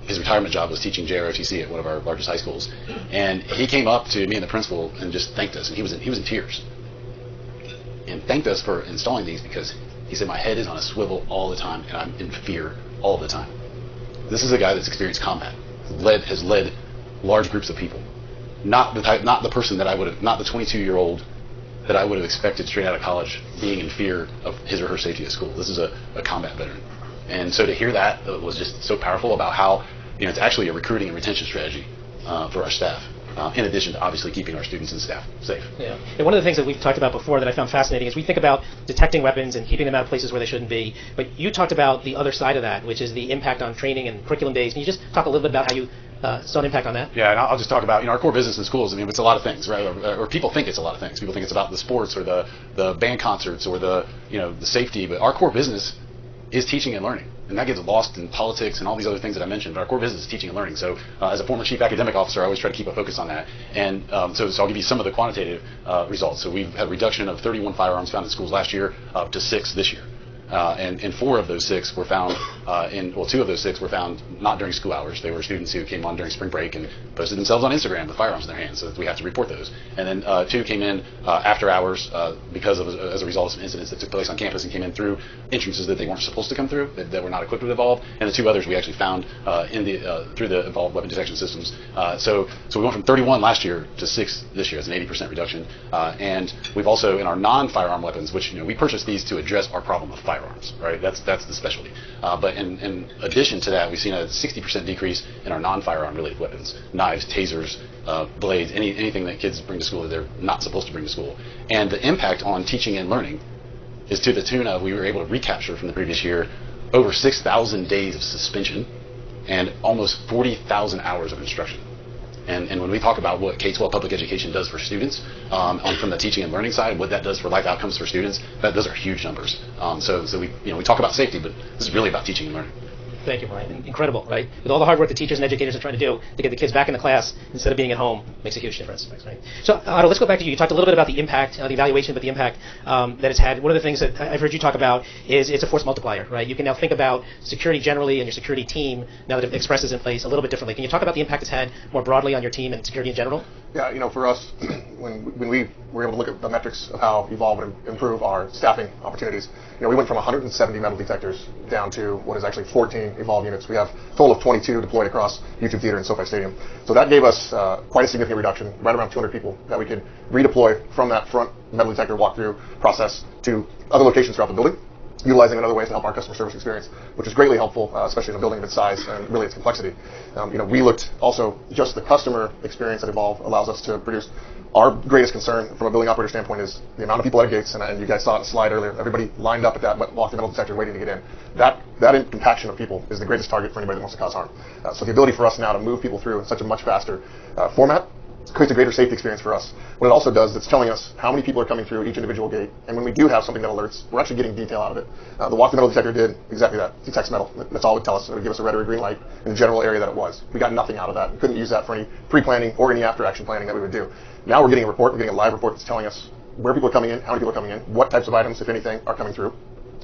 his retirement job was teaching JROTC at one of our largest high schools, and he came up to me and the principal and just thanked us, and he was in tears, and thanked us for installing these, because he said, my head is on a swivel all the time, and I'm in fear all the time. This is a guy that's experienced combat, has led large groups of people, not the person that I would have, not the 22-year-old that I would have expected straight out of college being in fear of his or her safety at school. This is a combat veteran. And so to hear that was just so powerful about how it's actually a recruiting and retention strategy for our staff, in addition to obviously keeping our students and staff safe. Yeah. And one of the things that we've talked about before that I found fascinating is we think about detecting weapons and keeping them out of places where they shouldn't be, but you talked about the other side of that, which is the impact on training and curriculum days. Can you just talk a little bit about how you saw an impact on that? Yeah, and I'll just talk about our core business in schools. I mean, it's a lot of things, right? Or people think it's a lot of things. People think it's about the sports or the band concerts or the safety, but our core business is teaching and learning. And that gets lost in politics and all these other things that I mentioned, but our core business is teaching and learning. So as a former chief academic officer, I always try to keep a focus on that. And so I'll give you some of the quantitative results. So we've had a reduction of 31 firearms found in schools last year, up to 6 this year. And 4 of those 6 were found 2 of those 6 were found not during school hours. They were students who came on during spring break and posted themselves on Instagram with firearms in their hands, so we have to report those. And then 2 came in after hours as a result of some incidents that took place on campus and came in through entrances that they weren't supposed to come through, that were not equipped with Evolv. And the 2 others we actually found through the Evolv weapon detection systems. So we went from 31 last year to 6 this year. It's an 80% reduction. And we've also, in our non-firearm weapons, which we purchased these to address our problem of firearms, right? That's the specialty. But in addition to that, we've seen a 60% decrease in our non-firearm related weapons: knives, tasers, blades, anything that kids bring to school that they're not supposed to bring to school. And the impact on teaching and learning is to the tune of, we were able to recapture from the previous year over 6,000 days of suspension and almost 40,000 hours of instruction. And when we talk about what K-12 public education does for students, from the teaching and learning side, what that does for life outcomes for students, those are huge numbers. So we talk about safety, but this is really about teaching and learning. Thank you, Brian. Incredible, right? With all the hard work the teachers and educators are trying to do to get the kids back in the class instead of being at home makes a huge difference, right? So, Otto, let's go back to you. You talked a little bit about the impact, the evaluation, but the impact that it's had. One of the things that I've heard you talk about is it's a force multiplier, right? You can now think about security generally and your security team, now that Express is in place, a little bit differently. Can you talk about the impact it's had more broadly on your team and security in general? Yeah, for us, when we were able to look at the metrics of how Evolv would improve our staffing opportunities, we went from 170 metal detectors down to what is actually 14 Evolv units. We have a total of 22 deployed across YouTube Theater and SoFi Stadium. So that gave us quite a significant reduction, right around 200 people that we could redeploy from that front metal detector walkthrough process to other locations throughout the building, utilizing in other ways to help our customer service experience, which is greatly helpful, especially in a building of its size and really its complexity. We looked also, just the customer experience at Evolv allows us to produce. Our greatest concern from a building operator standpoint is the amount of people at gates, and you guys saw it in the slide earlier, everybody lined up at that walk-through metal detector waiting to get in. That compaction of people is the greatest target for anybody that wants to cause harm. So the ability for us now to move people through in such a much faster format creates a greater safety experience for us. What it also does is it's telling us how many people are coming through each individual gate, and when we do have something that alerts, we're actually getting detail out of it. The walk the metal detector did exactly that. It detects metal. That's all it would tell us. It would give us a red or a green light in the general area that it was. We got nothing out of that. We couldn't use that for any pre-planning or any after-action planning that we would do. Now we're getting a report. We're getting a live report that's telling us where people are coming in, how many people are coming in, what types of items, if anything, are coming through.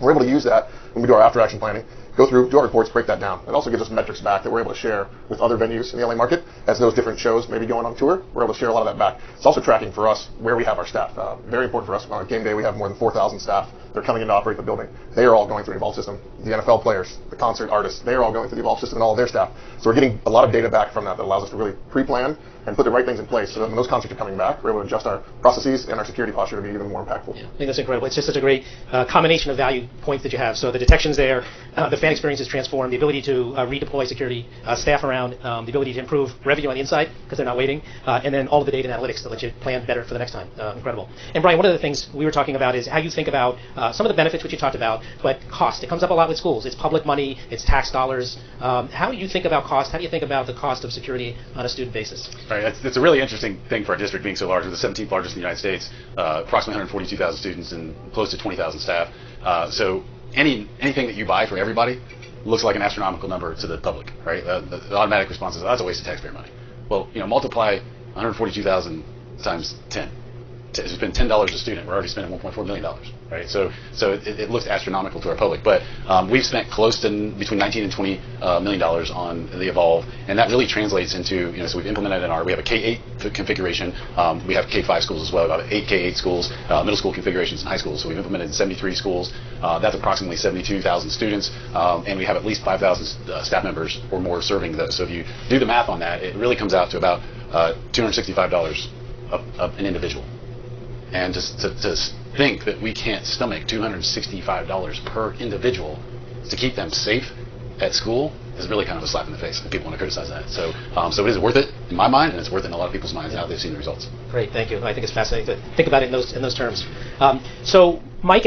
We're able to use that when we do our after-action planning, go through, do our reports, break that down. It also gives us metrics back that we're able to share with other venues in the LA market. As those different shows maybe going on tour, we're able to share a lot of that back. It's also tracking for us where we have our staff. Very important for us. On game day, we have more than 4,000 staff. They're coming in to operate the building. They are all going through the Evolv system. The NFL players, the concert artists, they are all going through the Evolv system and all of their staff. So we're getting a lot of data back from that that allows us to really pre-plan and put the right things in place so that when those concerts are coming back, we're able to adjust our processes and our security posture to be even more impactful. Yeah, I think that's incredible. It's just such a great combination of value points that you have. So the detection's there, the fan experience is transformed, the ability to redeploy security staff around, the ability to improve revenue on the inside because they're not waiting, and then all of the data and analytics to let you plan better for the next time. Incredible. And Brian, one of the things we were talking about is how you think about some of the benefits which you talked about, but cost. It comes up a lot with schools. It's public money, it's tax dollars. How do you think about cost? How do you think about the cost of security on a student basis? Right, that's a really interesting thing for our district being so large. We're the 17th largest in the United States, approximately 142,000 students and close to 20,000 staff. So anything that you buy for everybody looks like an astronomical number to the public, right? The automatic response is, oh, that's a waste of taxpayer money. Well, multiply 142,000 times 10. To spend $10 a student, we're already spending $1.4 million, right? So it looks astronomical to our public, but we've spent close to between 19 and $20 million on the Evolv, and that really translates into, so we've implemented we have a K-8 configuration, we have K-5 schools as well, about 8 K-8 schools, middle school configurations and high schools, so we've implemented in 73 schools, that's approximately 72,000 students, and we have at least 5,000 staff members or more serving those. So if you do the math on that, it really comes out to about $265 an individual. And to think that we can't stomach $265 per individual to keep them safe at school is really kind of a slap in the face, and people want to criticize that. So it is worth it in my mind, and it's worth it in a lot of people's minds now they've seen the results. Great, thank you. I think it's fascinating to think about it in those terms. So